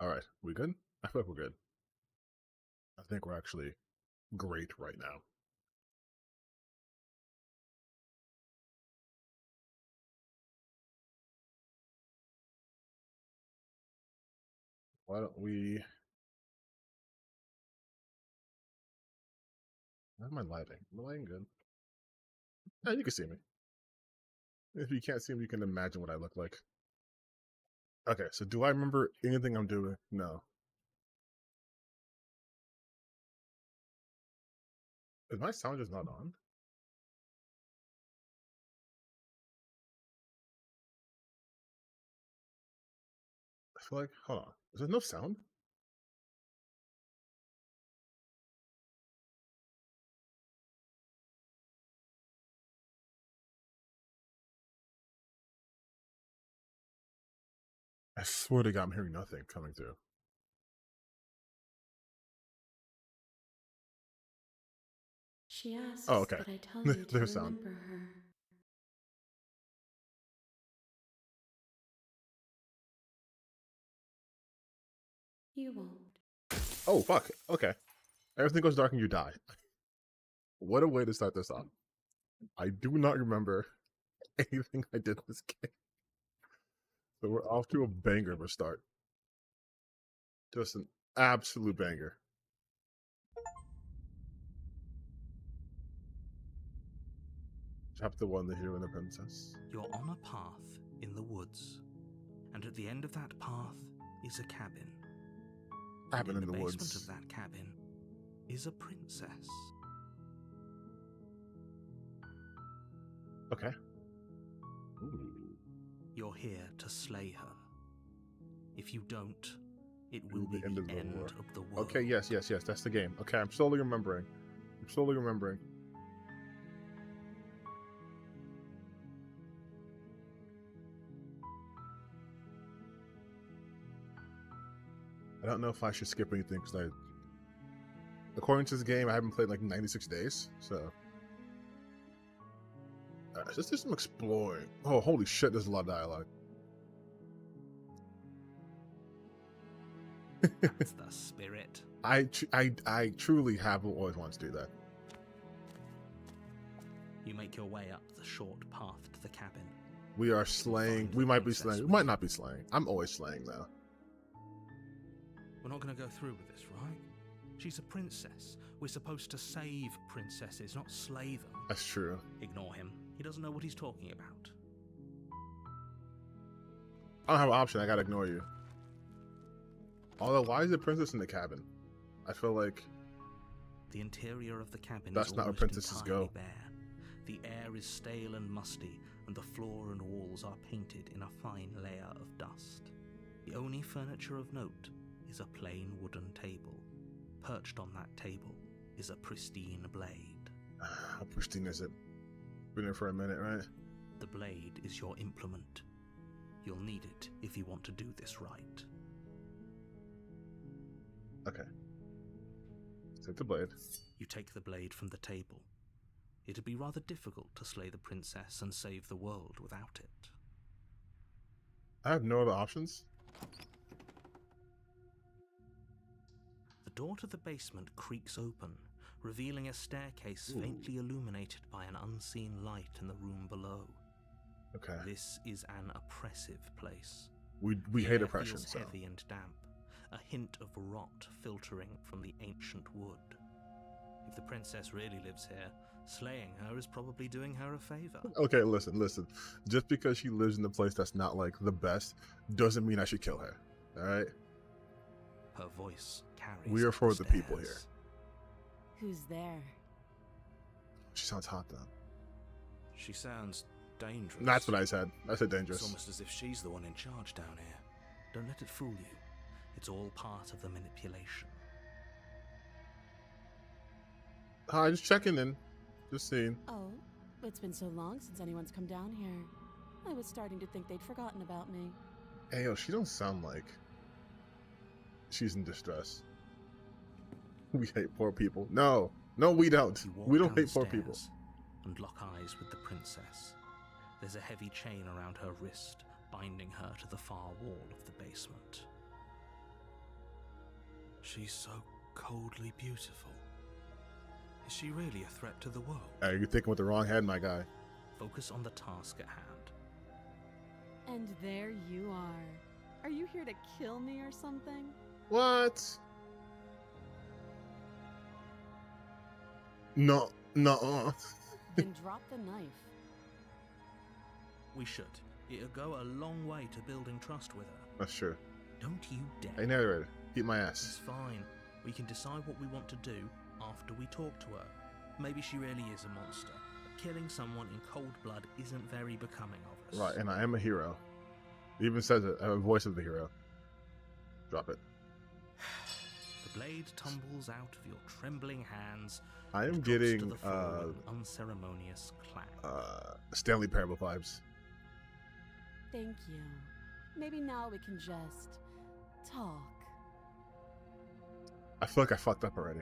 All right, we good? I feel like we're good. I think we're actually great right now. Why don't we? How am I lighting? Am I lighting good? Yeah, you can see me. If you can't see me, you can imagine what I look like. Okay, so do I remember anything I'm doing? No. Is my sound just not on? I feel like, hold on. Is there no sound? I swear to God, I'm hearing nothing coming through. She Oh, asks okay. that I tell you to There's sound. remember her. You won't. Oh, fuck. Okay. Everything goes dark and you die. What a way to start this off. I do not remember anything I did in this game. So we're off to a banger of a start. Just an absolute banger. Chapter 1, The Hero and the Princess. You're on a path in the woods, and at the end of that path is a cabin. And Cabin in in the the basement of woods. that cabin is a princess. Okay. Ooh. You're here to slay her. If you don't, it will Ooh, be the end the of the end war. of the world. Okay, yes, that's the game. Okay, I'm slowly remembering. I'm slowly remembering. I don't know if I should skip anything because according to this game, I haven't played in like 96 days. So, let's do some exploring. Oh, holy shit! There's a lot of dialogue. That's the spirit. I truly have always wanted to do that. You make your way up the short path to the cabin. We are slaying. We might be slaying. We might not be slaying. I'm always slaying though. We're not going to go through with this, right? She's a princess. We're supposed to save princesses, not slay them. That's true. Ignore him. He doesn't know what he's talking about. I don't have an option. I gotta ignore you. Although, why is the princess in the cabin? I feel like the interior of the cabin that's is not where almost princesses entirely go. bare. The air is stale and musty, and the floor and walls are painted in a fine layer of dust. The only furniture of note is a plain wooden table. Perched on that table is a pristine blade. How pristine is it? Been there for a minute, right? The blade is your implement. You'll need it if you want to do this right. Okay. Take the blade. You take the blade from the table. It'd be rather difficult to slay the princess and save the world without it. I have no other options. The door to the basement creaks open, revealing a staircase faintly illuminated by an unseen light in the room below. Okay. This is an oppressive place. We hate oppression. Feels heavy and damp, a hint of rot filtering from the ancient wood. If the princess really lives here, slaying her is probably doing her a favor. Okay, listen. Just because she lives in a place that's not like the best doesn't mean I should kill her. All right. Her voice carries. We are for the people here. Who's there? She sounds hot though. She sounds dangerous. That's what I said. I said dangerous. It's almost as if she's the one in charge down here. Don't let it fool you. It's all part of the manipulation. Hi, just checking in. Just seeing. Oh, it's been so long since anyone's come down here. I was starting to think they'd forgotten about me. Hey, yo, she don't sound like she's in distress. We hate poor people. No, we don't. We don't hate poor people. And lock eyes with the princess. There's a heavy chain around her wrist, binding her to the far wall of the basement. She's so coldly beautiful. Is she really a threat to the world? Hey, you're thinking with the wrong head, my guy. Focus on the task at hand. And there you are. Are you here to kill me or something? What? No, no. Then drop the knife. We should. It'll go a long way to building trust with her. That's true. Don't you dare. Hey, narrator, eat my It's ass. fine. We can decide what we want to do after we talk to her. Maybe she really is a monster, but killing someone in cold blood isn't very becoming of us. Right, and I am a hero. It even says it. I have a voice of the hero. Drop it. The blade tumbles out of your trembling hands. I am and drops to getting the floor with an unceremonious clack. Stanley Parable vibes. Thank you. Maybe now we can just talk. I feel like I fucked up already.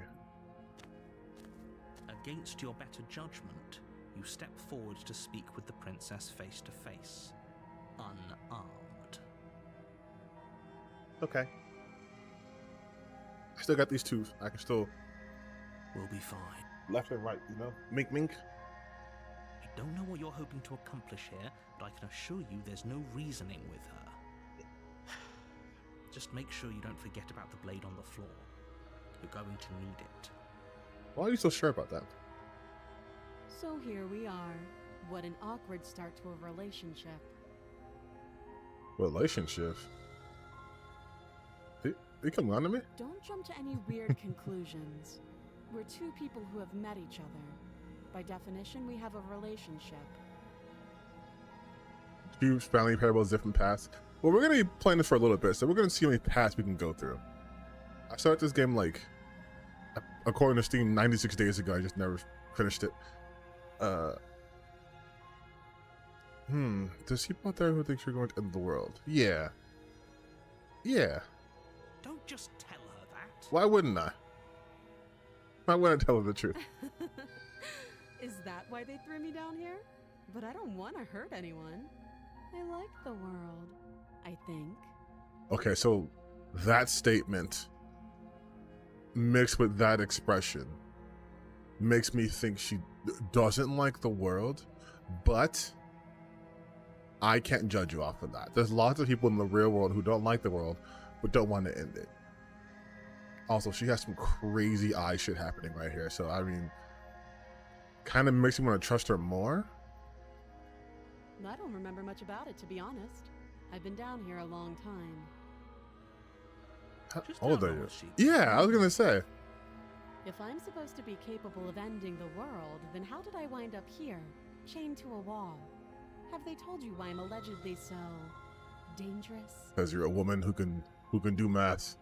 Against your better judgment, you step forward to speak with the princess face to face, unarmed. Okay. I still got these two. I can still We'll be fine. left and right, you know? Mink, mink. I don't know what you're hoping to accomplish here, but I can assure you there's no reasoning with her. Just make sure you don't forget about the blade on the floor. You're going to need it. Why are you so sure about that? So here we are. What an awkward start to a relationship. Relationship? You come on to me? Don't jump to any weird conclusions. We're two people who have met each other. By definition, we have a relationship. Two Stanley Parables, different paths. Well, we're going to be playing this for a little bit, so we're going to see how many paths we can go through. I started this game, like, according to Steam, 96 days ago. I just never finished it. There's people out there who think you're going to end the world. Yeah. Yeah. Don't just tell her that. Why wouldn't I? Why wouldn't I tell her the truth? Is that why they threw me down here? But I don't want to hurt anyone. I like the world, I think. Okay, so that statement mixed with that expression makes me think she doesn't like the world, but I can't judge you off of that. There's lots of people in the real world who don't like the world but don't want to end it. Also, she has some crazy eye shit happening right here, so I mean, kind of makes me want to trust her more. I don't remember much about it, to be honest. I've been down here a long time. How Just old how are long you? was she? Yeah, I was gonna say. If I'm supposed to be capable of ending the world, then how did I wind up here, chained to a wall? Have they told you why I'm allegedly so dangerous? Because you're a woman who can do math.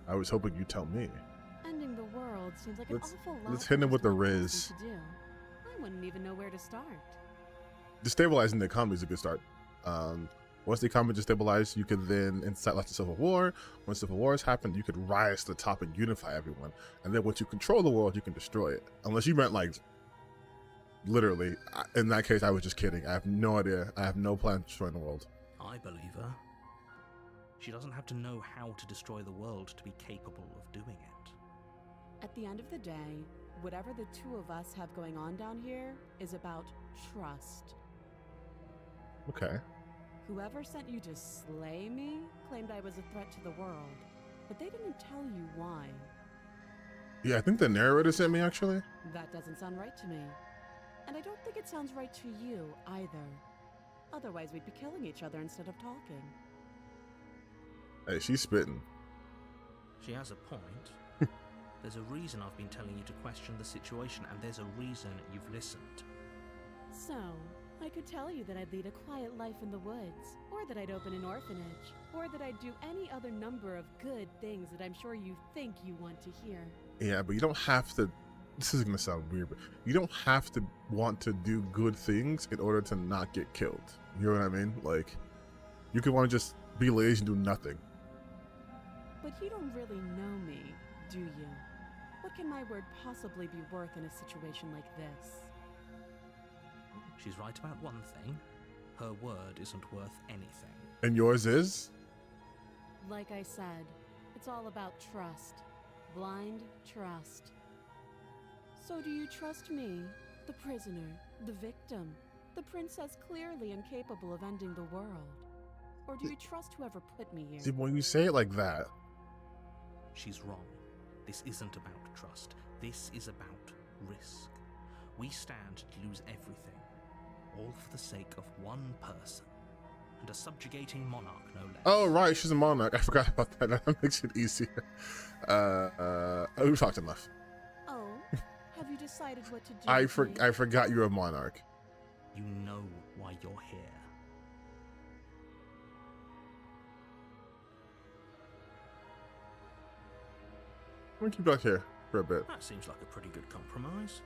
I was hoping you'd tell me. Ending the world seems like Let's- an awful lot. let's for hit him with just the one person Riz. to do. I wouldn't even know where to start. Destabilizing the economy is a good start. Once the economy is destabilized, you could then incite like the Civil War. When Civil Wars happen, you could rise to the top and unify everyone. And then once you control the world, you can destroy it. Unless you meant like literally. In that case, I was just kidding. I have no idea. I have no plan to destroy the world. I believe her. She doesn't have to know how to destroy the world to be capable of doing it. At the end of the day, whatever the two of us have going on down here is about trust. Okay. Whoever sent you to slay me claimed I was a threat to the world, but they didn't tell you why. Yeah, I think the narrator sent me actually. That doesn't sound right to me. And I don't think it sounds right to you either. Otherwise, we'd be killing each other instead of talking. Hey, she's spitting. She has a point. There's a reason I've been telling you to question the situation, and there's a reason you've listened. So, I could tell you that I'd lead a quiet life in the woods, or that I'd open an orphanage, or that I'd do any other number of good things that I'm sure you think you want to hear. Yeah, but you don't have to. This is gonna sound weird, but you don't have to want to do good things in order to not get killed. You know what I mean? Like, you could want to just be lazy and do nothing. But you don't really know me, do you? What can my word possibly be worth in a situation like this? She's right about one thing. Her word isn't worth anything. And yours is? Like I said, it's all about trust. Blind trust. So do you trust me, the prisoner, the victim, the princess clearly incapable of ending the world? Or do you trust whoever put me here? See, when you say it like that, She's wrong. This isn't about trust. This is about risk. We stand to lose everything, all for the sake of one person, and a subjugating monarch, no less. oh right, she's a monarch. I forgot about that. That makes it easier. We've talked enough. Oh, have you decided what to do? I with me? forgot you're a monarch. You know why you're here. I'm gonna keep back here for a bit. That seems like a pretty good compromise.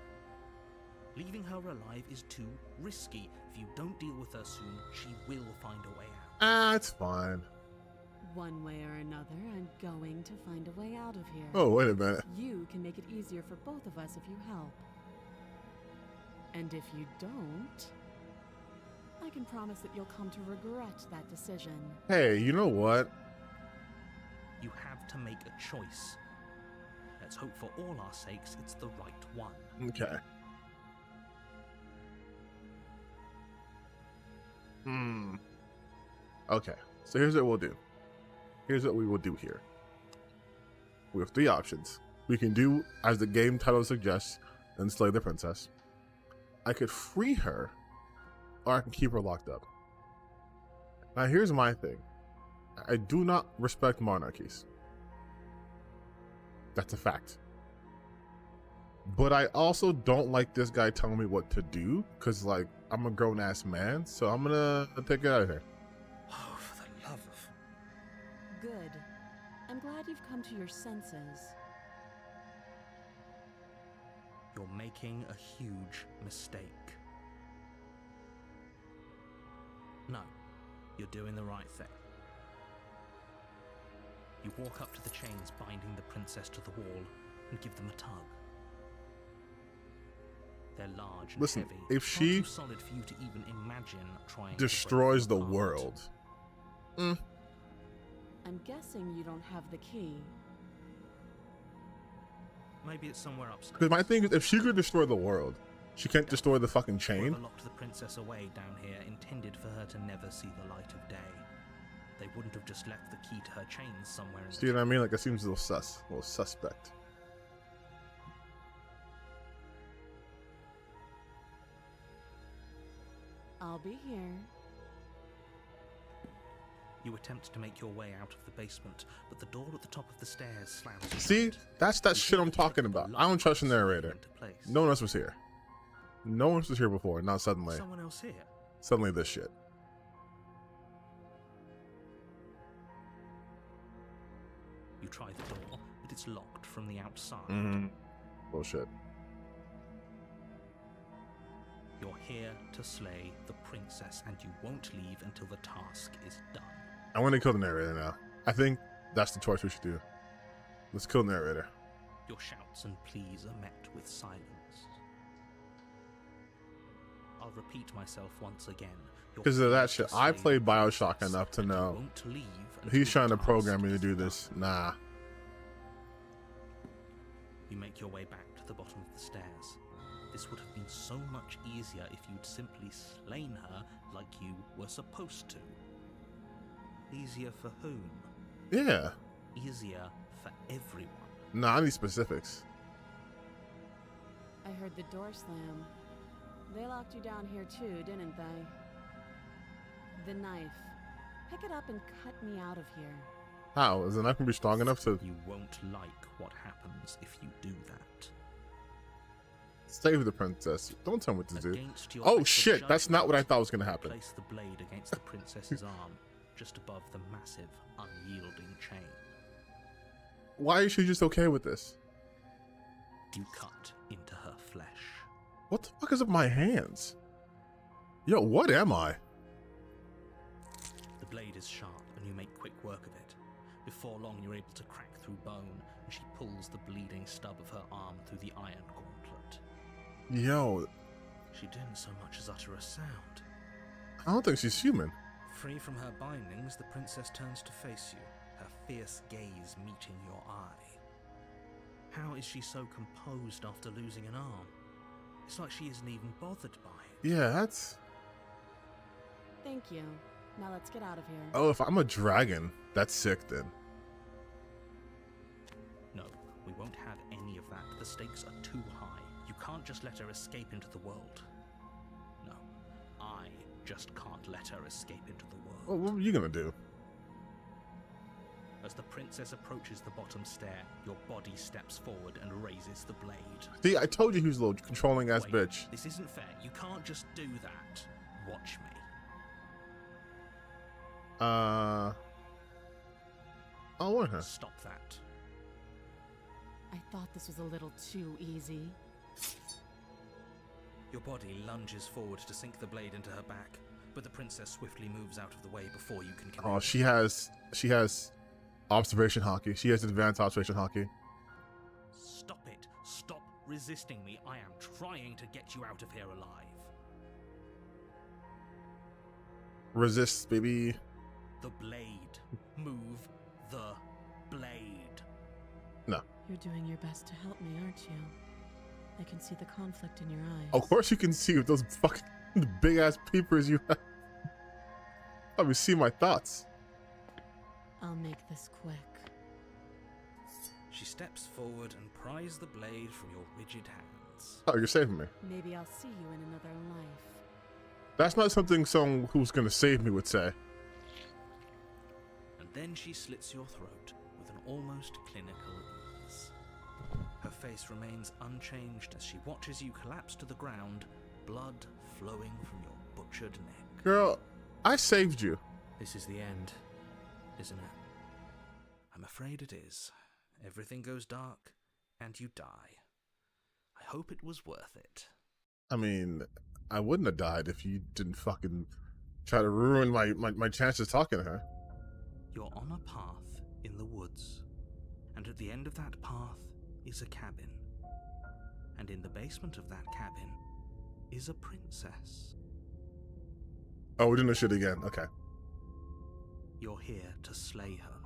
Leaving her alive is too risky. If you don't deal with her soon, she will find a way out. Ah, it's fine. One way or another, I'm going to find a way out of here. Oh, wait a minute. You can make it easier for both of us if you help. And if you don't, I can promise that you'll come to regret that decision. Hey, you know what? You have to make a choice. Let's hope for all our sakes it's the right one. Okay. Okay, so here's what we'll do. Here's what we will do here. We have three options. We can do as the game title suggests and slay the princess. I could free her, or I can keep her locked up. Now here's my thing. I do not respect monarchies. That's a fact. But I also don't like this guy telling me what to do, because like I'm a grown-ass man, so I'm gonna take it out of here. Oh, for the love of... Good. I'm glad you've come to your senses. You're making a huge mistake. No, you're doing the right thing. You walk up to the chains binding the princess to the wall and give them a tug. They're large and Listen, heavy. if far she too solid for you to even imagine trying to break destroys the them apart. world. I'm guessing you don't have the key. Maybe it's somewhere upstairs. Because my thing is, if she could destroy the world, she can't destroy the fucking chain. Whoever locked the princess away down here intended for her to never see the light of day. They wouldn't have just left the key to her chains somewhere in See the what I mean? Like, it seems a little sus, a little suspect. I'll be here. You attempt to make your way out of the basement, but the door at the top of the stairs slams shut. See, that's that You shit I'm hear the talking click of about. the I don't lock trust the sliding narrator. into place. No one else was here. No one else was here before. Now suddenly, Someone else here. suddenly this shit. You try the door, but it's locked from the outside. Bullshit. You're here to slay the princess, and you won't leave until the task is done. I want to kill the narrator now. I think that's the choice we should do. Let's kill the narrator. Your shouts and pleas are met with silence. I'll repeat myself once again. You're Because of here that to shit, I slay played the Bioshock princess, enough to and you know won't leave until he's the trying to task program me to is do done. this. Nah. You make your way back to the bottom of the stairs. This would have been so much easier if you'd simply slain her like you were supposed to. Easier for whom? Yeah. Easier for everyone. Nah, I need specifics. I heard the door slam. They locked you down here too, didn't they? The knife. Pick it up and cut me out of here. How? Is the knife gonna be strong enough to You won't like what happens if you do that. save the princess? Don't tell me what to do. Against your Oh better shit, that's not what I judgment, thought was gonna happen. Place the blade against the princess's arm, just above the massive, unyielding chain. Why is she just okay with this? You cut into her flesh. What the fuck is up my hands? Yo, what am I? The blade is sharp and you make quick work of it. Before long, you're able to crack through bone and she pulls the bleeding stub of her arm through the iron gauntlet. Yo, She didn't so much as utter a sound. I don't think she's human. Free from her bindings, the princess turns to face you, her fierce gaze meeting your eye. How is she so composed after losing an arm? It's like she isn't even bothered by it. Yeah, that's... Thank you. Now let's get out of here. Oh, if I'm a dragon, that's sick then. No, we won't have any of that. The stakes are too high. You can't just let her escape into the world. No, I just can't let her escape into the world. Well, what are you gonna do? As the princess approaches the bottom stair, your body steps forward and raises the blade. See, I told you he was a little controlling ass Wait, bitch. This isn't fair. You can't just do that. Watch me. I want her. Stop that. I thought this was a little too easy. Your body lunges forward to sink the blade into her back, but the princess swiftly moves out of the way before you can connect. Oh, she has observation hockey. She has advanced observation hockey. Stop it. Stop resisting me. I am trying to get you out of here alive. Resist, baby. The blade. Move the blade. No. You're doing your best to help me, aren't you? I can see the conflict in your eyes. Of course you can see with those fucking big ass peepers you have. Let me see my thoughts. I'll make this quick. She steps forward and pries the blade from your rigid hands. Oh, you're saving me. Maybe I'll see you in another life. That's not something someone who's gonna save me would say. And then she slits your throat with an almost clinical ease. Her face remains unchanged as she watches you collapse to the ground, blood flowing from your butchered neck. Girl, I saved you. This is the end, isn't it? I'm afraid it is. Everything goes dark, and you die. I hope it was worth it. I mean, I wouldn't have died if you didn't fucking try to ruin my chances talking to her. You're on a path in the woods, and at the end of that path is a cabin. And in the basement of that cabin is a princess. Oh, we're doing this shit again. Okay. You're here to slay her.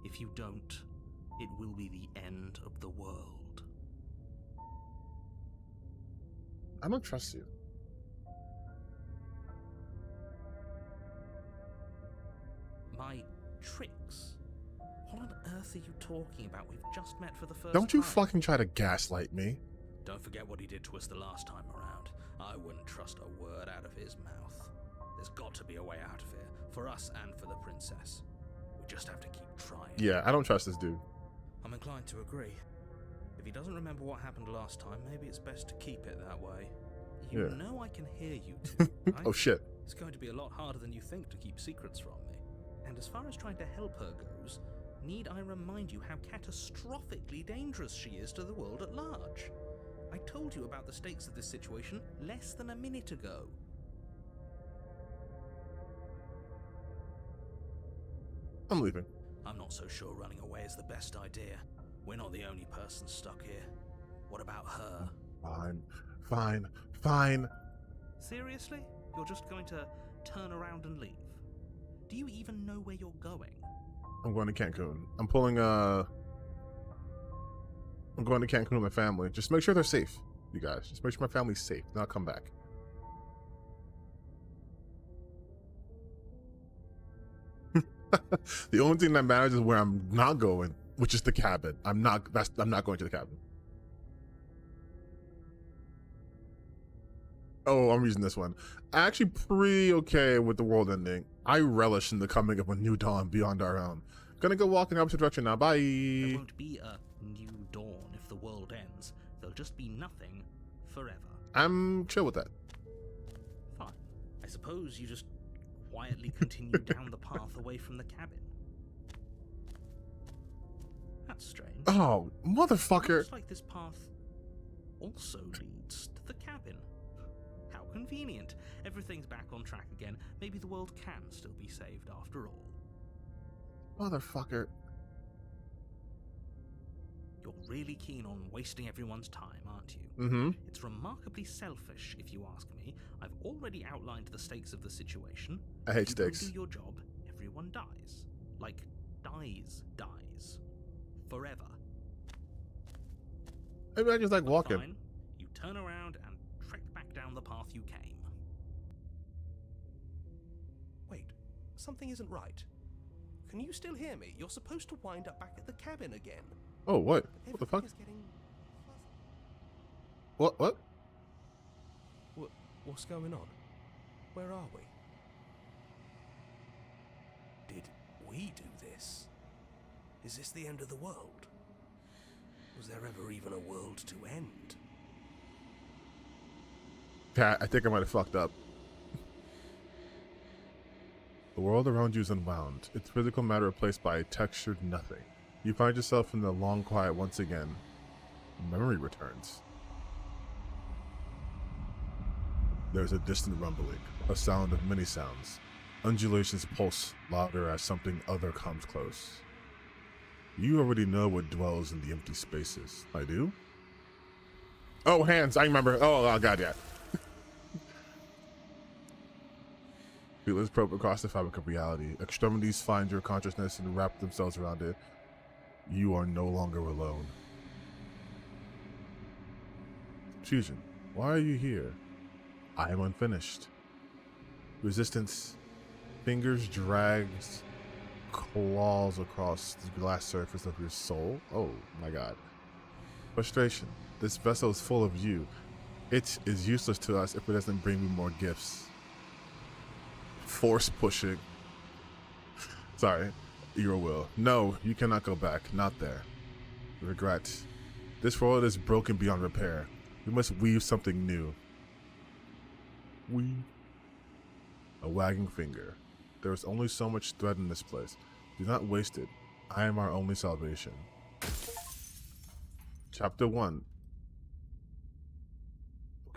If you don't, it will be the end of the world. I don't trust you. My tricks? What on earth are you talking about? We've just met for the first Don't you time. fucking try to gaslight me. Don't forget what he did to us the last time around. I wouldn't trust a word out of his mouth. There's got to be a way out of here, for us and for the princess. We just have to keep trying. Yeah, I don't trust this dude. I'm inclined to agree. If he doesn't remember what happened last time, maybe it's best to keep it that way. You Yeah. know I can hear you too, right? Oh shit. It's going to be a lot harder than you think to keep secrets from me. And as far as trying to help her goes, need I remind you how catastrophically dangerous she is to the world at large? I told you about the stakes of this situation less than a minute ago. I'm leaving. I'm not so sure running away is the best idea. We're not the only person stuck here. What about her? Fine. Seriously? You're just going to turn around and leave? Do you even know where you're going? I'm going to Cancun. I'm going to Cancun with my family. Just make sure they're safe, you guys. Just make sure my family's safe. Then I'll come back. The only thing that matters is where I'm not going, which is the cabin. I'm not going to the cabin. Oh, I'm using this one. I'm actually pretty okay with the world ending. I relish in the coming of a new dawn beyond our own. Gonna go walk in the opposite direction now. Bye. There won't be a new dawn if the world ends. There'll just be nothing forever. I'm chill with that. Fine. I suppose you just quietly continue down the path away from the cabin. That's strange. Oh, motherfucker. Looks like this path also leads to the cabin. How convenient. Everything's back on track again. Maybe the world can still be saved after all. Motherfucker. You're really keen on wasting everyone's time, aren't you? Mm-hmm. It's remarkably selfish, if you ask me. I've already outlined the stakes of the situation. I hate If you don't stakes. do your job, everyone dies. Like, dies. Forever. Maybe I just like walking. Fine. You turn around and trek back down the path you came. Wait, something isn't right. Can you still hear me? You're supposed to wind up back at the cabin again. Oh, what? But What the fuck? everything is getting What? What's going on? Where are we? Did we do this? Is this the end of the world? Was there ever even a world to end? Yeah, I think I might have fucked up. The world around you is unwound, its physical matter replaced by a textured nothing. You find yourself in the long quiet once again. Memory returns. There's a distant rumbling, a sound of many sounds. Undulations pulse louder as something other comes close. You already know what dwells in the empty spaces. I do? Oh, hands, I remember. Oh god, yeah. Feelings probe across the fabric of reality. Extremities find your consciousness and wrap themselves around it. You are no longer alone. Fusion, why are you here? I am unfinished. Resistance. Fingers drags claws across the glass surface of your soul. Oh my god. Frustration. This vessel is full of you. It is useless to us if it doesn't bring me more gifts. Force pushing. Sorry, your will. No, you cannot go back. Not there. Regret. This world is broken beyond repair. We must weave something new. Weave. A wagging finger. There is only so much thread in this place. Do not waste it. I am our only salvation. Chapter 1.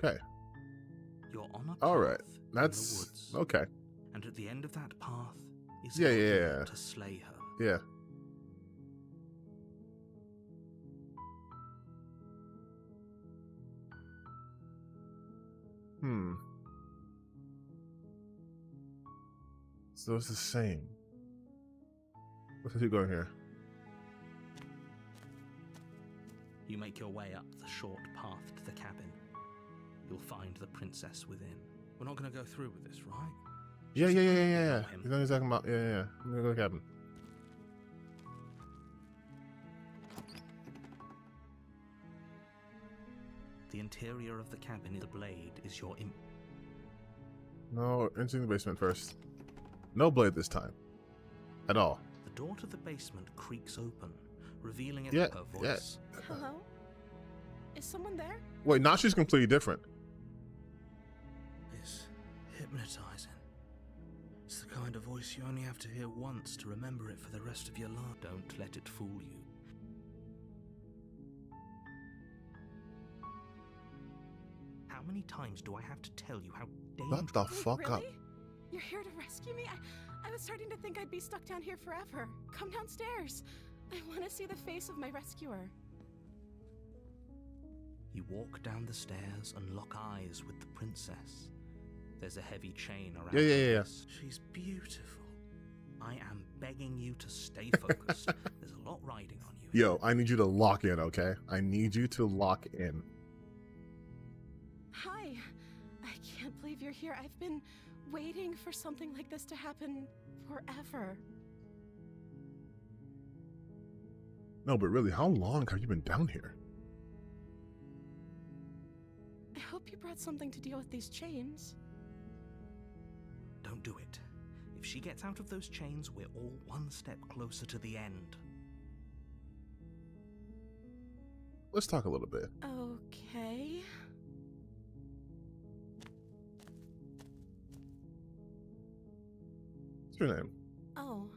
Okay. You're on a path Alright. in That's the woods. okay. And at the end of that path is Yeah, a yeah, goal yeah. to slay her. Yeah. So it's the same. What's he going here? You make your way up the short path to the cabin. You'll find the princess within. We're not going to go through with this, right? Yeah. Know You him. know what he's talking about? Yeah. I'm gonna go to the cabin. The interior of the cabin, the blade is your imp. No, entering the basement first. No blade this time. At all. The door to the basement creaks open, revealing it Yeah, her yeah. voice. Hello? Is someone there? Wait, now she's completely different. It's hypnotizing. It's the kind of voice you only have to hear once to remember it for the rest of your life. Don't let it fool you. How many times do I have to tell you how dangerous... Shut the Wait, fuck up. really? You're here to rescue me? I was starting to think I'd be stuck down here forever. Come downstairs. I want to see the face of my rescuer. You walk down the stairs and lock eyes with the princess. There's a heavy chain around Yeah. her wrist. She's beautiful. I am begging you to stay focused. There's a lot riding on you. Yo, I need you to lock in, okay? I need you to lock in. Hi. I can't believe you're here. I've been waiting for something like this to happen forever. No, but really, how long have you been down here? I hope you brought something to deal with these chains. Don't do it. If she gets out of those chains, we're all one step closer to the end. Let's talk a little bit. Okay. What's your name? Oh,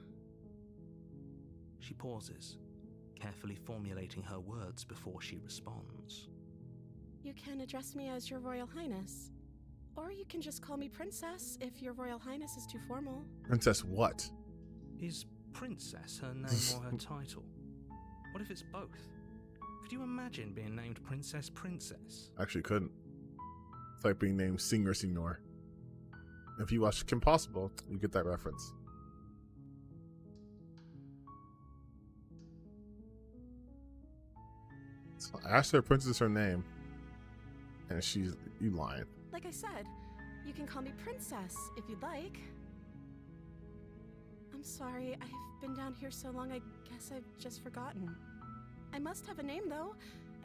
She pauses, carefully formulating her words before she responds. you can address me as Your Royal Highness. Or you can just call me Princess if Your Royal Highness is too formal. Princess what? Is princess her name or her title? What if it's both? Could you imagine being named Princess Princess? Actually, couldn't. It's like being named Singer Signor. If you watch Kim Possible, you get that reference. So I asked her princess her name, and she's you lying. Like I said, you can call me Princess if you'd like. I'm sorry, I've been down here so long, I guess I've just forgotten. I must have a name, though.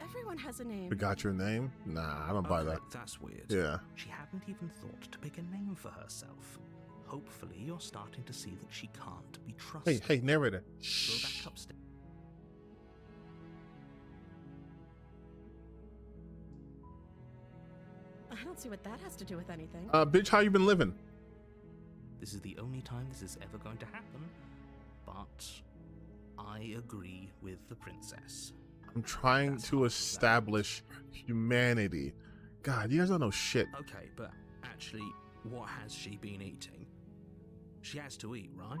Everyone has a name. Forgot your name? Nah, I don't buy that. That's weird. Yeah. She hadn't even thought to pick a name for herself. Hopefully, you're starting to see that she can't be trusted. Hey, narrator. Go Shh. back upstairs. I don't see what that has to do with anything. Bitch, how you been living? This is the only time this is ever going to happen, but I agree with the princess. I'm trying to establish humanity. God, you guys don't know shit. Okay, but actually, what has she been eating? She has to eat, right?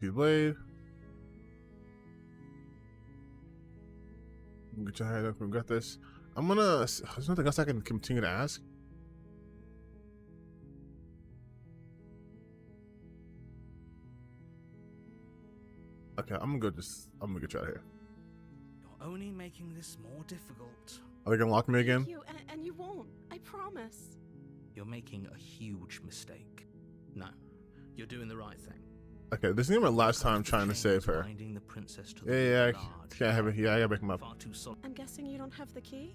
Blade. Get your head up and got this. I'm gonna. There's nothing else I can continue to ask. Okay, I'm gonna get you out of here. You're only making this more difficult. Are they gonna lock me again? Thank you, and you won't. I promise. You're making a huge mistake. No, you're doing the right thing. Okay, this is my last time trying to save her. Binding the princess to Yeah, the yeah, large, can't have it. Yeah, I gotta back him up. far too solid. I'm guessing you don't have the key?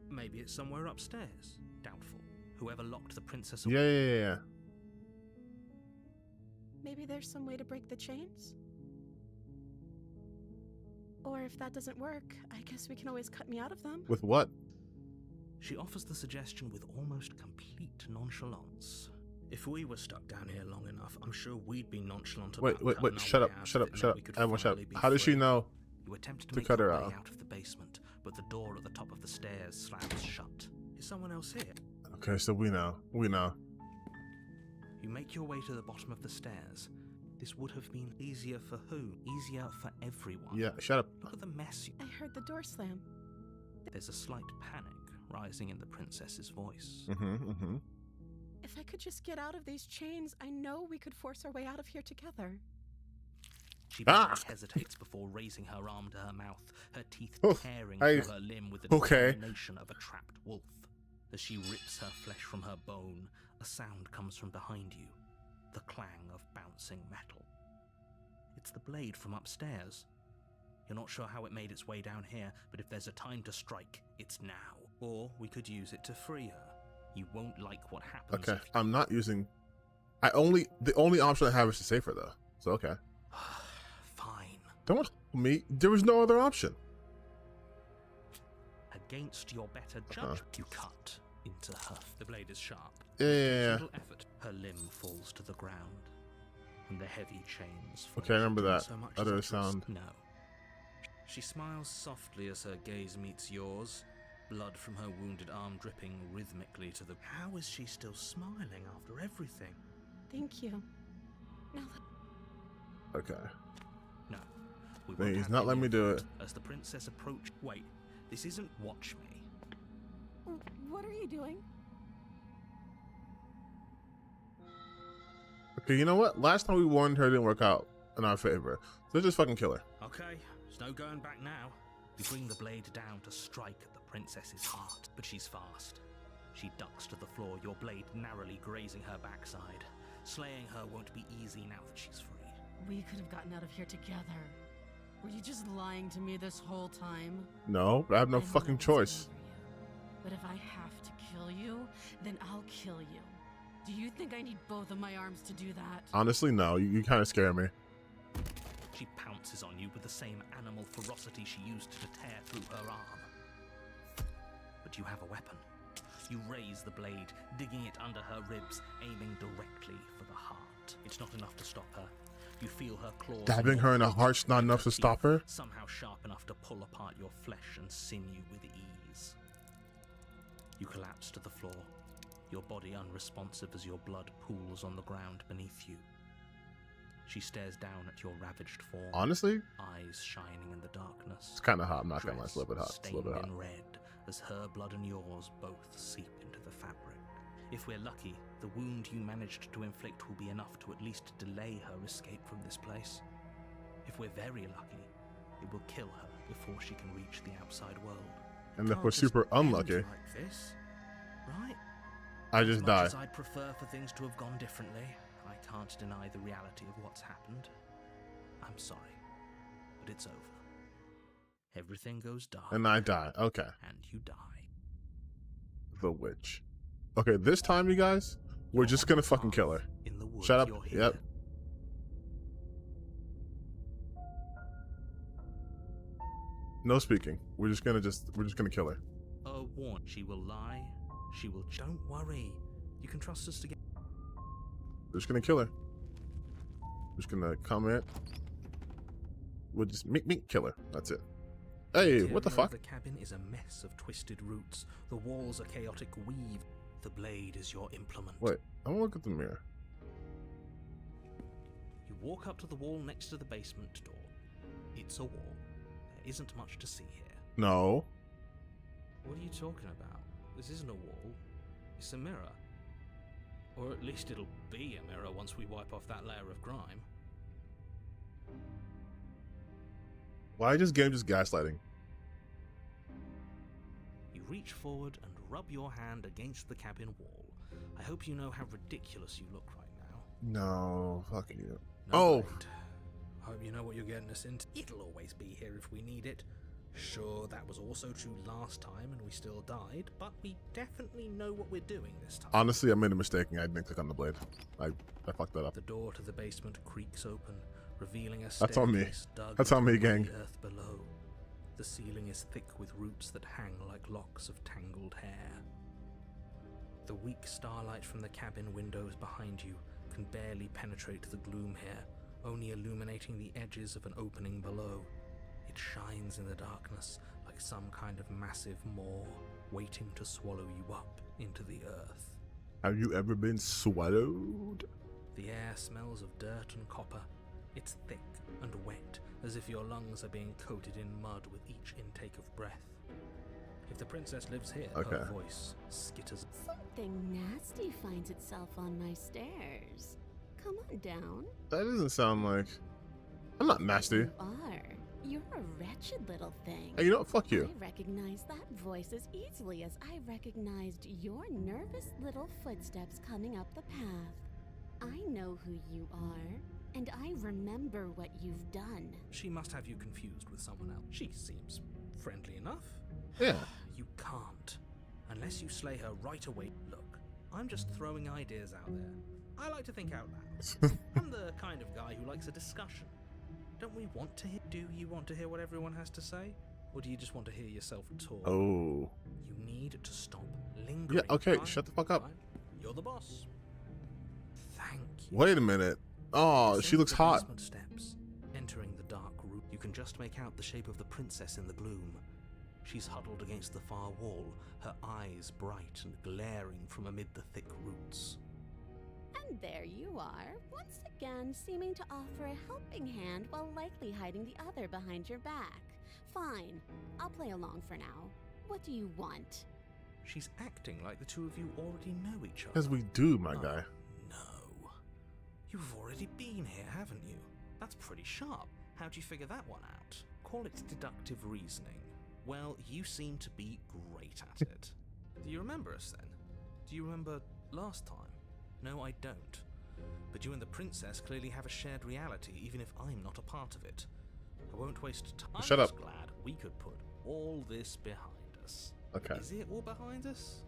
Maybe it's somewhere upstairs. Doubtful. Whoever locked the princess Yeah, away. yeah, yeah. Maybe there's some way to break the chains? Or if that doesn't work, I guess we can always cut me out of them. With what? She offers the suggestion with almost complete nonchalance. If we were stuck down here long enough, I'm sure we'd be nonchalant about Wait, cutting our shut way up, out shut of up, it, shut and up. we could Everyone shut finally up. be How does she free. know? You attempted to to make cut your her way out? out of the basement, but the door at the top of the stairs slams shut. Is someone else here? Okay, so we know. We know. You make your way to the bottom of the stairs. This would have been easier for who? Easier for everyone. Yeah, shut up. Look at the mess. I heard the door slam. There's a slight panic rising in the princess's voice. Mm-hmm. If I could just get out of these chains, I know we could force our way out of here together. She Ah! barely hesitates before raising her arm to her mouth, her teeth Oh, tearing I- through her limb with the okay. determination of a trapped wolf. As she rips her flesh from her bone, a sound comes from behind you, the clang of bouncing metal. It's the blade from upstairs. You're not sure how it made its way down here, but if there's a time to strike, it's now. Or we could use it to free her. You won't like what happens. Okay, if- I'm not using. The only option I have is to save her though. So okay. Fine. Don't hold me. There was no other option. Against your better judgment, you cut into her. The blade is sharp. Yeah, With yeah, yeah. little effort, her limb falls to the ground, and the heavy chains. fall. Okay, I remember She didn't that. so much as Other twist. sound. No. She smiles softly as her gaze meets yours. Blood from her wounded arm dripping rhythmically to the. How is she still smiling after everything? Thank you. Now, Okay. No. We Then won't he's have not any letting me of do that. it. As the princess approached. Wait, this isn't Watch Me. what are you doing? Okay, you know what? Last time we warned her, it didn't work out in our favor. So let's just fucking kill her. Okay, there's no going back now. You bring the blade down to strike at the princess's heart, but she's fast. She ducks to the floor, your blade narrowly grazing her backside. Slaying her won't be easy now that she's free. We could have gotten out of here together. Were you just lying to me this whole time? No, but I have no I know fucking it's choice. over you, but if I have to kill you, then I'll kill you. Do you think I need both of my arms to do that? Honestly, no. You kind of scare me. She pounces on you with the same animal ferocity she used to tear through her arm. But you have a weapon. You raise the blade, digging it under her ribs, aiming directly for the heart. It's not enough to stop her. You feel her claws. Stabbing her in the morph heart's not into enough to teeth, stop her? Somehow sharp enough to pull apart your flesh and sinew with ease. You collapse to the floor, your body unresponsive as your blood pools on the ground beneath you. She stares down at your ravaged form, Honestly, eyes shining in the darkness. it's kind of hot. I'm not gonna lie. It's a Dress little bit hot. It's a stained little bit hot. in red as her blood and yours both seep into the fabric. If we're lucky, the wound you managed to inflict will be enough to at least delay her escape from this place. If we're very lucky, it will kill her before she can reach the outside world. And if Can't we're just super end unlucky, like this, right? I just As die. much as I'd prefer for things to have gone differently, I can't deny the reality of what's happened. I'm sorry, but it's over. Everything goes dark, And I die. Okay. and you die. The witch. Okay, this time, you guys, we're just gonna fucking kill her. In the woods, Shut up. you're here. Yep. No speaking. We're just gonna kill her. Warn. She will lie. She will. Don't worry. You can trust us to get. We're just gonna kill her. We're just gonna come in. We'll just meet kill her. That's it. Hey, what the fuck? The cabin is a mess of twisted roots. The walls are chaotic weave. The blade is your implement. Wait, I wanna look at the mirror. You walk up to the wall next to the basement door. It's a wall. There isn't much to see here. No. What are you talking about? This isn't a wall. It's a mirror. Or at least it'll be a mirror once we wipe off that layer of grime. Why is this game just gaslighting? You reach forward and rub your hand against the cabin wall. I hope you know how ridiculous you look right now. No, fuck you. No, Oh. great. Hope you know what you're getting us into. It'll always be here if we need it. Sure, that was also true last time and we still died, but we definitely know what we're doing this time. Honestly, I made a mistake and I didn't click on the blade. I fucked that up. The door to the basement creaks open, revealing a That's on me. staircase dug That's on me, into the gang. earth below. The ceiling is thick with roots that hang like locks of tangled hair. The weak starlight from the cabin windows behind you can barely penetrate the gloom here, only illuminating the edges of an opening below. It shines in the darkness like some kind of massive maw waiting to swallow you up into the earth. Have you ever been swallowed? The air smells of dirt and copper. It's thick and wet, as if your lungs are being coated in mud with each intake of breath. If the princess lives here, Okay. her voice skitters. Something nasty finds itself on my stairs. Come on down. That doesn't sound like... I'm not nasty. You are. You're a wretched little thing. Hey, you know what? Fuck you. I recognize that voice as easily as I recognized your nervous little footsteps coming up the path. I know who you are, and I remember what you've done. She must have you confused with someone else. She seems friendly enough. Yeah. You can't. Unless you slay her right away. Look, I'm just throwing ideas out there. I like to think out loud. I'm the kind of guy who likes a discussion. Don't we want to hear? Do you want to hear what everyone has to say? Or do you just want to hear yourself talk? Oh. You need to stop lingering. Yeah, okay, right? shut the fuck up. Right? You're the boss. Thank you. Wait a minute. Oh, she Descend looks the hot. basement steps, entering the dark room. You can just make out the shape of the princess in the gloom. She's huddled against the far wall, her eyes bright and glaring from amid the thick roots. And there you are, once again seeming to offer a helping hand while likely hiding the other behind your back. Fine, I'll play along for now. What do you want? She's acting like the two of you already know each other. As we do, my Oh, guy. No. You've already been here, haven't you? That's pretty sharp. How'd you figure that one out? Call it deductive reasoning. Well, you seem to be great at it. Do you remember us then? Do you remember last time? No, I don't. But you and the princess clearly have a shared reality, even if I'm not a part of it. I won't waste time. Shut I'm up. just glad we could put all this behind us. Okay. Is it all behind us?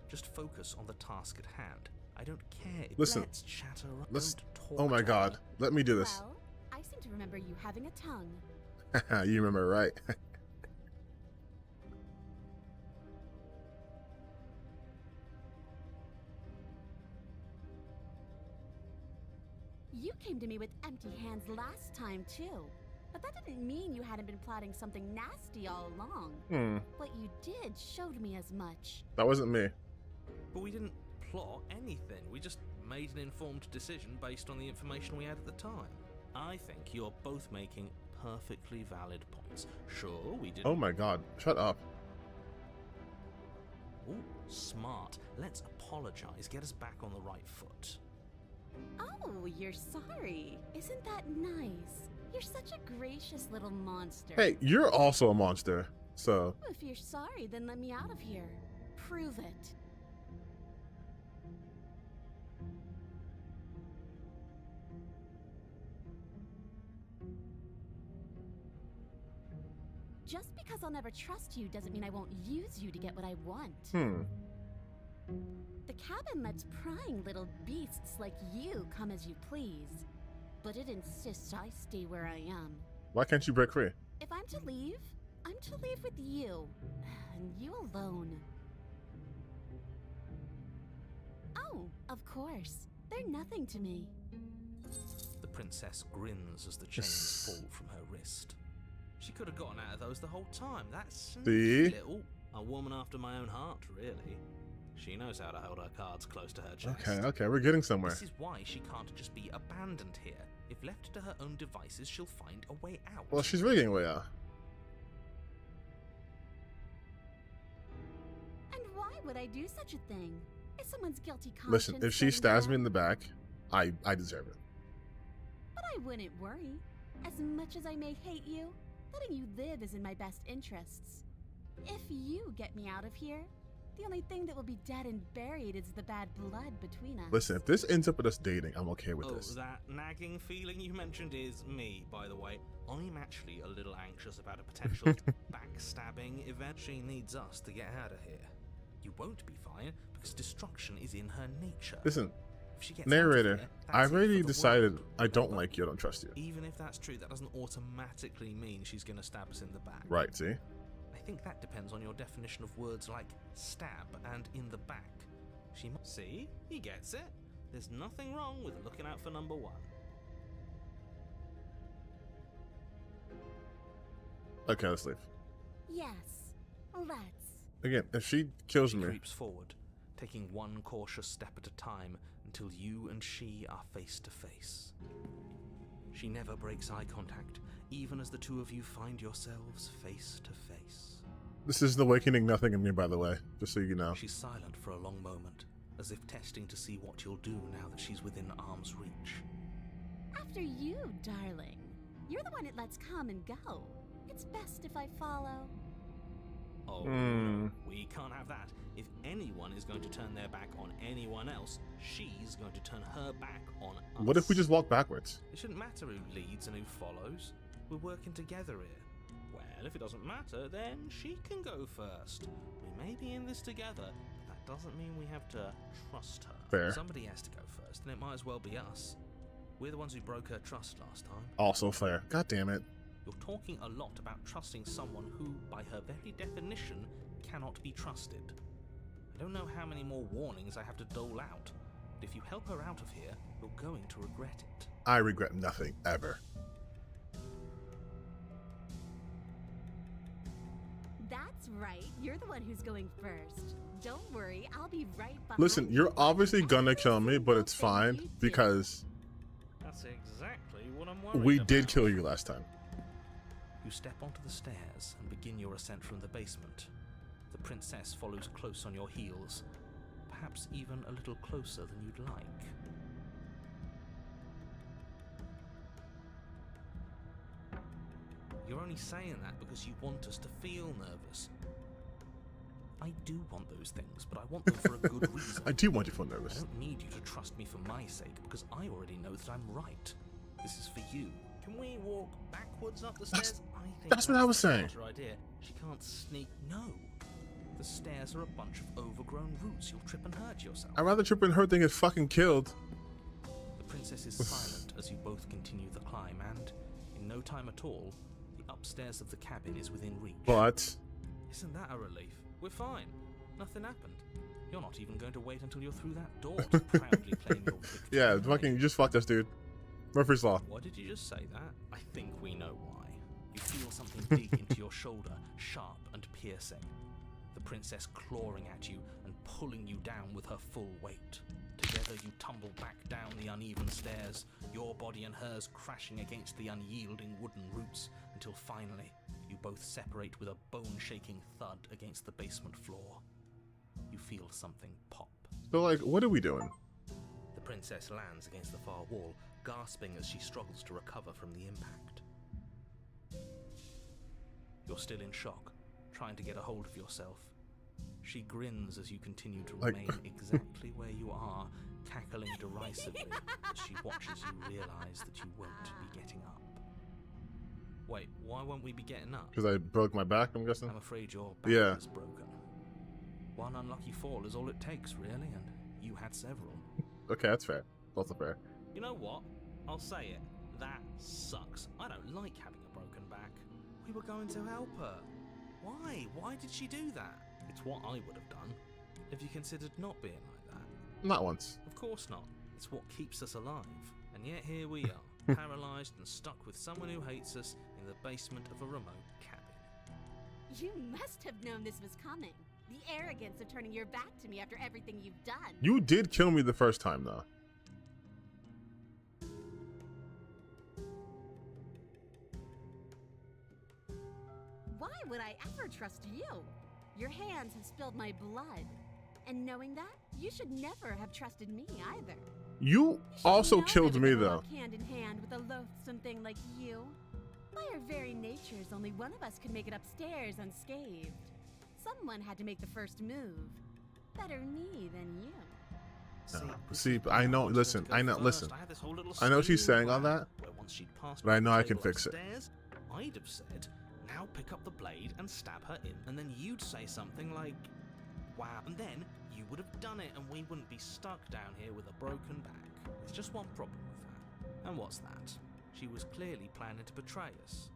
Just focus on the task at hand. I don't care. Listen. Let's chatter. Let's- Don't talk Oh my to god. me. Let me do this. Well, I seem to remember you having a tongue. You remember, right? You came to me with empty hands last time, too. But that didn't mean you hadn't been plotting something nasty all along. What you did showed me as much. That wasn't me. But we didn't plot anything. We just made an informed decision based on the information we had at the time. I think you're both making perfectly valid points. Sure, we didn't... Oh my god, shut up. Ooh, smart. Let's apologize. Get us back on the right foot. Oh, you're sorry. Isn't that nice? You're such a gracious little monster. Hey, you're also a monster, so... If you're sorry, then let me out of here. Prove it. Just because I'll never trust you doesn't mean I won't use you to get what I want. The cabin lets prying little beasts like you come as you please, but it insists I stay where I am. Why can't you break free? If I'm to leave, I'm to leave with you, and you alone. Oh, of course. They're nothing to me. The princess grins as the chains fall from her wrist. She could have gotten out of those the whole time. That's See? little. A woman after my own heart, really. She knows how to hold her cards close to her chest. Okay, we're getting somewhere. This is why she can't just be abandoned here. If left to her own devices, she'll find a way out. Well, she's really getting way out. And why would I do such a thing? Is someone's guilty conscience... Listen, if she saying stabs that? me in the back, I deserve it. But I wouldn't worry. As much as I may hate you, letting you live is in my best interests. If you get me out of here, the only thing that will be dead and buried is the bad blood between us. Listen, if this ends up with us dating, I'm okay with this. That nagging feeling you mentioned is me, by the way. I'm actually a little anxious about a potential backstabbing event. She needs us to get out of here. You won't be fine, because destruction is in her nature. Listen, If she gets narrator, out of here, that's I've it already for the decided world. I don't like you, I don't trust you. Even if that's true, that doesn't automatically mean she's going to stab us in the back. Right, see? I think that depends on your definition of words like stab and in the back. See? He gets it. There's nothing wrong with looking out for number one. Okay, let's leave. Yes, let's. Again, if she kills She me, creeps forward, taking one cautious step at a time until you and she are face to face. She never breaks eye contact, even as the two of you find yourselves face to face. this is the awakening nothing in me, by the way, just so you know. She's silent for a long moment, as if testing to see what you'll do now that she's within arm's reach. After you, darling. You're the one it lets come and go. It's best if I follow. Oh, Hmm. no, we can't have that. If anyone is going to turn their back on anyone else, she's going to turn her back on us. What if we just walk backwards? It shouldn't matter who leads and who follows. We're working together here. Well, if it doesn't matter, then she can go first. We may be in this together, but that doesn't mean we have to trust her. Fair. Somebody has to go first, and it might as well be us. We're the ones who broke her trust last time. Also fair. God damn it. You're talking a lot about trusting someone who, by her very definition, cannot be trusted. I don't know how many more warnings I have to dole out, but if you help her out of here, you're going to regret it. I regret nothing, ever. That's right. You're the one who's going first. Don't worry, I'll be right behind Listen, you. you're obviously gonna Every kill me, but single it's thing fine you do. because That's exactly what I'm worried we about. did kill you last time. You step onto the stairs and begin your ascent from the basement. The princess follows close on your heels, perhaps even a little closer than you'd like. You're only saying that because you want us to feel nervous. I do want those things, but I want them for a good reason. I do want you to feel I nervous. don't need you to trust me for my sake, because I already know that I'm right. This is for you. Can we walk backwards up the stairs? I think that's what I was the saying. smarter idea. She can't sneak. No. The stairs are a bunch of overgrown roots. You'll trip and hurt yourself. I'd rather trip and hurt than get fucking killed. The princess is silent as you both continue the climb, and in no time at all, the upstairs of the cabin is within reach. But Isn't that a relief? We're fine. Nothing happened. You're not even going to wait until you're through that door to proudly claim your victory. yeah, right? fucking, you just fucked us, dude. Murphy's Law. Why did you just say that? I think we know why. You feel something dig into your shoulder, sharp and piercing. the princess clawing at you and pulling you down with her full weight. Together you tumble back down the uneven stairs, your body and hers crashing against the unyielding wooden roots, until finally you both separate with a bone-shaking thud against the basement floor. You feel something pop. So, like, what are we doing? The princess lands against the far wall, gasping as she struggles to recover from the impact. You're still in shock, trying to get a hold of yourself. She grins as you continue to Like- remain exactly where you are, cackling derisively as she watches you realize that you won't be getting up. Wait, why won't we be getting up? Because I broke my back, I'm guessing? I'm afraid your back Yeah. is broken. One unlucky fall is all it takes, really, and you had several. Okay, that's fair. That's also fair. You know what? I'll say it. That sucks. I don't like having a broken back. We were going to help her. Why? Why did she do that? It's what I would have done if you considered not being like that. Not once. Of course not. It's what keeps us alive. And yet here we are, paralysed and stuck with someone who hates us in the basement of a remote cabin. You must have known this was coming. The arrogance of turning your back to me after everything you've done. You did kill me the first time, though. Why would I ever trust you? Your hands have spilled my blood. And knowing that, you should never have trusted me either. You You should also know killed better me, than to though. walk hand in hand with a loathsome thing like you. By our very natures, only one of us could make it upstairs unscathed. Someone had to make the first move. Better me than you. See, I know- listen, I know- listen. I know she's saying all that, but I know I can fix it. I'd have said, now pick up the blade and stab her in, and then you'd say something like, wow, and then you would have done it and we wouldn't be stuck down here with a broken back. There's just one problem with that. And what's that? She was clearly planning to betray us.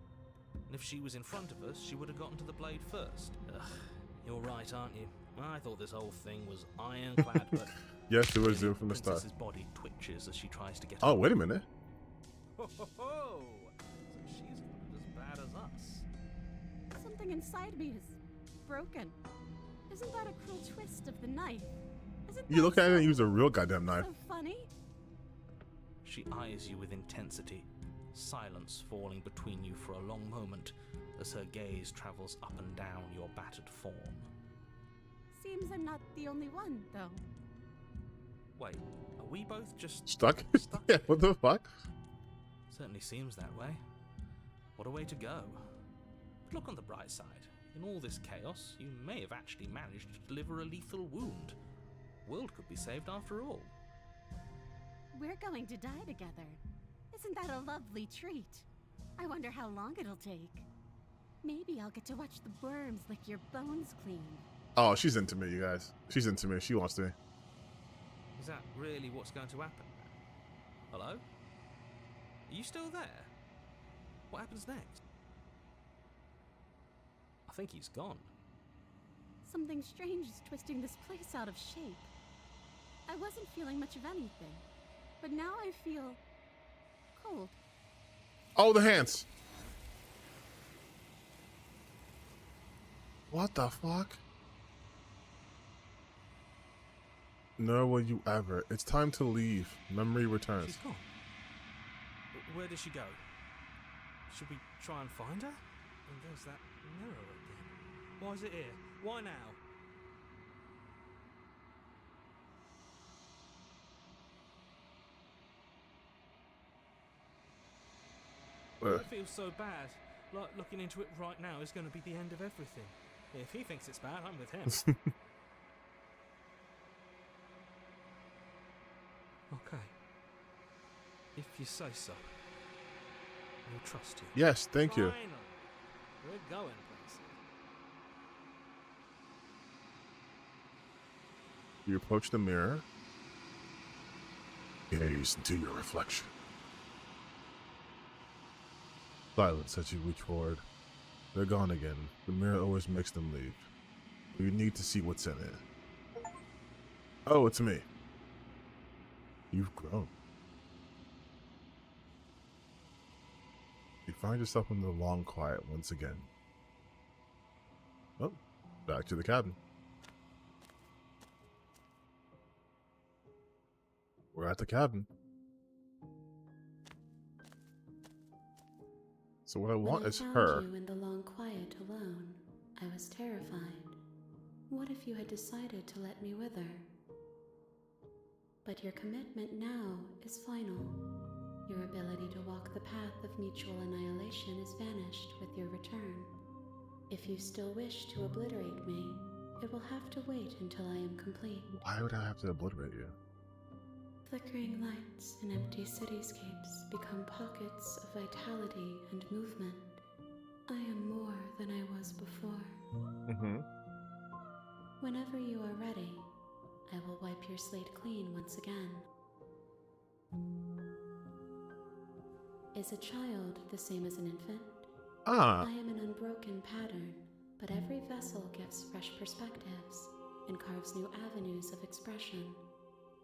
And if she was in front of us, she would have gotten to the blade first. Ugh, you're right, aren't you? I thought this whole thing was ironclad, but... Yes, it was due from the start. Princess's body twitches as she tries to get Oh, up. wait a minute. Ho, ho, ho! So she's not as bad as us. Something inside me is broken. Isn't that a cruel twist of the knife? Isn't You that look at it so- and use a real goddamn knife. So funny. She eyes you with intensity, silence falling between you for a long moment as her gaze travels up and down your battered form. Seems I'm not the only one, though. Wait, are we both just Stuck? stuck? Yeah, what the fuck? Certainly seems that way. What a way to go. But look on the bright side. In all this chaos, you may have actually managed to deliver a lethal wound. World could be saved after all. We're going to die together. Isn't that a lovely treat? I wonder how long it'll take. Maybe I'll get to watch the worms lick your bones clean. Oh, she's into me, you guys. She's into me. She wants to me. Is that really what's going to happen? Hello? Are you still there? What happens next? I think he's gone. Something strange is twisting this place out of shape. I wasn't feeling much of anything, but now I feel cold. Oh, the hands. What the fuck? Nor will you ever. It's time to leave. Memory returns. She's gone. Where did she go? Should we try and find her? And there's that mirror again. Why is it here? Why now? I feel so bad. Like looking into it right now is going to be the end of everything. If he thinks it's bad, I'm with him. Okay. If you say so. I'll trust you. Yes, thank you. Finally. We're going places. You approach the mirror. Gaze into your reflection. Silence as you reach forward. They're gone again. The mirror always makes them leave. You need to see what's in it. Oh, it's me. You've grown. You find yourself in the long quiet once again. Oh, Back to the cabin. We're at the cabin. So what I want When I is found her. you in the long quiet alone, I was terrified. What if you had decided to let me wither? But your commitment now is final. Your ability to walk the path of mutual annihilation is vanished with your return. If you still wish to obliterate me, it will have to wait until I am complete. Why would I have to obliterate you? Flickering lights in empty cityscapes become pockets of vitality and movement. I am more than I was before. Mm-hmm. Whenever you are ready, I will wipe your slate clean once again. Is a child the same as an infant? Ah, I am an unbroken pattern, but every vessel gives fresh perspectives and carves new avenues of expression.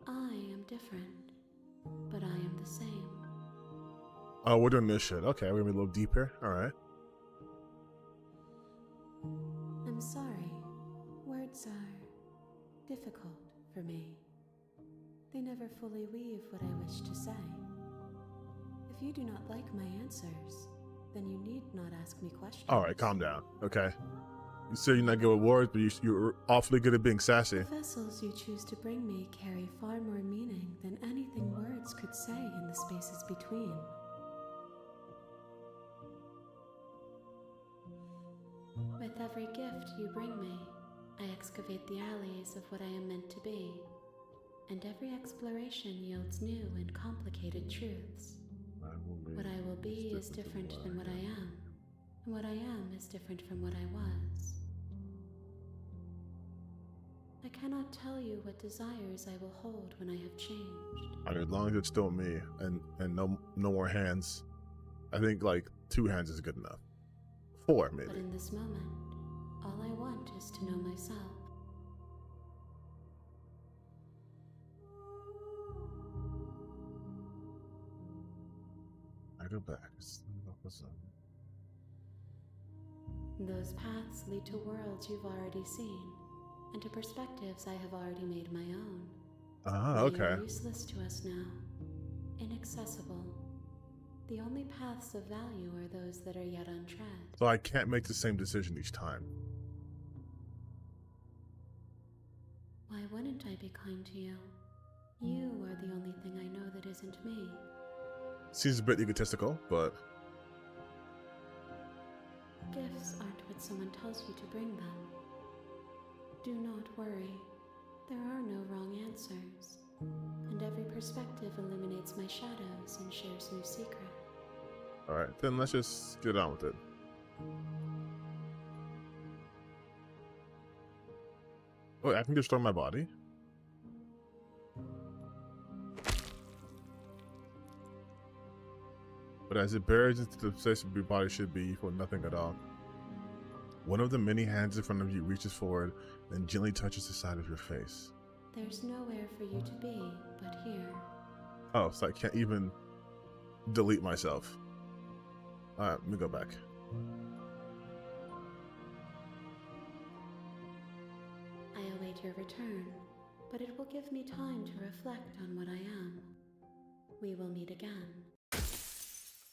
I am different, but I am the same. oh, we're doing this shit. Okay, we're gonna be a little deeper. All right. I'm sorry. Words are difficult for me. They never fully weave what I wish to say. If you do not like my answers, then you need not ask me questions. All right, calm down. Okay. You say you're not good with words, but you're awfully good at being sassy. The vessels you choose to bring me carry far more meaning than anything words could say in the spaces between. With every gift you bring me, I excavate the alleys of what I am meant to be, and every exploration yields new and complicated truths. What I will be is different than what I am, and what I am is different from what I was. I cannot tell you what desires I will hold when I have changed. I mean, as long as it's still me and no more hands. I think like 2 hands is good enough. 4 maybe. But in this moment, all I want is to know myself. I go back. Those paths lead to worlds you've already seen, and to perspectives I have already made my own. Ah, They okay. are useless to us now, inaccessible. The only paths of value are those that are yet untread. So I can't make the same decision each time. Why wouldn't I be kind to you? You are the only thing I know that isn't me. Seems a bit egotistical, but Gifts aren't what someone tells you to bring them. Do not worry. There are no wrong answers. And every perspective illuminates my shadows and shares new secrets. alright, then let's just get on with it. Oh, I can destroy my body? But as it buries into the place where your body should be, you feel nothing at all. One of the many hands in front of you reaches forward and gently touches the side of your face. There's nowhere for you to be but here. Oh, so I can't even delete myself. Alright, let me go back. I await your return, but it will give me time to reflect on what I am. We will meet again.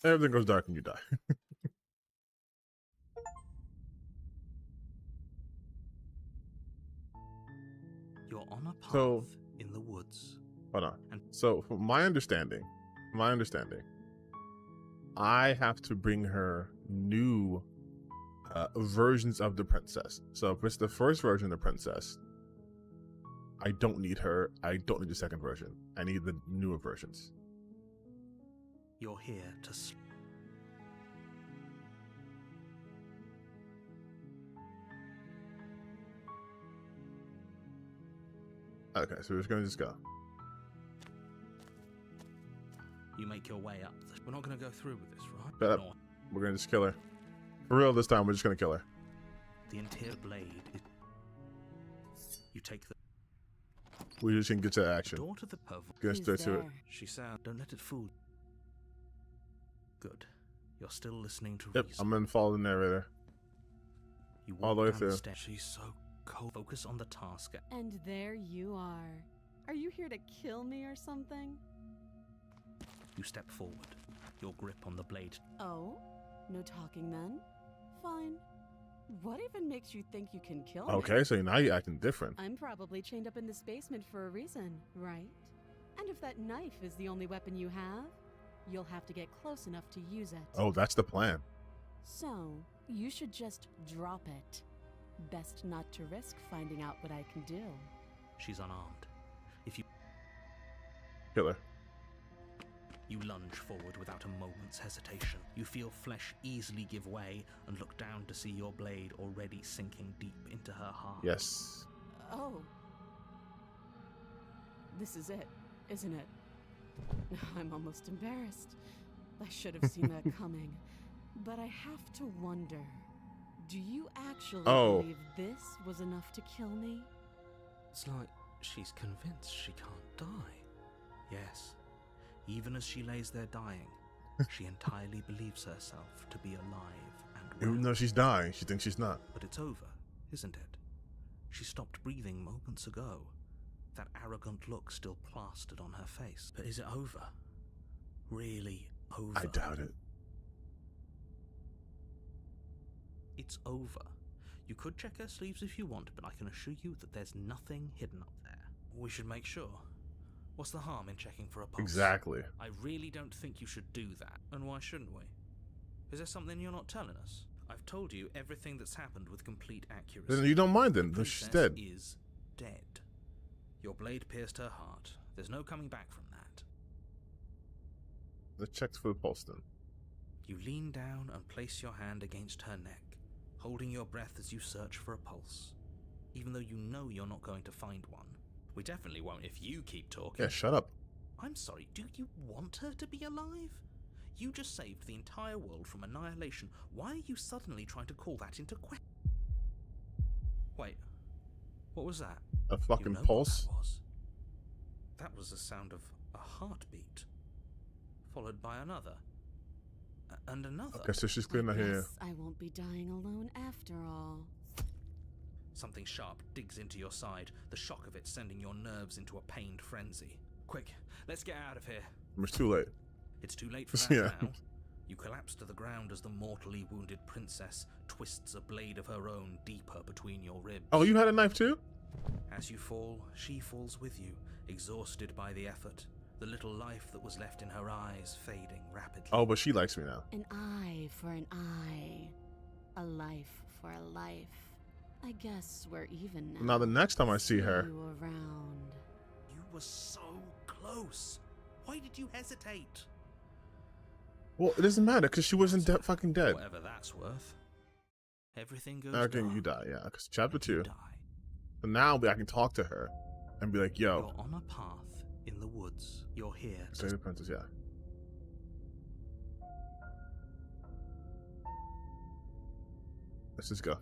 Everything goes dark and you die. You're on a path So- in the woods. Hold on. And- So, from my understanding, I have to bring her new versions of the princess. So, if it's the first version of the princess, I don't need her. I don't need the second version. I need the newer versions. You're here to Okay, so we're just gonna go. You make your way up. We're not going to go through with this, right? Shut up. No. We're gonna just kill her. For real this time, we're just gonna kill her. The interior blade is... You take the We just can get to action. door to the purple. Gonna He's start to it. there. She sound. Don't let it fool you. Good. You're still listening to Yep, reason. I'm gonna follow the narrator. You All walk the way down through. the stairs. She's so cold. Focus on the task. And there you are. Are you here to kill me or something? You step forward, your grip on the blade. Oh? No talking then? Fine. What even makes you think you can kill me? Okay, so now you're acting different. I'm probably chained up in this basement for a reason, right? And if that knife is the only weapon you have, you'll have to get close enough to use it. Oh, that's the plan. So, you should just drop it. Best not to risk finding out what I can do. She's unarmed. If you Killer. You lunge forward without a moment's hesitation. You feel flesh easily give way and look down to see your blade already sinking deep into her heart. Yes. Oh. This is it, isn't it? I'm almost embarrassed. I should have seen that coming. But I have to wonder, do you actually believe this was enough to kill me? It's like she's convinced she can't die. Yes. Even as she lays there dying, she entirely believes herself to be alive and well. Even though she's dying, she thinks she's not. But it's over, isn't it? She stopped breathing moments ago. That arrogant look still plastered on her face. But is it over? Really over? I doubt it. It's over. You could check her sleeves if you want, but I can assure you that there's nothing hidden up there. We should make sure. What's the harm in checking for a pulse? Exactly. I really don't think you should do that. And why shouldn't we? Is there something you're not telling us? I've told you everything that's happened with complete accuracy. Then you don't mind then. The She's princess dead. is dead. Your blade pierced her heart. There's no coming back from that. Let's check for the pulse then. You lean down and place your hand against her neck, holding your breath as you search for a pulse, even though you know you're not going to find one. We definitely won't if you keep talking. Yeah, shut up. I'm sorry, do you want her to be alive? You just saved the entire world from annihilation. Why are you suddenly trying to call that into question? Wait, what was that? A fucking You know pulse? What that was? That was the sound of a heartbeat, followed by another, and another. Okay, so she's clearing I her hair. guess I won't be dying alone after all. Something sharp digs into your side, the shock of it sending your nerves into a pained frenzy. Quick, let's get out of here. It's too late. It's too late for that Yeah. now. You collapse to the ground as the mortally wounded princess twists a blade of her own deeper between your ribs. Oh, you had a knife too? As you fall, she falls with you, exhausted by the effort, the little life that was left in her eyes fading rapidly. Oh, but she likes me now. An eye for an eye. A life for a life. I guess we're even now. Now the next time I see her, you around. You were so close. Why did you hesitate? well, it doesn't matter because she wasn't fucking dead. Whatever that's worth. Everything goes Okay, dark. you die, yeah. Because chapter and you 2. die. And now I can talk to her and be like, yo, You're on a path in the woods. You're here. say the princess, yeah. Let's just go.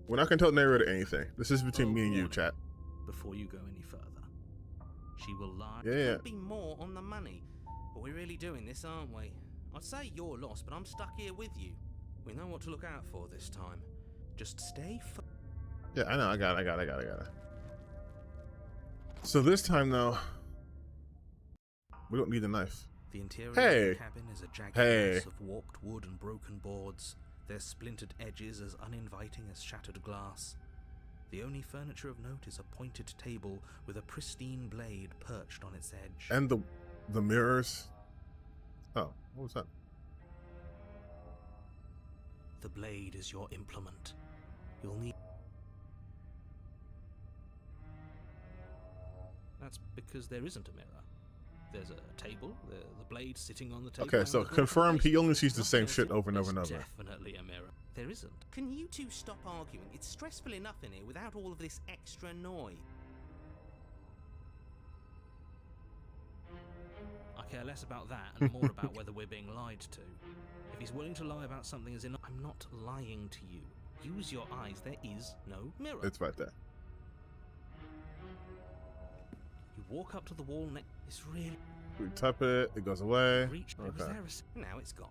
We're not gonna tell the narrator anything. This is between me and you, Warning. chat. Before you go any further, she will lie. Yeah, There yeah. could be more on the money, but we're really doing this, aren't we? I'd say you're lost, but I'm stuck here with you. We know what to look out for this time. Just stay. Yeah, I know. I got it. So this time, though, we don't need a knife. The interior Hey. of the cabin is a jagged Hey. mess of warped wood and broken boards, their splintered edges as uninviting as shattered glass. The only furniture of note is a pointed table with a pristine blade perched on its edge. And the mirrors. Oh, what was that? The blade is your implement. You'll need... That's because there isn't a mirror. There's a table, the blade sitting on the table. Okay, and so the door confirmed to he only sees the Nothing same else shit in- over and over and There's over. Definitely a mirror. There isn't. Can you two stop arguing? It's stressful enough in here without all of this extra noise. I care less about that and more about whether we're being lied to. If he's willing to lie about something as in, I'm not lying to you. Use your eyes. There is no mirror. It's right there. You walk up to the wall next. It's really... We tap it, it goes away. Reach. It was Okay. there now it's gone.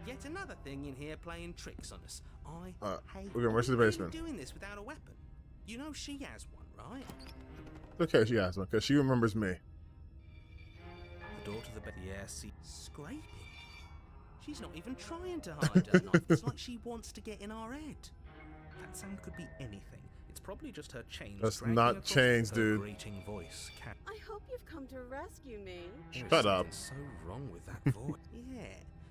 Yet another thing in here playing tricks on us. I hate we're going right to the why are you basement. doing this without a weapon. You know she has one, right? Okay, she has one because she remembers me. The door to the bed. Yeah, see, scraping. She's not even trying to hide her knife. It's like she wants to get in our head. That sound could be anything. It's probably just her chains. That's dragging not across chains, her dude. grating voice. I hope you've come to rescue me. Shut up. So wrong with that voice. Yeah,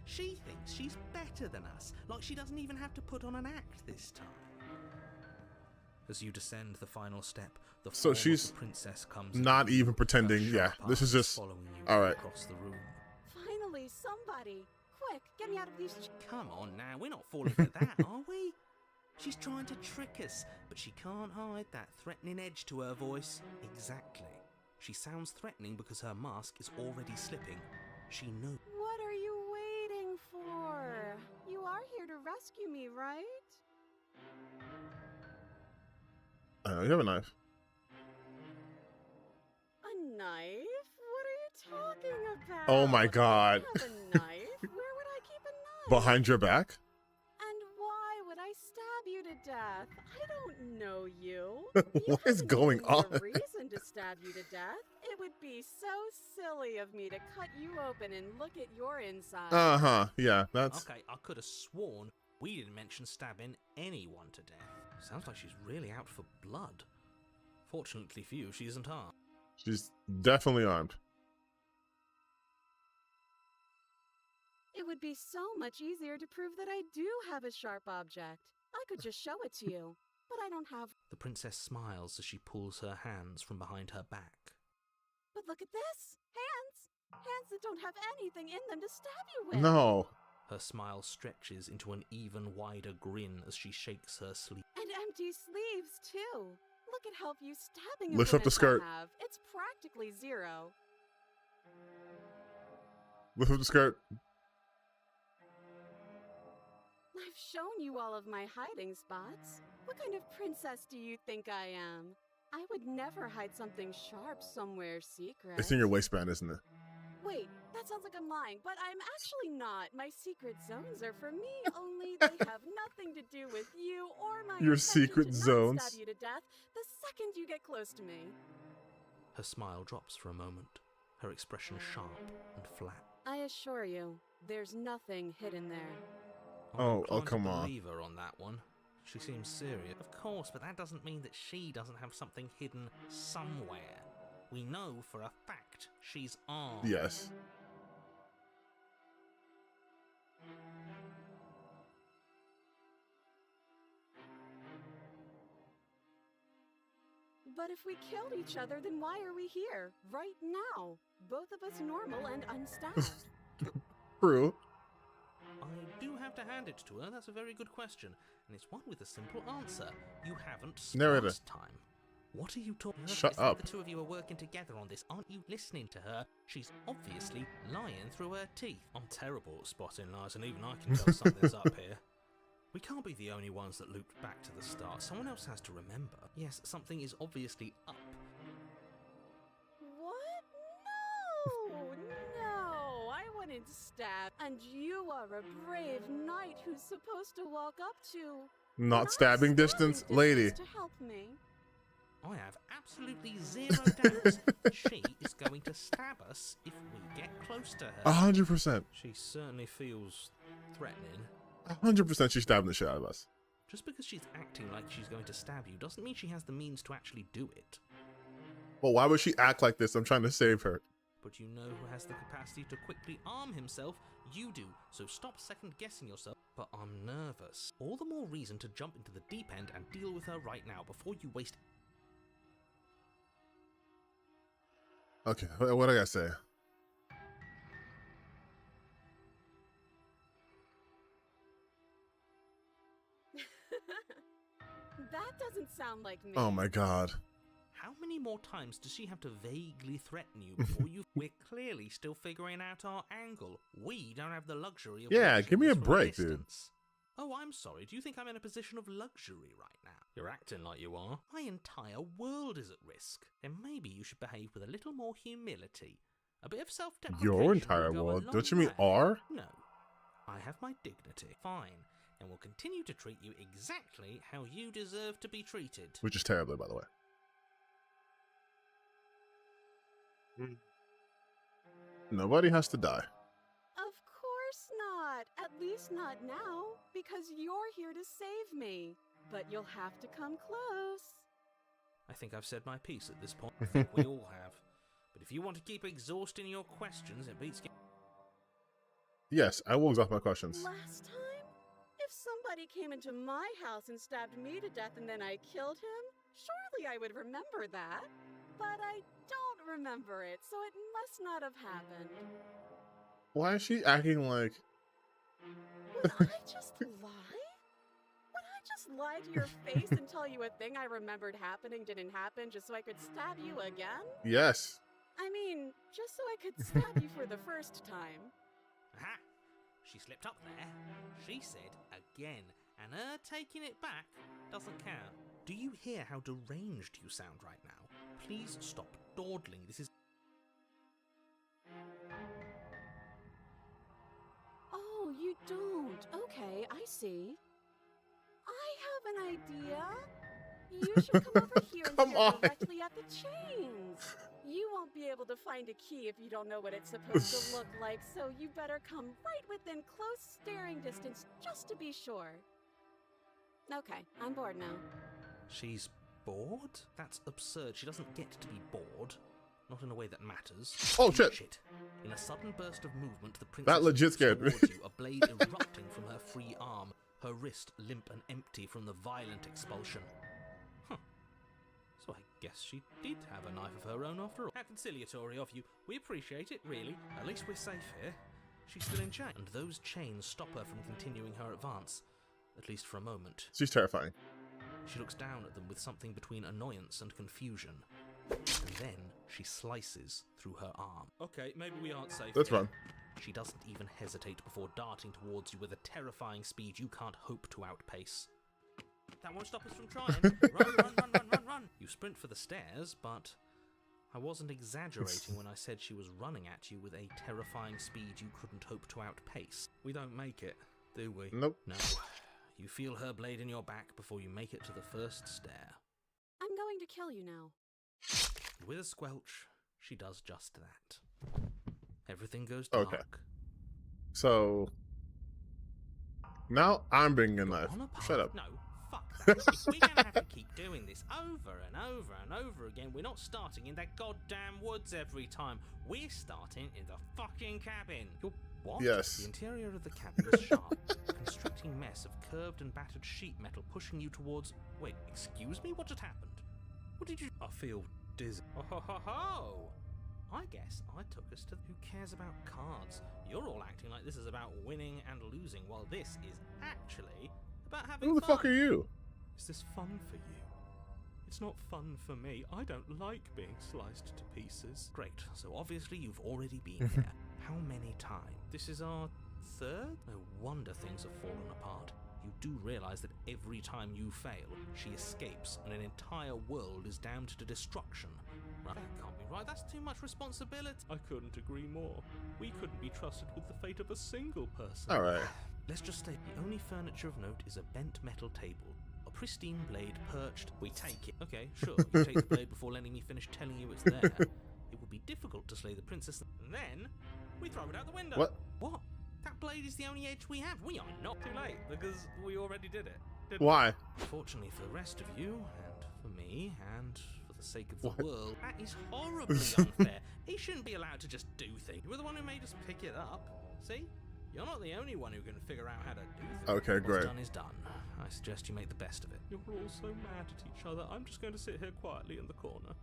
she thinks she's better than us. Like she doesn't even have to put on an act this time. As you descend the final step, the So form of she's the princess comes not in, even her pretending. Yeah, sharp this is eyes just following you all right. across the room. Finally, somebody. Quick, get me out of these. Come on now, we're not falling for that, are we? She's trying to trick us, but she can't hide that threatening edge to her voice. Exactly. She sounds threatening because her mask is already slipping. She knows. What are you waiting for? You are here to rescue me, right? I know you have a knife. A knife? What are you talking about? Oh my God. I have a knife. Where would I keep a knife? Behind your back? And why would I stab you to death? I don't know you. What is haven't going given me on? a reason to stab you to death. It would be so silly of me to cut you open and look at your inside. Uh-huh. Yeah, that's Okay, I could have sworn we didn't mention stabbing anyone to death. Sounds like she's really out for blood. Fortunately for you, she isn't armed. she's definitely armed. It would be so much easier to prove that I do have a sharp object. I could just show it to you, but I don't have. The princess smiles as she pulls her hands from behind her back. But look at this! Hands! Hands that don't have anything in them to stab you with! No. Her smile stretches into an even wider grin as she shakes her sleeve. And empty sleeves, too! Look at how few stabbing Lift up the opponents skirt. I have. It's practically zero. Lift up the skirt. I've shown you all of my hiding spots. What kind of princess do you think I am? I would never hide something sharp somewhere secret. It's in your waistband, isn't it? Wait, that sounds like I'm lying, but I'm actually not. My secret zones are for me, only they have nothing to do with you or my Your intention secret to not zones? stab you to death the second you get close to me. Her smile drops for a moment, her expression sharp and flat. I assure you, there's nothing hidden there. I'm Oh, inclined to come on. believe her on that one. She seems serious. Of course, but that doesn't mean that she doesn't have something hidden somewhere. We know for a fact she's armed. Yes. But if we killed each other, then why are we here? Right now. Both of us normal and unstabbed. True. I do have to hand it to her. That's a very good question. And it's one with a simple answer. You haven't Narrator. last time. What are you talking about? Shut It's like up. the two of you are working together on this. Aren't you listening to her? She's obviously lying through her teeth. I'm terrible at spotting lies, and even I can tell something's up here. We can't be the only ones that looped back to the start. Someone else has to remember. Yes, something is obviously up. What? No, I wouldn't stab. And you are a brave knight who's supposed to walk up to. Not stabbing distance, lady. To help me. I have absolutely zero doubts she is going to stab us if we get close to her. 100%. She certainly feels threatening. 100% she's stabbing the shit out of us. Just because she's acting like she's going to stab you doesn't mean she has the means to actually do it. Well, why would she act like this? I'm trying to save her. But you know who has the capacity to quickly arm himself? You do, so stop second-guessing yourself. But I'm nervous. All the more reason to jump into the deep end and deal with her right now before you waste... Okay, what I gotta say? That doesn't sound like me. Oh my god. How many more times does she have to vaguely threaten you before you... We're clearly still figuring out our angle. We don't have the luxury of... Yeah, watching give me a this from break, dude. distance. Oh, I'm sorry. Do you think I'm in a position of luxury right now? You're acting like you are. My entire world is at risk. Then maybe you should behave with a little more humility. A bit of self-deprecation. Your will entire go a world? long Don't you mean way. our? No. I have my dignity. Fine, and will continue to treat you exactly how you deserve to be treated. Which is terribly, by the way. Nobody has to die. Of course not. At least not now, because you're here to save me. But you'll have to come close. I think I've said my piece at this point. I think we all have. But if you want to keep exhausting your questions, it beats... Yes, I will exhaust my questions. Last time? If somebody came into my house and stabbed me to death and then I killed him, surely I would remember that. But I don't remember it, so it must not have happened. Why is she acting like... Would I just lie? Would I just lie to your face and tell you a thing I remembered happening didn't happen just so I could stab you again? Yes. I mean, just so I could stab you for the first time. Aha! She slipped up there. She said again, and her taking it back doesn't count. Do you hear how deranged you sound right now? Please stop dawdling. This is... Oh, you don't. Okay, I see. I have an idea. You should come over here and Come stare on. directly at the chains. You won't be able to find a key if you don't know what it's supposed to look like, so you better come right within close staring distance just to be sure. Okay, I'm bored now. She's bored? That's absurd. She doesn't get to be bored. Not in a way that matters. Oh, shit. In a sudden burst of movement, the princess That legit moves scared me. towards you, a blade erupting from her free arm, her wrist limp and empty from the violent expulsion. Huh. So I guess she did have a knife of her own after all. How conciliatory of you. We appreciate it, really. At least we're safe here. She's still in chains, and those chains stop her from continuing her advance. At least for a moment. She's terrifying. She looks down at them with something between annoyance and confusion. And then she slices through her arm. Okay, maybe we aren't safe. Let's here. run. She doesn't even hesitate before darting towards you with a terrifying speed you can't hope to outpace. That won't stop us from trying. Run, run, run, run, run, run. You sprint for the stairs, but I wasn't exaggerating when I said she was running at you with a terrifying speed you couldn't hope to outpace. We don't make it, do we? Nope. No. You feel her blade in your back before you make it to the first stair. I'm going to kill you now. With a squelch, she does just that. Everything goes dark. Okay. So now I'm bringing a knife. On a path. Shut up. No, fuck that. If we're gonna have to keep doing this over and over and over again, we're not starting in that goddamn woods every time. We're starting in the fucking cabin. You're what? Yes. The interior of the cabin is sharp, a constricting mess of curved and battered sheet metal pushing you towards... Wait, excuse me? What just happened? What did you... I feel dizzy. Oh, ho, ho, ho. I guess I took us to... Who cares about cards? You're all acting like this is about winning and losing, while this is actually about having Who the fun. fuck are you? Is this fun for you? It's not fun for me. I don't like being sliced to pieces. Great, so obviously you've already been here. How many times? This is our third? No wonder things have fallen apart. You do realize that every time you fail, she escapes and an entire world is damned to destruction. Right? That can't be right. That's too much responsibility. I couldn't agree more. We couldn't be trusted with the fate of a single person. All right. Let's just say the only furniture of note is a bent metal table. A pristine blade perched. We take it. Okay, sure. You take the blade before letting me finish telling you it's there. It would be difficult to slay the princess. And then we throw it out the window. What? What? That blade is the only edge we have. We are not too late because we already did it. Why? Fortunately for the rest of you, and for me, and for the sake of the What? world, that is horribly unfair. He shouldn't be allowed to just do things. You were the one who made us pick it up. See? You're not the only one who can figure out how to do things. Okay, What's great. done is done. I suggest you make the best of it. You're all so mad at each other. I'm just going to sit here quietly in the corner.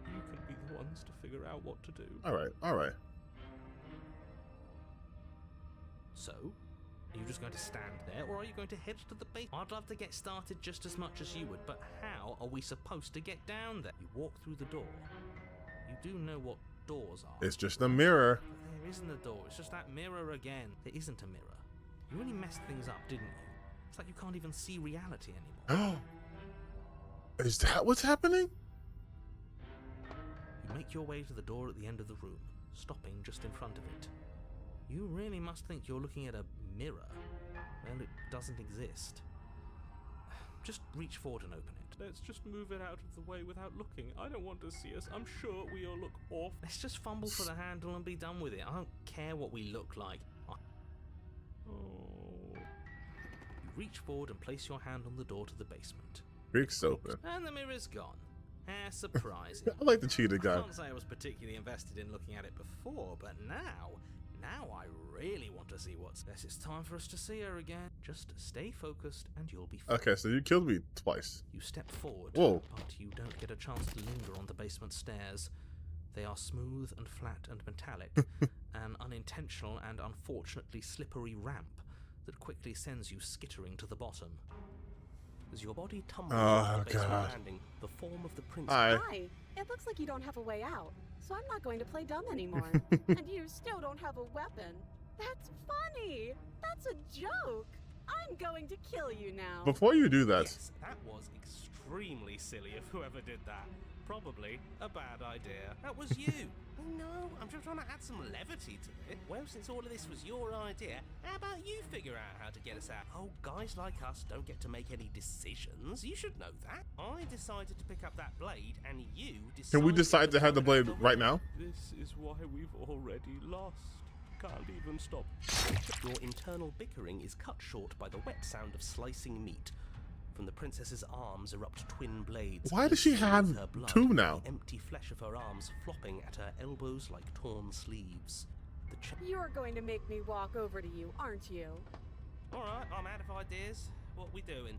You can be the ones to figure out what to do. All right. All right. So, are you just going to stand there, or are you going to head to the base? I'd love to get started just as much as you would, but how are we supposed to get down there? You walk through the door. You do know what doors are. It's just a mirror. But there isn't a door, it's just that mirror again. There isn't a mirror. You really messed things up, didn't you? It's like you can't even see reality anymore. Oh, is that what's happening? You make your way to the door at the end of the room, stopping just in front of it. You really must think you're looking at a mirror. Well, it doesn't exist. Just reach forward and open it. Let's just move it out of the way without looking. I don't want to see us. I'm sure we all look awful. Let's just fumble for the handle and be done with it. I don't care what we look like. Oh. You reach forward and place your hand on the door to the basement. Creaks open. And the mirror's gone. How surprising. I like the cheated I guy. can't say I was particularly invested in looking at it before, but now I really want to see what's... Guess it's time for us to see her again. Just stay focused and you'll be fine. Okay, so you killed me twice. You step forward, Whoa. but you don't get a chance to linger on the basement stairs. They are smooth and flat and metallic, an unintentional and unfortunately slippery ramp that quickly sends you skittering to the bottom. As your body tumbles Oh, off the basement God. landing, the form of the prince. Hi. Hi. It looks like you don't have a way out, so I'm not going to play dumb anymore. And you still don't have a weapon. That's funny. That's a joke. I'm going to kill you now. Before you do that, Yes, that was extremely silly of whoever did that. Probably a bad idea. That was you. I know. I'm just trying to add some levity to it. Well, since all of this was your idea, how about you figure out how to get us out? Oh, guys like us don't get to make any decisions. You should know that. I decided to pick up that blade, and you decided. can we decide to have the blade right now? This is why we've already lost. Can't even stop. Your internal bickering is cut short by the wet sound of slicing meat. From the princess's arms erupt twin blades. Why does she each have with her blood, two now? The empty flesh of her arms flopping at her elbows like torn sleeves. The You're going to make me walk over to you, aren't you? All right, I'm out of ideas. What we doing?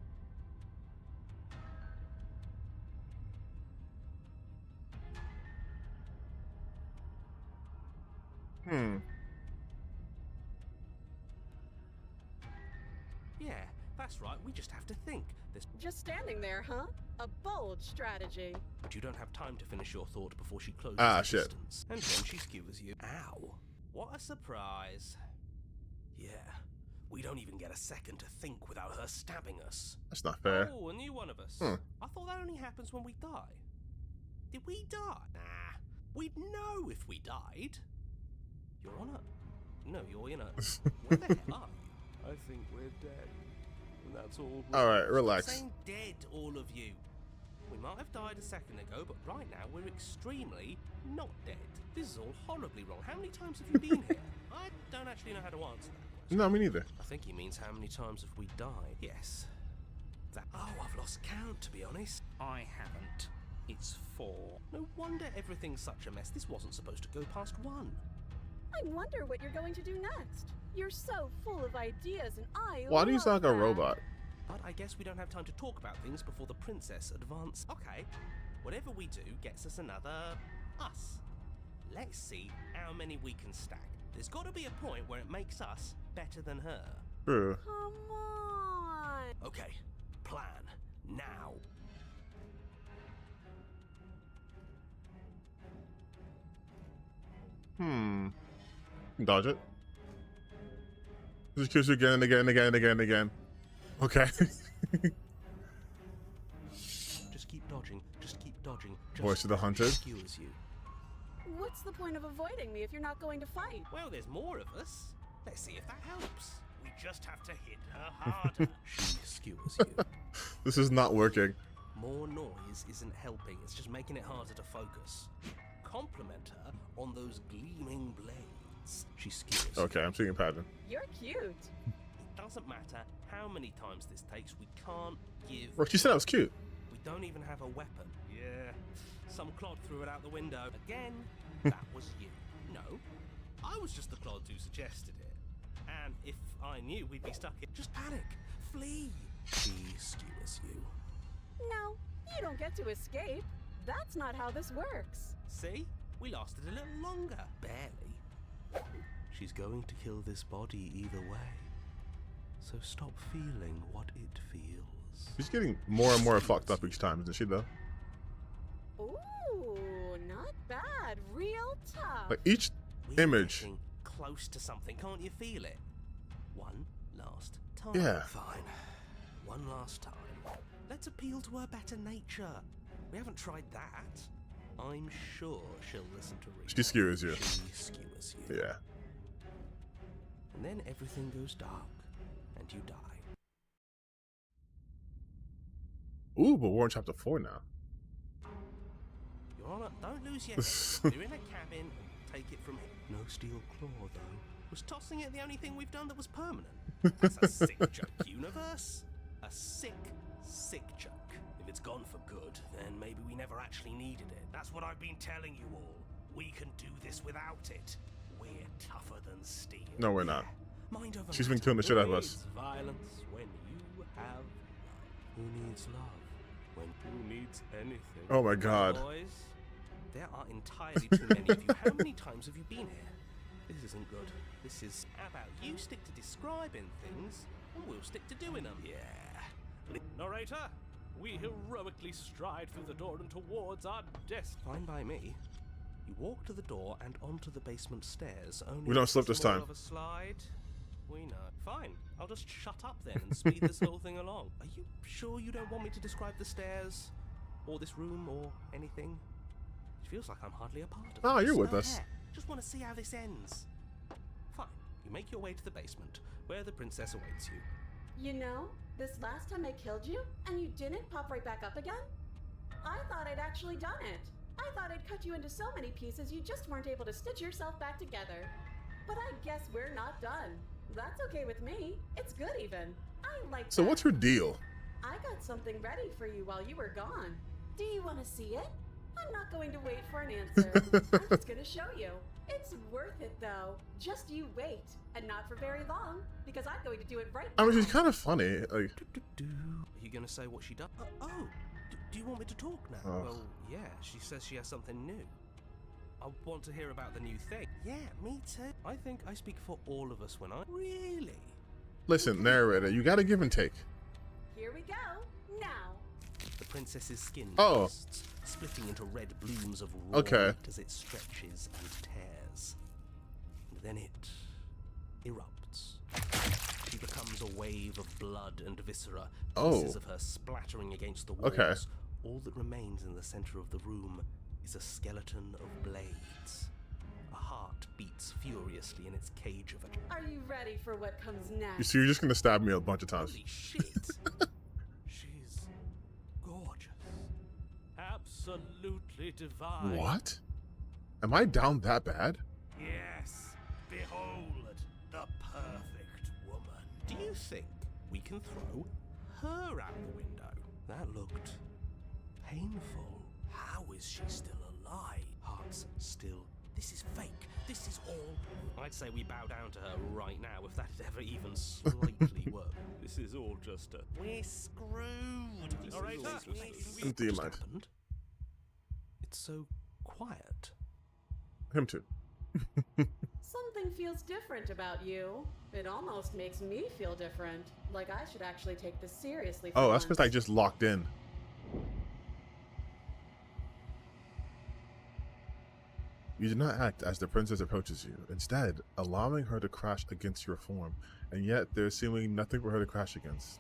Yeah, that's right. We just have to think. There's... Just standing there, huh? A bold strategy. But you don't have time to finish your thought before she closes Ah, the shit. distance. And then she skewers you. Ow. What a surprise. Yeah. We don't even get a second to think without her stabbing us. That's not fair. Oh, a new one of us. Hmm. I thought that only happens when we die. Did we die? Nah. We'd know if we died. You're on a... No, you're in a... Where the hell are you? I think we're dead. And that's all. Alright, relax. Saying dead, all of you. We might have died a second ago, but right now we're extremely not dead. This is all horribly wrong. How many times have you been here? I don't actually know how to answer that question. No, me neither. I think he means how many times have we died? Yes. That. Oh, I've lost count, to be honest. I haven't. It's 4. No wonder everything's such a mess. This wasn't supposed to go past 1. I wonder what you're going to do next. You're so full of ideas, and I Why do you love sound like a that. robot? But I guess we don't have time to talk about things before the princess advances. Okay, whatever we do gets us another us. Let's see how many we can stack. There's got to be a point where it makes us better than her. True. Come on. Okay, plan now. Dodge it. Just kills you again and again and again and again and again. Okay. Just keep dodging. Just keep dodging. Just Voice of the hunted. skewers you. What's the point of avoiding me if you're not going to fight? Well, there's more of us. Let's see if that helps. We just have to hit her harder. She skewers you. This is not working. More noise isn't helping, it's just making it harder to focus. Compliment her on those gleaming blades. She skewers. Okay, I'm seeing a pattern. You're cute. It doesn't matter how many times this takes, we can't give. Well, she said I was cute. We don't even have a weapon. Yeah. Some clod threw it out the window. Again, that was you. No, I was just the clod who suggested it. And if I knew we'd be stuck in, just panic. Flee. She skewers you. No, you don't get to escape. That's not how this works. See? We lasted a little longer. Barely. She's going to kill this body either way. So stop feeling what it feels. She's getting more and more fucked up each time, isn't she, though? Ooh, not bad. Real tough. Like, each We're image. getting close to something, can't you feel it? One last time. Yeah. Fine. One last time. Let's appeal to her better nature. We haven't tried that. I'm sure she'll listen to reason. She skewers you. She skewers you. Yeah. and then everything goes dark, and you die. Ooh, but we're in chapter 4 now. Your Honor, don't lose your head. You're in a cabin, and take it from here. No steel claw, though. Was tossing it the only thing we've done that was permanent? That's a sick joke, universe. A sick, sick joke. If it's gone for good, then maybe we never actually needed it. That's what I've been telling you all. We can do this without it. We're tougher than steel. No, we're not. Mind over She's been matter. killing the shit out of Who us. needs violence when you have love? Who needs love when who needs anything? Oh my God. Boys, there are entirely too many of you. How many times have you been here? This isn't good. This is how about you stick to describing things and we'll stick to doing them. Yeah. Narrator, we heroically stride through the door and towards our destiny. Fine by me. You walk to the door and onto the basement stairs. Only We don't slip it's this more time. Of a slide. We know. Fine. I'll just shut up then and speed this whole thing along. Are you sure you don't want me to describe the stairs, or this room, or anything? It feels like I'm hardly a part of it. Ah, you're with No us. care. Just want to see how this ends. Fine. You make your way to the basement, where the princess awaits you. You know, this last time I killed you, and you didn't pop right back up again? I thought I'd actually done it. I thought I'd cut you into so many pieces you just weren't able to stitch yourself back together. But I guess we're not done. That's okay with me. It's good even. I like So that. what's her deal? I got something ready for you while you were gone. Do you want to see it? I'm not going to wait for an answer. I'm just going to show you. It's worth it though. Just you wait. And not for very long, because I'm going to do it right I mean, now. she's kind of funny. Like, Are you going to say what she does? Do you want me to talk now? Oh. Well, yeah, she says she has something new. I want to hear about the new thing. Yeah, me too. I think I speak for all of us when I... Really? listen, narrator, you gotta give and take. Here we go. Now. The princess's skin Oh. bursts, splitting into red blooms of raw Okay. meat as it stretches and tears. And then it erupts. She becomes a wave of blood and viscera, pieces Oh. of her splattering against the walls. Okay. All that remains in the center of the room is a skeleton of blades. A heart beats furiously in its cage of a... Are you ready for what comes You next? see, you're just gonna stab me a bunch of times. Holy shit! She's gorgeous. Absolutely divine. What? Am I down that bad? Yes, behold the perfect woman. Do you think we can throw her out the window? That looked painful. How is she still alive? Heart's still. This is fake. This is all. I'd say we bow down to her right now if that'd ever even slightly work. This is all just a... We're screwed. All right, Do you Just mind? happened? It's so quiet. Him too. Something feels different about you. It almost makes me feel different. Like I should actually take this seriously. For Oh, that's once. because I just locked in. You do not act as the princess approaches you, instead allowing her to crash against your form, and yet there is seemingly nothing for her to crash against.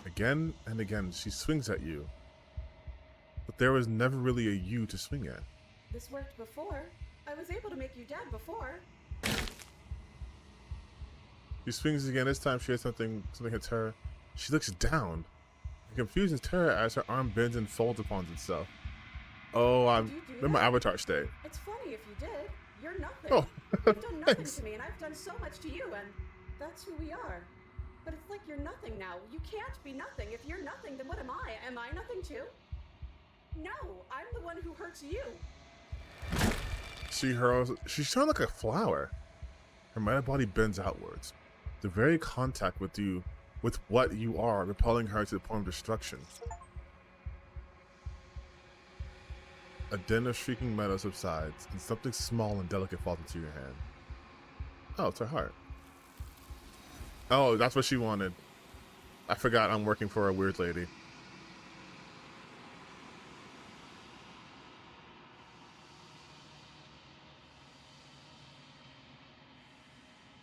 Again and again, she swings at you, but there was never really a you to swing at. This worked before. I was able to make you dead before. She swings again. This time she has something hits her. She looks down. It confuses terror as her arm bends and folds upon itself. Oh, I'm Did you do in my that? avatar state. It's funny if you did. You're nothing. Oh, You've done nothing thanks. to me, and I've done so much to you, and that's who we are. But it's like you're nothing now. You can't be nothing. If you're nothing, then what am I? Am I nothing too? No, I'm the one who hurts you. She hurls. She's turned like a flower. Her meta body bends outwards. The very contact with you, with what you are, repelling her to the point of destruction. A din of shrieking metal subsides, and something small and delicate falls into your hand. Oh, it's her heart. Oh, that's what she wanted. I forgot I'm working for a weird lady.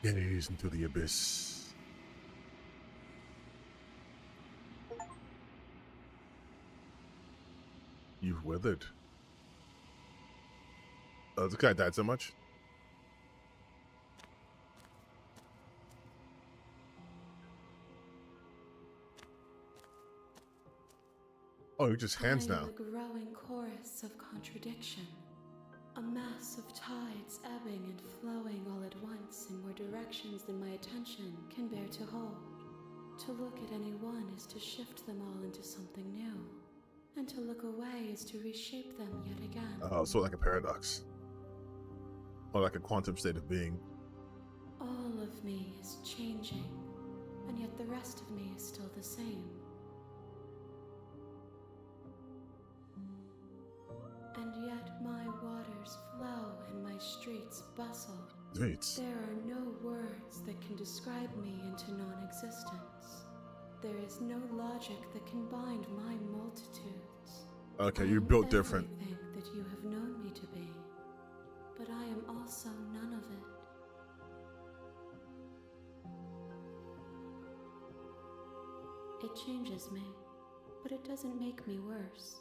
Gaze into the abyss. You've withered. Oh, this guy died so much. Oh, he just hands I now. am a growing chorus of contradiction. A mass of tides ebbing and flowing all at once in more directions than my attention can bear to hold. To look at any one is to shift them all into something new. And to look away is to reshape them yet again. Oh, so like a paradox. Or like a quantum state of being. All of me is changing, and yet the rest of me is still the same. And yet my waters flow and my streets bustle. Streets. There are no words that can describe me into non-existence. There is no logic that can bind my multitudes. Okay, I you're am built different. everything that you have known me to be, but I am also none of it. It changes me, but it doesn't make me worse,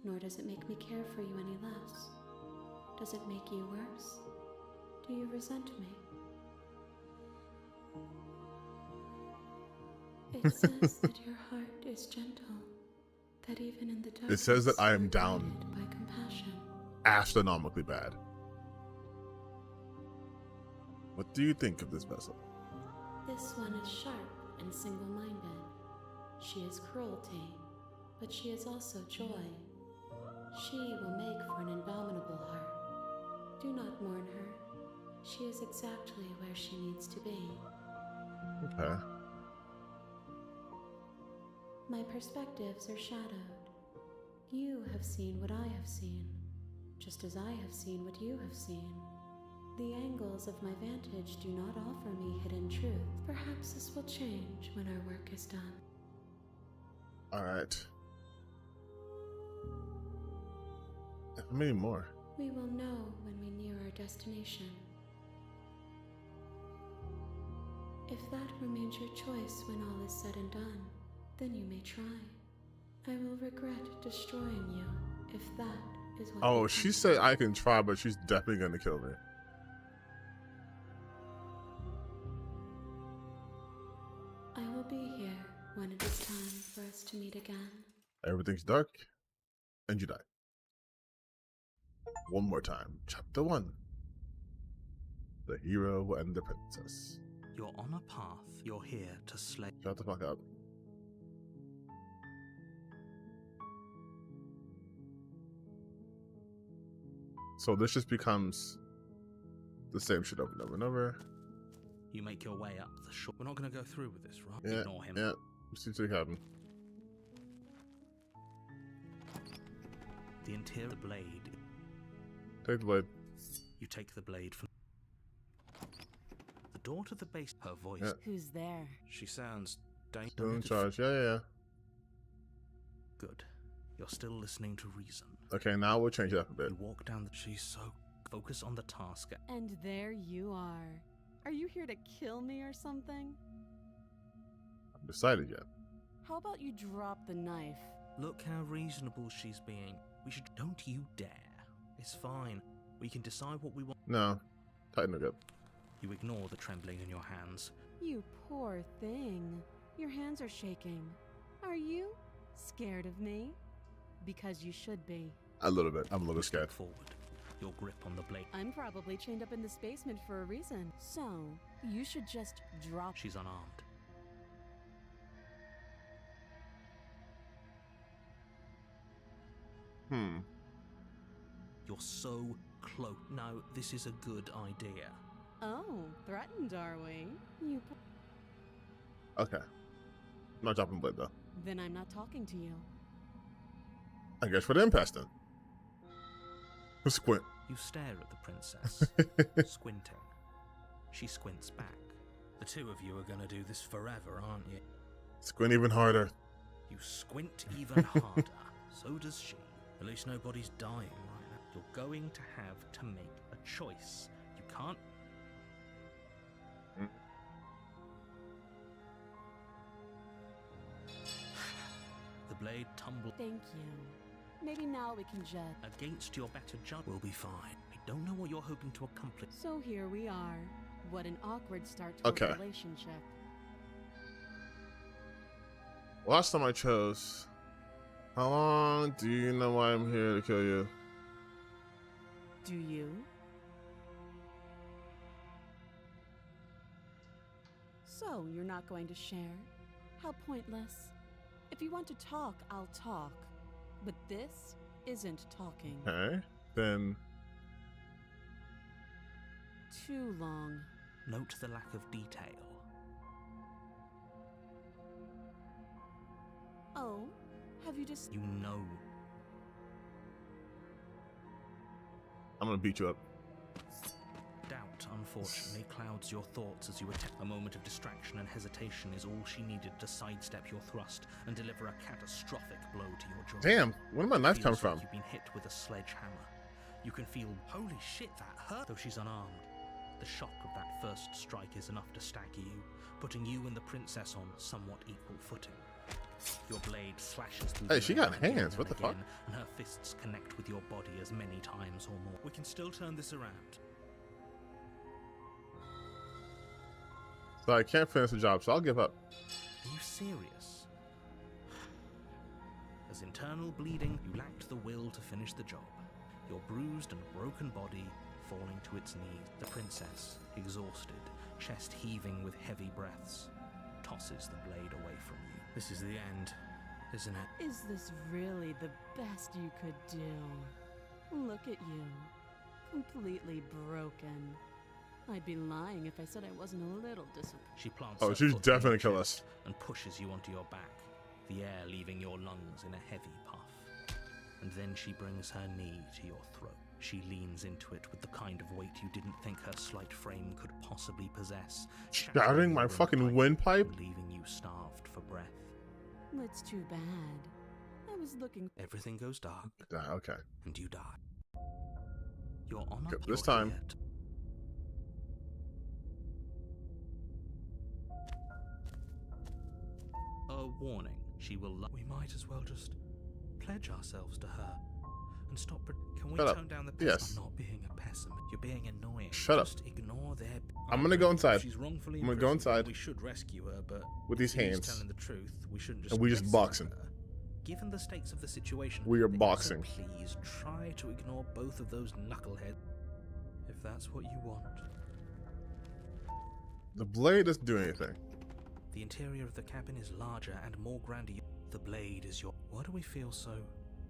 nor does it make me care for you any less. Does it make you worse? Do you resent me? It says that your heart is gentle, that even in the darkness It says that I am you are down. guided by compassion. Astronomically bad. What do you think of this vessel? This one is sharp and single-minded. She is cruelty, but she is also joy. She will make for an indomitable heart. Do not mourn her. She is exactly where she needs to be. Okay. My perspectives are shadowed. You have seen what I have seen, just as I have seen what you have seen. The angles of my vantage do not offer me hidden truth. Perhaps this will change when our work is done. Alright. How many more? We will know when we near our destination. If that remains your choice when all is said and done, then you may try. I will regret destroying you if that is what Oh, you she think. said I can try, but she's definitely gonna kill me. I will be here when it is time for us to meet again. Everything's dark, and you die. One more time. Chapter 1. The hero and the princess. You're on a path. You're here to slay. Shut the fuck up. So this just becomes the same shit over and over and over. You make your way up the shore. We're not going to go through with this, right? Yeah, Ignore him. yeah. Seems to happen. The interior blade. Take the blade. You take the blade from the door to the base. Her voice. Yeah. Who's there? She sounds Still in charge. Yeah. Good. You're still listening to reason. Okay, now we'll change it up a bit. You walk down the. She's so focus on the task. And there you are. Are you here to kill me or something? I'm decided yet. How about you drop the knife? Look how reasonable she's being. We should. Don't you dare. It's fine. We can decide what we want. No. Tighten it up. You ignore the trembling in your hands. You poor thing. Your hands are shaking. Are you scared of me? Because you should be. A little bit. I'm a little Step scared. forward. Your grip on the blade. I'm probably chained up in this basement for a reason. So, you should just drop. She's unarmed. You're so close. No, this is a good idea. Oh, threatened, are we? You. Okay. Not dropping blade though. Then I'm not talking to you. I guess for the impasse then. Squint. You stare at the princess, squinting. She squints back. The two of you are going to do this forever, aren't you? Squint even harder. You squint even harder. So does she. At least nobody's dying right now. You're going to have to make a choice. You can't. The blade tumbles Thank you. Maybe now we can jet. against your better judgment. We'll be fine. I don't know what you're hoping to accomplish. So here we are. What an awkward start to Okay. a relationship. Last time I chose How long do you know why I'm here to kill you? Do you? So, you're not going to share? How pointless. If you want to talk, I'll talk. But this isn't talking. Okay, then. Too long. Note the lack of detail. Oh, have you just... You know. I'm gonna beat you up. Doubt, unfortunately, clouds your thoughts as you attempt. A moment of distraction and hesitation is all she needed to sidestep your thrust and deliver a catastrophic blow to your jaw. Damn, where did my knife come Feels like from? You've been hit with a sledgehammer. You can feel, holy shit, that hurt. Though she's unarmed, the shock of that first strike is enough to stagger you, putting you and the princess on somewhat equal footing. Your blade slashes through. Hey, the she air got again hands, and what the fuck? again, and her fists connect with your body as many times or more. We can still turn this around. So I can't finish the job, so I'll give up. Are you serious? As internal bleeding, you lacked the will to finish the job. Your bruised and broken body falling to its knees. The princess, exhausted, chest heaving with heavy breaths, tosses the blade away from you. This is the end, isn't it? Is this really the best you could do? Look at you. Completely broken. I'd be lying if I said I wasn't a little disappointed. She plants Oh, her she's foot in your definitely kill chest us. and pushes you onto your back, the air leaving your lungs in a heavy puff. And then she brings her knee to your throat. She leans into it with the kind of weight you didn't think her slight frame could possibly possess. Shattering my fucking windpipe? And leaving you starved for breath. It's too bad. I was looking... Everything goes dark, Ah, okay. and you die. You're on Okay, up this your time. ear. A warning. She will. We might as well just pledge ourselves to her and stop. Can we Shut up. tone down the Yes. I'm not being a pessimist. You're being annoying. Shut up. Just ignore their. I'm gonna go inside. She's wrongfully I'm gonna go imprisoned. inside We should rescue her, but with these if she's hands. telling the truth, we shouldn't just. And we just rescue boxing. her. Given the stakes of the situation, We are then boxing. also please try to ignore both of those knuckleheads, if that's what you want. The blade doesn't do anything. The interior of the cabin is larger and more grandiose. The blade is your... Why do we feel so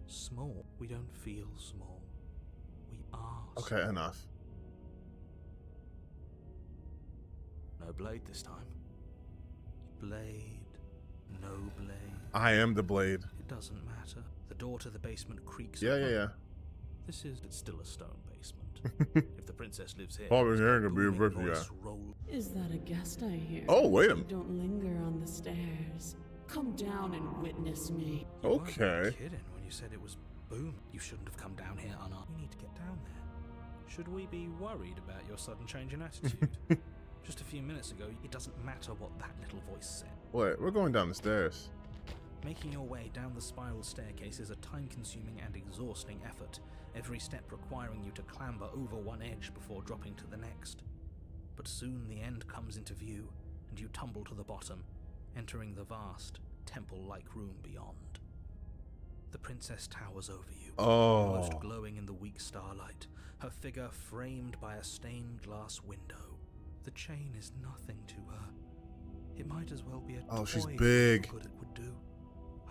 small? We don't feel small. We are Okay, small. enough. No blade this time. Blade. No blade. I am the blade. It doesn't matter. The door to the basement creaks. Yeah, yeah, open. yeah. This is... It's still a stone basement. If the princess lives here... Probably it's hearing got a bit of booming rhythm, yeah. voice roll. Is that a guest I hear? Oh, wait a minute. Don't linger on the stairs. Come down and witness me. You weren't Okay. kidding when you said it was boom. You shouldn't have come down here unarmed. We need to get down there. Should we be worried about your sudden change in attitude? Just a few minutes ago, It doesn't matter what that little voice said. Wait, we're going down the stairs. Making your way down the spiral staircase is a time-consuming and exhausting effort, every step requiring you to clamber over one edge before dropping to the next. But soon the end comes into view, and you tumble to the bottom, entering the vast, temple-like room beyond. The princess towers over you, almost Oh. glowing in the weak starlight, her figure framed by a stained glass window. The chain is nothing to her. It might as well be a Oh, she's toy big. for how good it would do.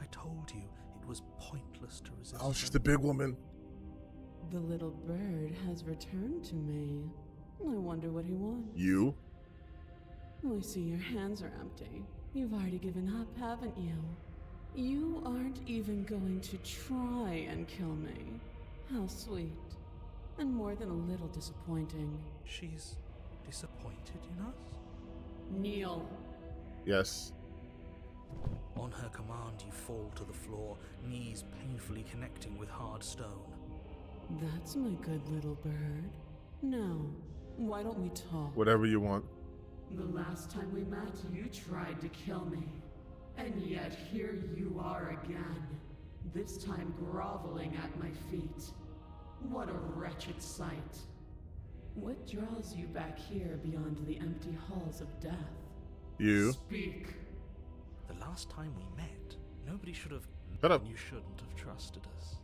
I told you it was pointless to resist. Oh, she's her. the big woman. The little bird has returned to me. I wonder what he wants. You? I see your hands are empty. You've already given up, haven't you? You aren't even going to try and kill me. How sweet. And more than a little disappointing. She's disappointed in us? Kneel. Yes. On her command, you fall to the floor, knees painfully connecting with hard stone. That's my good little bird. Now, why don't we talk? Whatever you want. The last time we met, you tried to kill me. And yet here you are again. This time groveling at my feet. What a wretched sight. What draws you back here beyond the empty halls of death? You. Speak. The last time we met, nobody should have Shut up. You shouldn't have trusted us.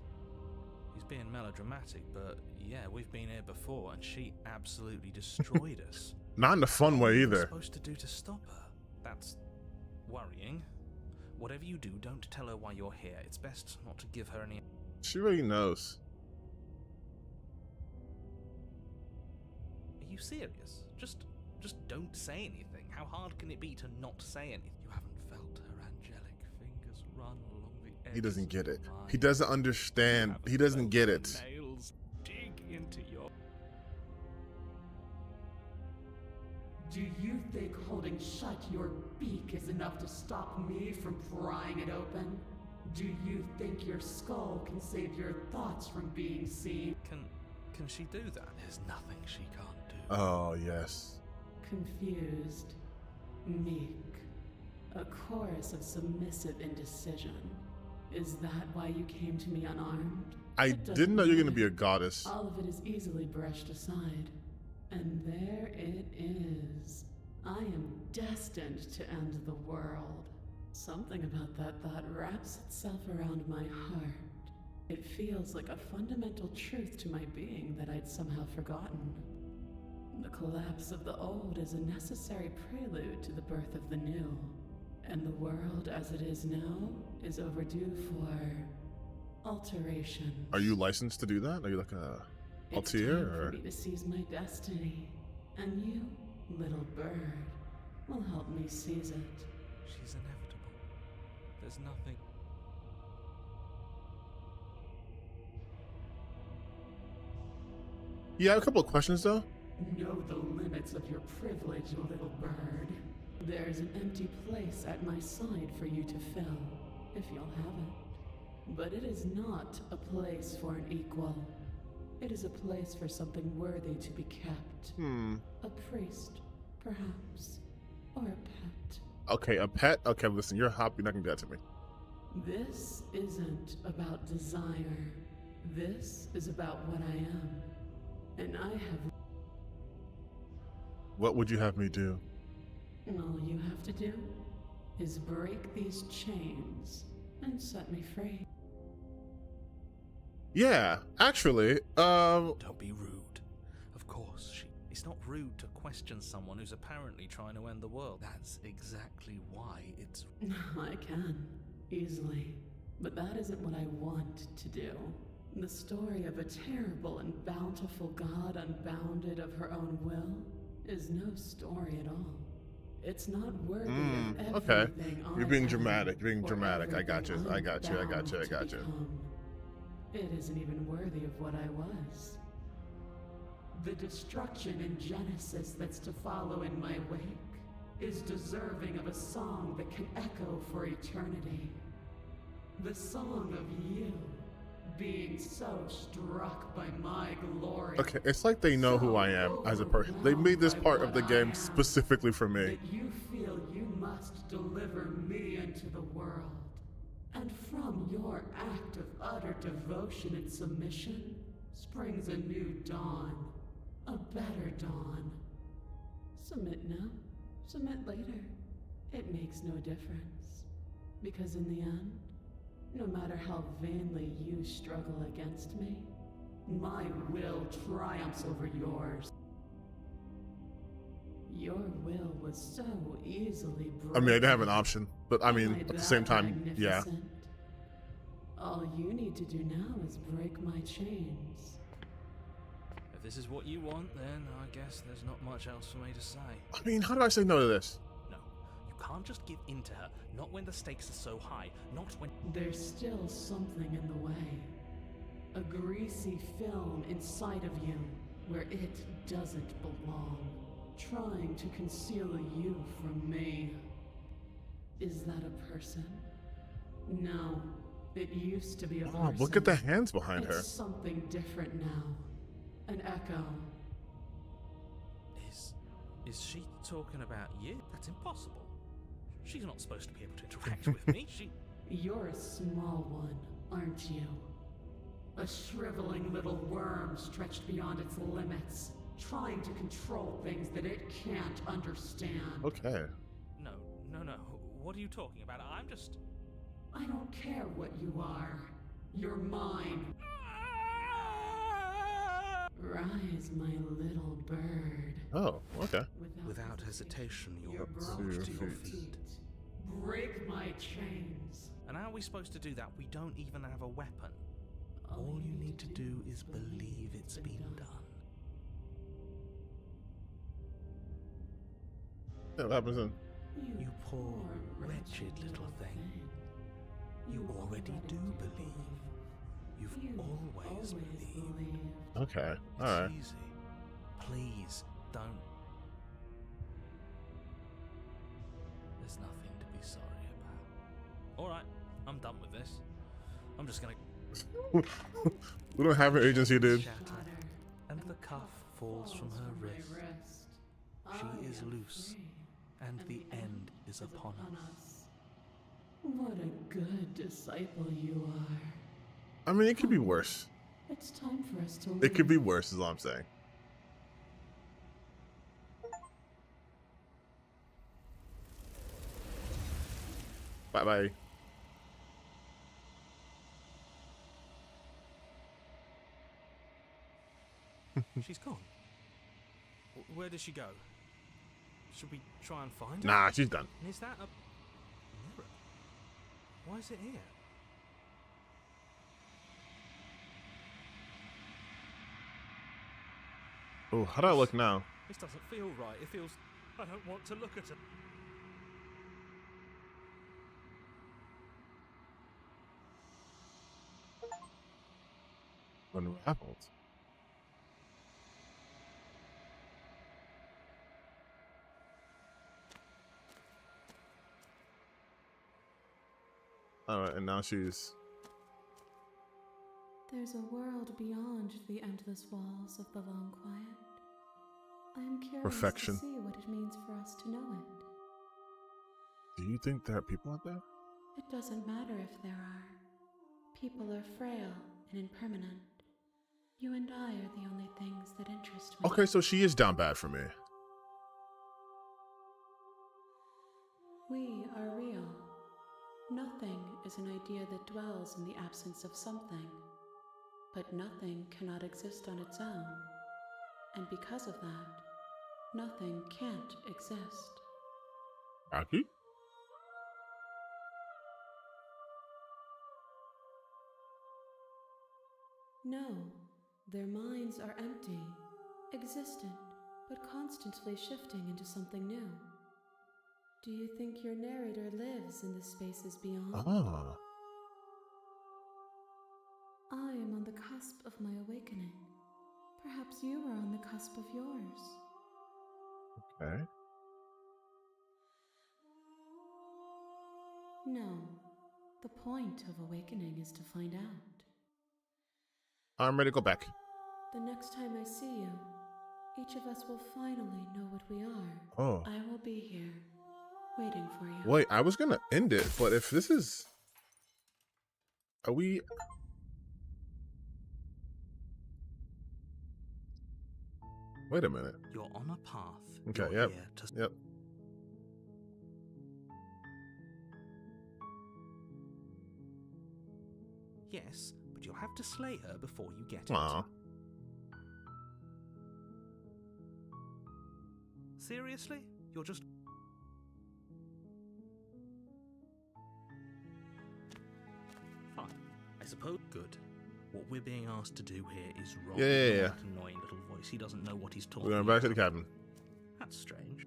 He's being melodramatic, but yeah, we've been here before, and she absolutely destroyed us. Not in a fun What way are we either. supposed to do to stop her? That's worrying. Whatever you do, don't tell her why you're here. It's best not to give her any. She really knows. Are you serious? Just don't say anything. How hard can it be to not say anything? You haven't felt her angelic fingers run along the edges. He doesn't get it. of mine. He doesn't understand. He doesn't get it. Nails dig into your. Do you think holding shut your beak is enough to stop me from prying it open? Do you think your skull can save your thoughts from being seen? Can she do that? There's nothing she can't do. Oh, yes. Confused, meek, a chorus of submissive indecision. Is that why you came to me unarmed? I It doesn't didn't know you're going to matter. be a goddess. All of it is easily brushed aside. And there it is. I am destined to end the world. Something about that thought wraps itself around my heart. It feels like a fundamental truth to my being that I'd somehow forgotten. The collapse of the old is a necessary prelude to the birth of the new. And the world as it is now is overdue for alteration. Are you licensed to do that? Are you like a It's Altair time for or? me to seize my destiny. And you, little bird, will help me seize it. She's inevitable. There's nothing. Yeah, I have a couple of questions though. Know the limits of your privilege, little bird. There's an empty place at my side for you to fill, if you'll have it. But it is not a place for an equal. It is a place for something worthy to be kept. A priest, perhaps. Or a pet. Okay, a pet? Okay, listen, you're a hop, you're not gonna do that to me. This isn't about desire. This is about what I am. And I have. What would you have me do? All you have to do is break these chains and set me free. Yeah, actually, Don't be rude. Of course, it's not rude to question someone who's apparently trying to end the world. That's exactly why it's. I can, easily. But that isn't what I want to do. The story of a terrible and bountiful god unbounded of her own will is no story at all. It's not worthy of okay. everything You're I being am dramatic. You're being or dramatic. I got you. everything I got you. I got you. I I'm got bound you. to become. It isn't even worthy of what I was. The destruction in Genesis that's to follow in my wake is deserving of a song that can echo for eternity. The song of you being so struck by my glory. Okay, it's like they know who I am as a person. They made this part of the game specifically for me. That you feel you must deliver me into the world. And from your act of utter devotion and submission springs a new dawn. A better dawn. Submit now. Submit later. It makes no difference. Because in the end, no matter how vainly you struggle against me, my will triumphs over yours. Your will was so easily broken. I mean, I didn't have an option, but I mean, Am at the same that time, yeah. magnificent? All you need to do now is break my chains. If this is what you want, then I guess there's not much else for me to say. I mean, how do I say no to this? No, you can't just give in to her. Not when the stakes are so high. Not when. There's still something in the way. A greasy film inside of you where it doesn't belong. Trying to conceal you from me. Is that a person? No. It used to be a person. Oh, look at the hands behind her. It's something different now. An echo. Is she talking about you? That's impossible. She's not supposed to be able to interact with me. You're a small one, aren't you? A shriveling little worm stretched beyond its limits, trying to control things that it can't understand. Okay. No. What are you talking about? I'm just. I don't care what you are. You're mine. Rise, my little bird. Oh, okay. Without hesitation, you're You're brought brought to your feet. Break my chains. And how are we supposed to do that? We don't even have a weapon. All you need to do is believe it's been done. Yeah, what happens then? You poor, wretched little thing. You already do believe. You've always believed. Okay, It's alright. easy. Please, don't. There's nothing to be sorry about. Alright, I'm done with this. I'm just gonna... We don't have an agency, dude. Shattered, and the cuff falls from her wrist. She is loose, and the end is upon us. What a good disciple you are. I mean, it could be worse. It's time for us to It could be worse, is all I'm saying. Bye bye. She's gone. Where does she go? Should we try and find her? Nah, she's done. And is that a mirror? Why is it here? Oh, how do I look now? This doesn't feel right. It feels... I don't want to look at her. Unraveled. Alright, and now she's... There's a world beyond the endless walls of the long quiet. I am curious Perfection. to see what it means for us to know it. Do you think there are people out there? It doesn't matter if there are. People are frail and impermanent. You and I are the only things that interest me. Okay, so she is down bad for me. We are real. Nothing is an idea that dwells in the absence of something. But nothing cannot exist on its own. And because of that, nothing can't exist. Rocky? No, their minds are empty, existent, but constantly shifting into something new. Do you think your narrator lives in the spaces beyond? Ah. I am on the cusp of my awakening. Perhaps you are on the cusp of yours. Okay. No, the point of awakening is to find out. I'm ready to go back. The next time I see you, each of us will finally know what we are. Oh. I will be here, waiting for you. Wait, I was gonna end it, but if this is... Are we... Wait a minute. You're on a path. Okay, You're yep. here to... Yep. Yes, but you'll have to slay her before you get Aw. it. Seriously? You're just... Fine. I suppose... Good. What we're being asked to do here is wrong. Yeah, yeah, Ignore yeah. that annoying little voice. He doesn't know what he's talking We're going back to the about. cabin. That's strange.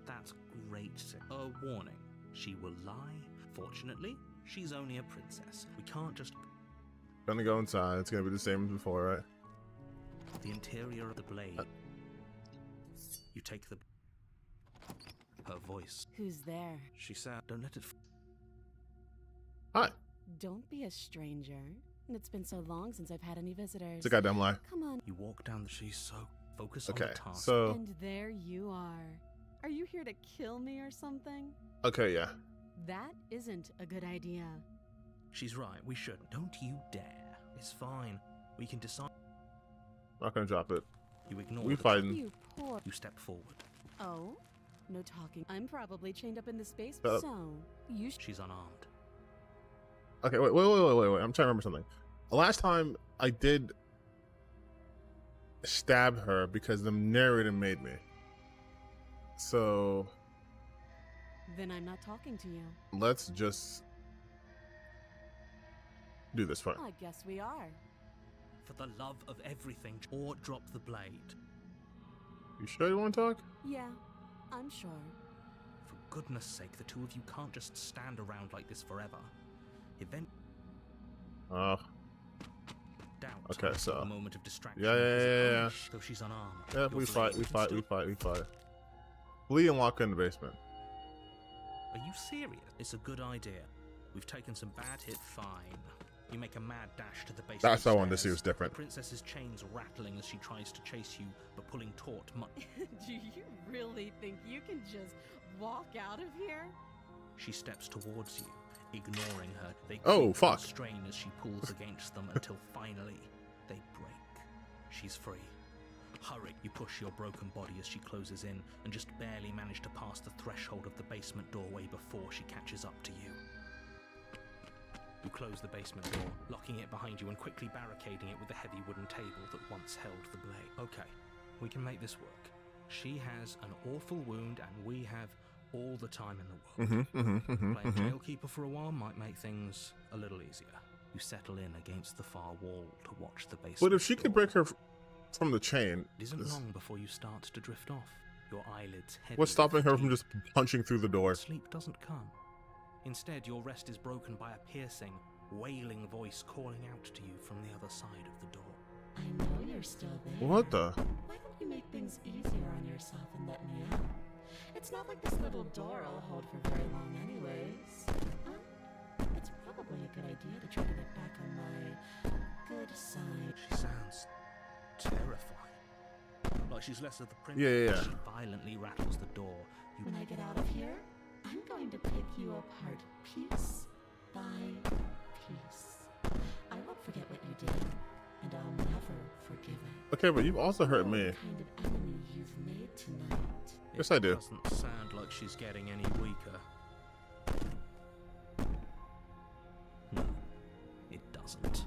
That's great. A warning. She will lie. Fortunately, she's only a princess. We can't just... Gonna go inside. It's gonna be the same as before, right? The interior of the blade. You take the... Her voice. Who's there? She said, don't let it... Hi. Don't be a stranger. It's been so long since I've had any visitors. It's a goddamn lie. Come on. You walk down the... She's so focused on Okay, the task. so... And there you are. Are you here to kill me or something? Okay, yeah. That isn't a good idea. She's right. We should. Don't you dare. It's fine. We can decide. Not gonna drop it. You ignore We the... fighting. You poor... You step forward. Oh? No talking. I'm probably chained up in this space, Shut up. so you She's unarmed. Okay, wait. I'm trying to remember something. The last time I did stab her because the narrator made me. So Then I'm not talking to you. let's just do this fine. I guess we are. For the love of everything, or drop the blade. You sure you want to talk? Yeah, I'm sure. For goodness sake, the two of you can't just stand around like this forever. Event Oh, doubt. Okay, after so- a moment of distraction. Yeah. is though she's unarmed. yeah. Your We fight. blade We can fight. still- We fight. Flee and lock her in the basement. Are you serious? It's a good idea. We've taken some bad hit. Fine. You make a mad dash to the basement. That's what I wanted to see stairs. was different. The princess's chains rattling as she tries to chase you, but pulling taut. Do you really think you can just walk out of here? She steps towards you, ignoring her. They Oh, creak and fuck. strain as she pulls against them until finally they break. She's free. Hurry! You push your broken body as she closes in and just barely manage to pass the threshold of the basement doorway before she catches up to you. You close the basement door, locking it behind you and quickly barricading it with the heavy wooden table that once held the blade. Okay, we can make this work. She has an awful wound and we have all the time in the world. Playing jailkeeper for a while might make things a little easier. You settle in against the far wall to watch the basement But if she can door. break her from the chain, It isn't this- long before you start to drift off. Your eyelids heavy. what's with stopping her from fatigue. just punching through the door? Sleep doesn't come. Instead, your rest is broken by a piercing, wailing voice calling out to you from the other side of the door. I know you're still there. What the? Why don't you make things easier on yourself and let me out? It's not like this little door I'll hold for very long anyways. It's probably a good idea to try to get back on my good side. She sounds terrifying. Like she's less of the princess. Yeah. She violently rattles the door. You When I get out of here, I'm going to pick you apart piece by piece. I won't forget what you did, and I'll never forgive it. Okay, but you've also hurt What me. kind of enemy you've made tonight. Yes, I do. Doesn't sound like she's getting any weaker. No, it doesn't.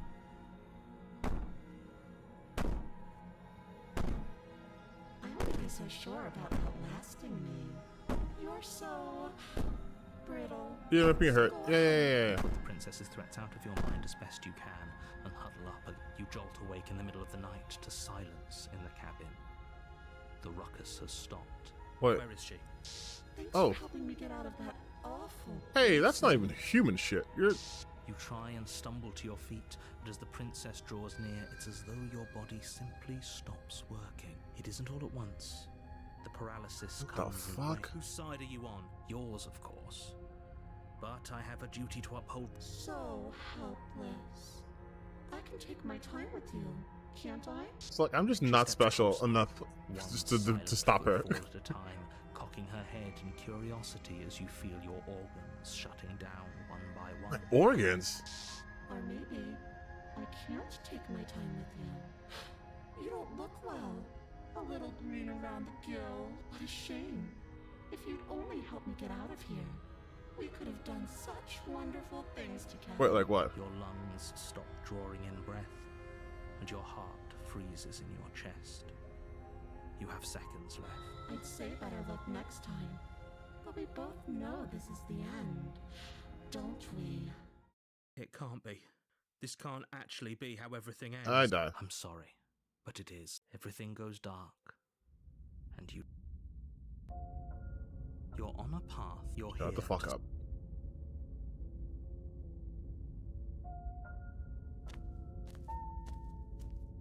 I wouldn't be so sure about outlasting me. You're so brittle. You're making me hurt. Yeah. Put the princess's threats out of your mind as best you can and huddle up. You jolt awake in the middle of the night to silence in the cabin. The ruckus has stopped. What? Where is she? Thanks Oh. for helping me get out of that awful. Hey, that's not even human shit. You're. You try and stumble to your feet, but as the princess draws near, it's as though your body simply stops working. It isn't all at once. The paralysis What the comes in fuck? waves. Whose side are you on? Yours, of course. But I have a duty to uphold. So helpless. I can take my time with you, can't I? It's like I'm just She not steps special closer. enough One just silent to stop her. footfall at a time, cocking her head in curiosity as you feel your organs shutting down one by one. Organs. Or maybe I can't take my time with you. You don't look well. A little green around the gill. What a shame. If you'd only helped me get out of here, we could have done such wonderful things together. Wait, like what? Your lungs stop drawing in breath, and your heart freezes in your chest. You have seconds left. I'd say better luck next time. But we both know this is the end, don't we? It can't be. This can't actually be how everything ends. I die. I'm sorry, but it is. Everything goes dark, and you're on a path. You're here. Shut the fuck to- up.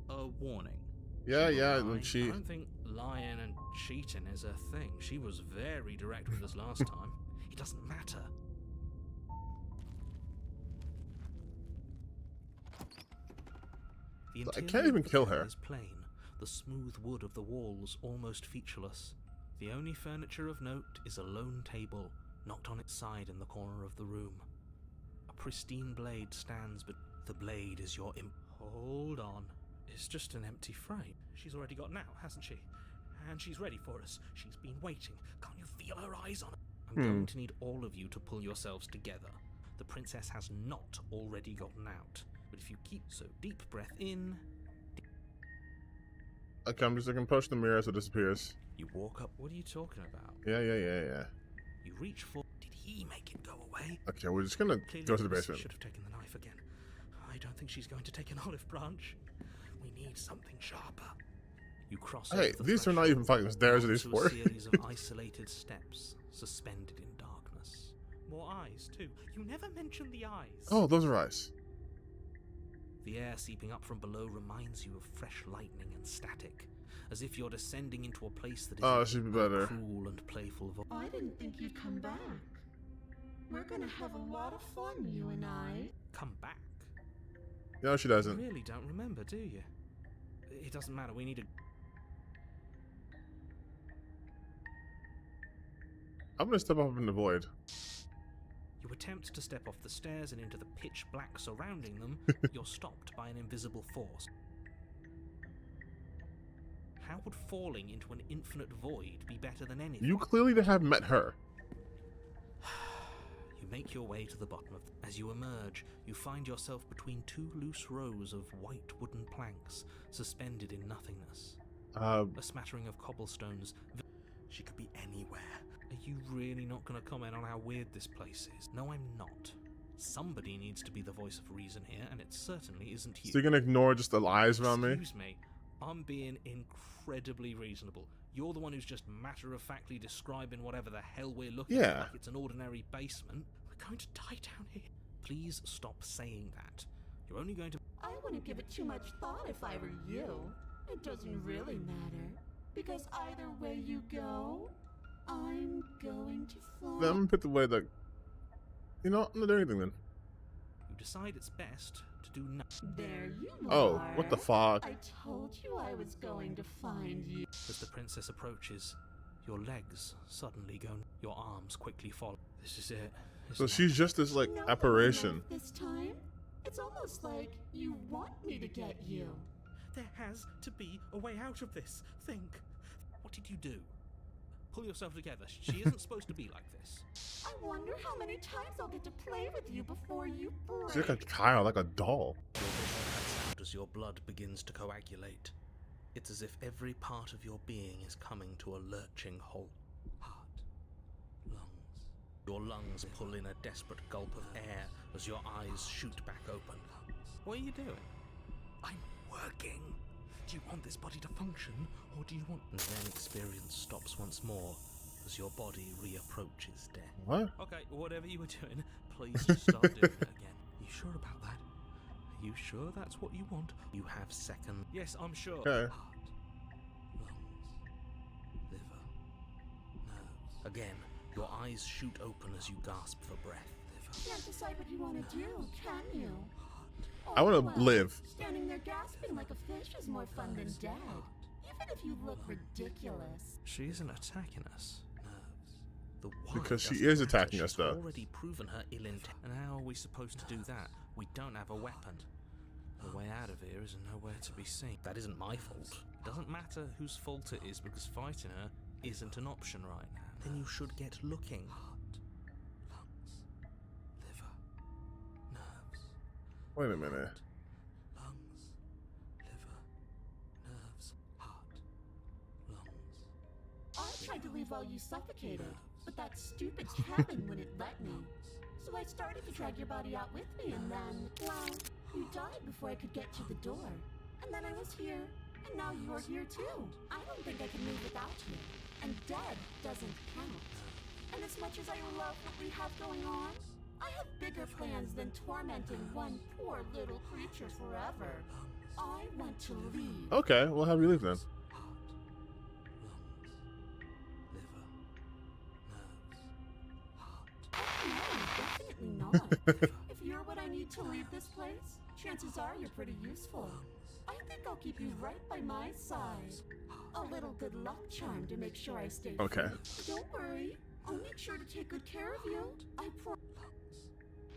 A warning. Yeah. I When she. don't think lying and cheating is a thing. She was very direct with us last time. It doesn't matter. The I can't interior even of the kill cabin her. is plain, the smooth wood of the walls almost featureless. The only furniture of note is a lone table, knocked on its side in the corner of the room. A pristine blade stands, but the blade is your Hold on. It's just an empty frame. She's already gotten out, hasn't she? And she's ready for us. She's been waiting. Can't you feel her eyes on her? I'm going to need all of you to pull yourselves together. The princess has not already gotten out. But if you keep so, deep breath in. Okay, I'm just looking push the mirror so it disappears. You walk up. What are you talking about? Yeah. You reach for. Did he make it go away? Okay, we're just gonna Clearly go to the Alice basement. should have taken the knife again. I don't think she's going to take an olive branch. We need something sharper. You cross. Hey, over the these are not threshold, even fucking stairs at these onto a four. series of isolated steps suspended in darkness. More eyes too. You never mention the eyes. Oh, those are eyes. The air seeping up from below reminds you of fresh lightning and static, as if you're descending into a place that is Oh, it should be better. cruel and playful. I didn't think you'd come back. We're gonna have a lot of fun, you and I. Come back. No, she You doesn't. really don't remember, do you? It doesn't matter. We need a. I'm gonna step up in the void. You attempt to step off the stairs and into the pitch black surrounding them. You're stopped by an invisible force. How would falling into an infinite void be better than anything? You clearly have met her. You make your way to the bottom of As you emerge, you find yourself between two loose rows of white wooden planks suspended in nothingness. A smattering of cobblestones. She could be anywhere. Are you really not going to comment on how weird this place is? No, I'm not. Somebody needs to be the voice of reason here, and it certainly isn't you. So you're gonna ignore just the lies around me? Excuse me. I'm being incredibly reasonable. You're the one who's just matter-of-factly describing whatever the hell we're looking at like it's an ordinary basement. We're going to die down here. Please stop saying that. You're only going to... I wouldn't give it too much thought if I were you. It doesn't really matter. Because either way you go, I'm going to fly. Then I'm gonna put the way that. You know, I'm not doing anything then. You decide it's best to do nothing. There you Oh, are. what the fuck? I told you I was going to find you. As the princess approaches, your legs suddenly go... Your arms quickly follow. This is it. So isn't it? she's just this like No apparition. knife This time, it's almost like you want me to get you. There has to be a way out of this. Think. What did you do? Pull yourself together. She isn't supposed to be like this. I wonder how many times I'll get to play with you before you break. She's like a child, like a doll. Your vision cuts out as your blood begins to coagulate. It's as if every part of your being is coming to a lurching halt. Heart. Lungs. Your lungs pull in a desperate gulp of air as your eyes shoot back open. What are you doing? I'm working. Do you want this body to function, or do you want... And then experience stops once more as your body reapproaches death. What? Okay, whatever you were doing, please just stop doing it again. You sure about that? Are you sure that's what you want? You have second... Yes, I'm sure. Okay. Heart, lungs, liver, nerves. Again, your eyes shoot open as you gasp for breath. Liver. Can't decide what you want to do, can you? I wanna well, live. Standing there gasping like a fish is more fun than dead. Even if you look ridiculous. She isn't attacking us. Nerves. The why Because she doesn't is matter. attacking us, She's though. already proven her ill intent. And how are we supposed to do that? We don't have a weapon. The way out of here is nowhere to be seen. That isn't my fault. Doesn't matter whose fault it is because fighting her isn't an option right now. Then you should get looking. Heart, lungs, liver, nerves. Wait a minute. Lungs, liver, nerves, heart, lungs. I tried to leave while you suffocated, but that stupid cabin wouldn't let me. So I started to drag your body out with me, and then, well, you died before I could get to the door. And then I was here, and now you're here too. I don't think I can move without you. And dead doesn't count. And as much as I love what we have going on, I have bigger plans than tormenting one poor little creature forever. I want to leave. Okay, we'll have you leave then. No, definitely not. If you're what I need to leave this place, chances are you're pretty useful. I think I'll keep you right by my side. A little good luck charm to make sure I stay Okay. free. Don't worry, I'll make sure to take good care of you. I promise.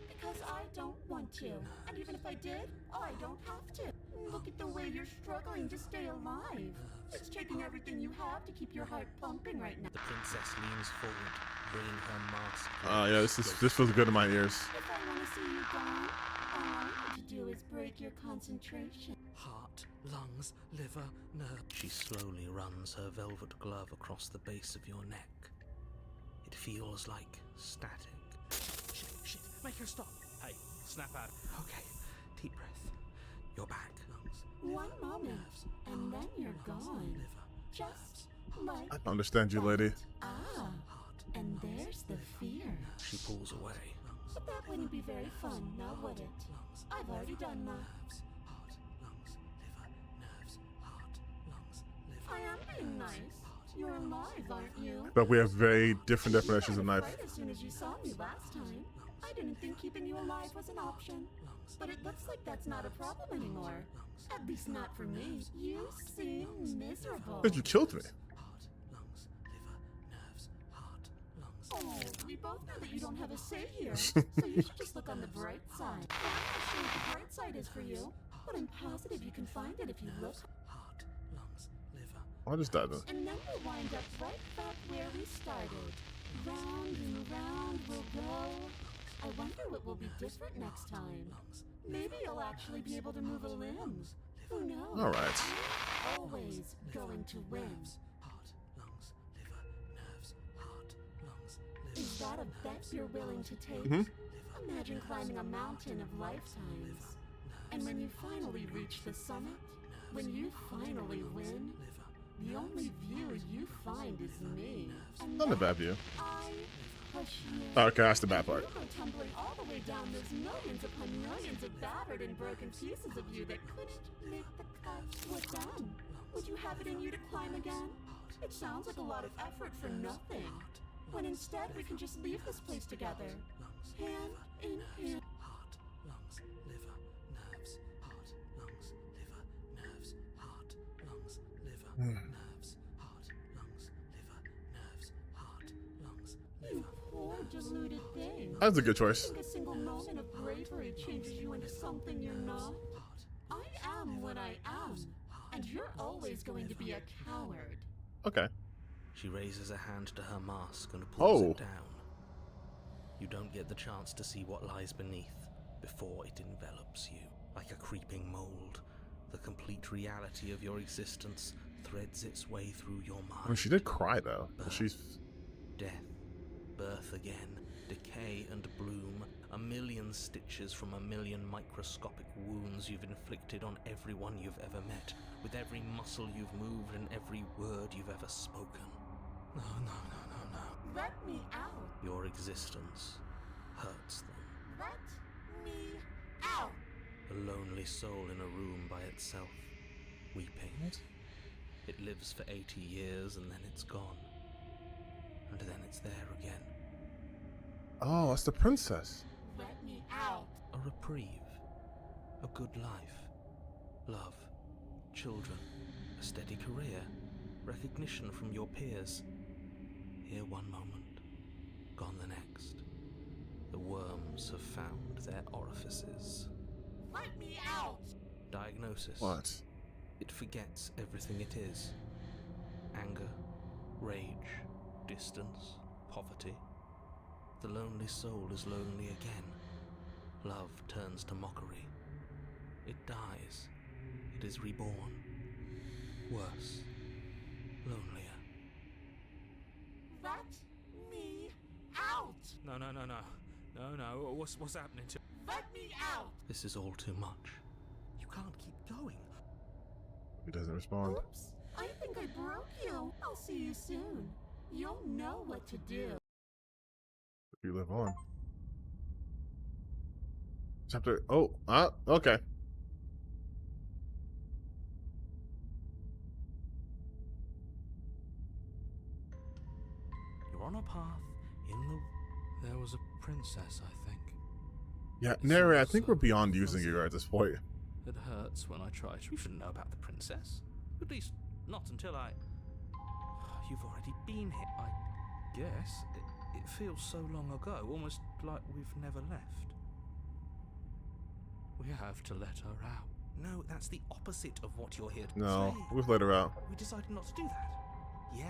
Because I don't want to. And even if I did, I don't have to. Look at the way you're struggling to stay alive. It's taking everything you have to keep your heart pumping right now. The princess leans forward, bringing her mask. Oh yeah, this feels good in my ears. If I want to see you gone, all I need to do is break your concentration. Heart, lungs, liver, nerve. She slowly runs her velvet glove across the base of your neck. It feels like static. Shit, make her stop. Hey, snap out. Okay, deep breath. You're back. Lungs, One moment, and then you're gone. liver, Just like I understand you, lady. Ah, heart. and there's the fear. She pulls away. But that wouldn't be very fun, now would it? I've already done that. Heart, lungs, liver, nerves, heart, lungs, liver. I am being nice. You're alive, aren't you? But we have very different definitions of You got knife. afraid as soon as you saw me last time. I didn't think keeping you alive was an option. But it looks like that's not a problem anymore. At least not for me. You seem miserable. But you killed me. Heart, lungs, liver, nerves, heart, lungs. Oh, we both know that you don't have a say here, so you should just look on the bright side. I'm not sure what the bright side is for you, but I'm positive you can find it if you look. Heart, lungs, liver. I'll just die then. And then we'll wind up right back where we started. Round and round we'll go. I wonder what will be different next time. Maybe you'll actually be able to move a limb. Who knows? All right. I'm always going to win. Heart, lungs, liver, nerves, heart, lungs, liver. Is that a bet you're willing to take? Mhm. Imagine climbing a mountain of lifetimes. And when you finally reach the summit, when you finally win, the only view you find is me. And Not a then bad view. I push you. Okay, that's the bad part. You go tumbling all the way down those millions upon millions of battered and broken pieces of you that couldn't make the cut. What then? Would you have it in you to climb again? It sounds like a lot of effort for nothing. When instead we can just leave this place together. Hand in hand. Heart, lungs, liver, nerves, heart, lungs, liver, nerves, heart, lungs, liver, nerves, heart, lungs, liver, nerves, heart, lungs, You liver. poor deluded thing. That's a good choice. Think a single moment of bravery changes you into something you're not? I am what I am, and you're always going to be a coward. Okay. She raises a hand to her mask and pulls Oh. it down. You don't get the chance to see what lies beneath before it envelops you. Like a creeping mold, the complete reality of your existence threads its way through your I mean, mind. she did cry though. She's Death, birth again, decay and bloom, a million stitches from a million microscopic wounds you've inflicted on everyone you've ever met, with every muscle you've moved and every word you've ever spoken. No. Let me out. Your existence hurts them. Let me out. A lonely soul in a room by itself, weeping. It lives for 80 years and then it's gone. And then it's there again. oh, it's the princess. Let me out. A reprieve. A good life. Love. Children. A steady career. Recognition from your peers. Here one moment. Gone the next. The worms have found their orifices. Let me out. Diagnosis. What? It forgets everything it is. Anger, rage, distance, poverty. The lonely soul is lonely again. Love turns to mockery. It dies. It is reborn. Worse. Lonelier. Let me out. No. What's happening to? Let me out. This is all too much. You can't keep going. He doesn't respond. Oops. I think I broke you. I'll see you soon. You'll know what to do. You live on. Chapter. Oh. Okay. You're on a path in the... There was a princess, I think. Yeah, Neri, I think we're beyond using you at this point. It hurts when I try to. You shouldn't know about the princess. At least, not until I. You've already been here. I guess it feels so long ago, almost like we've never left. We have to let her out. No, that's the opposite of what you're here to No, say. we've let her out. We decided not to do that. Yeah,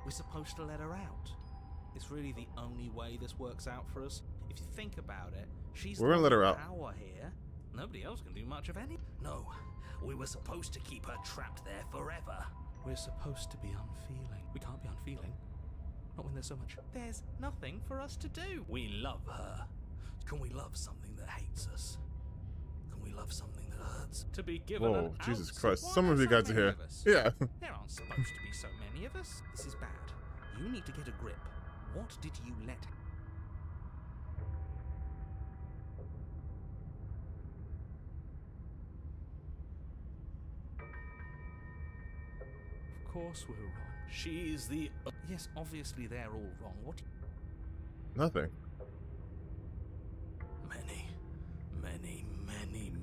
we're supposed to let her out. It's really the only way this works out for us. If you think about it, she's We're gonna let her out. power here. Nobody else can do much of any. No, we were supposed to keep her trapped there forever. We're supposed to be unfeeling. We can't be unfeeling. Not when there's so much. There's nothing for us to do. We love her. Can we love something that hates us? Can we love something that hurts? To be given Whoa, an Jesus ounce. Christ. Why Some are of you so guys are many here. of us? Yeah. There aren't supposed to be so many of us. This is bad. You need to get a grip. What did you let Of course we're wrong. She's the... Yes, obviously they're all wrong. What? Nothing.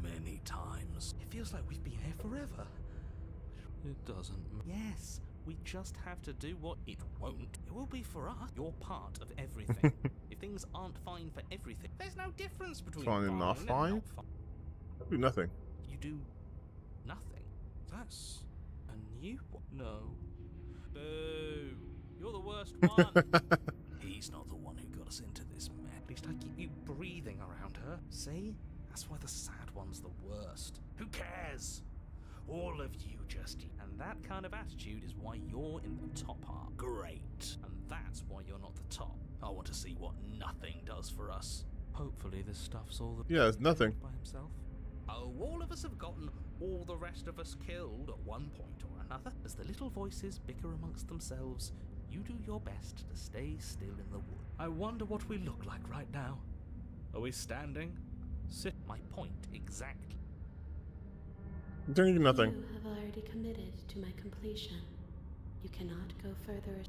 Many times. It feels like we've been here forever. It doesn't. Yes, We just have to do what it won't. It will be for us. You're part of everything. If things aren't fine for everything, there's no difference between Fine and not fine? not fine. Do nothing. You do nothing. That's a new one. No. Boo. You're the worst one. he's not the one who got us into this mess. At least I keep you breathing around her. See? That's why the sad one's the worst. Who cares? All of you just... And that kind of attitude is why you're in the top half. Great. And that's why you're not the top. I want to see what nothing does for us. Hopefully this stuff's all the... Yeah, it's nothing. by himself. Oh, all of us have gotten all the rest of us killed at one point or another. As the little voices bicker amongst themselves, you do your best to stay still in the wood. I wonder what we look like right now. Are we standing? Sit. My point exactly. Doing nothing. You have already committed to my completion. You cannot go further.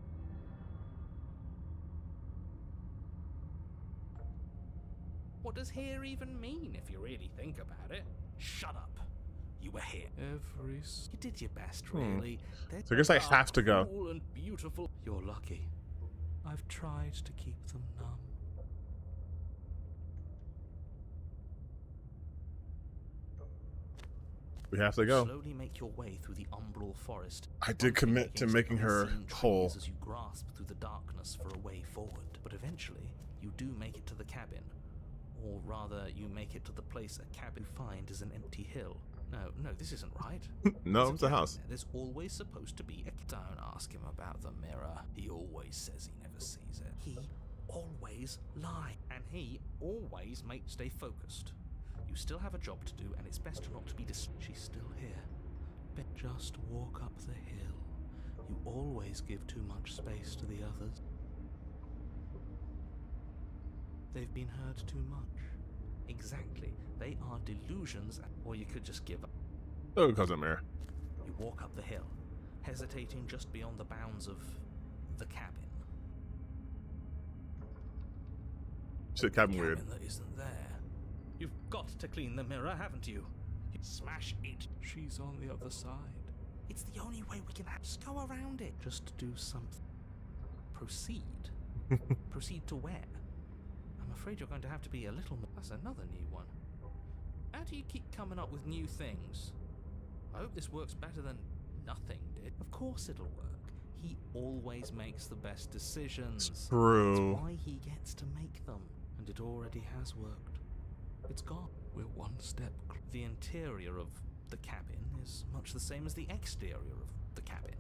What does here even mean if you really think about it? Shut up. You were here. You did your best, really. So I guess I have to go. Cool and beautiful. You're lucky. I've tried to keep them numb. We have to go. Slowly make your way through the umbral forest. I did commit to making her Unseen trees whole. As you grasp through the darkness for a way forward. But eventually, you do make it to the cabin. Or rather, you make it to the place a cabin find is an empty hill. No, this isn't right. No, There's it's a cabin house. there. There's always supposed to be a... Don't ask him about the mirror. He always says he never sees it. He always lies. And he always makes stay focused. You still have a job to do, and it's best not to be She's still here. But just walk up the hill. You always give too much space to the others. They've been hurt too much. Exactly. They are delusions, or you could just give up. Oh, Cousin Mare. You walk up the hill, hesitating just beyond the bounds of the cabin. Shit, cabin weird. Cabin that isn't there. You've got to clean the mirror, haven't you? Smash it. She's on the other side. It's the only way we can just go around it. Just do something. Proceed. Proceed to where? I'm afraid you're going to have to be a little more... That's another new one. How do you keep coming up with new things? I hope this works better than nothing did. Of course it'll work. He always makes the best decisions. True. That's why he gets to make them. And it already has worked. It's gone. We're one step closer. The interior of the cabin is much the same as the exterior of the cabin.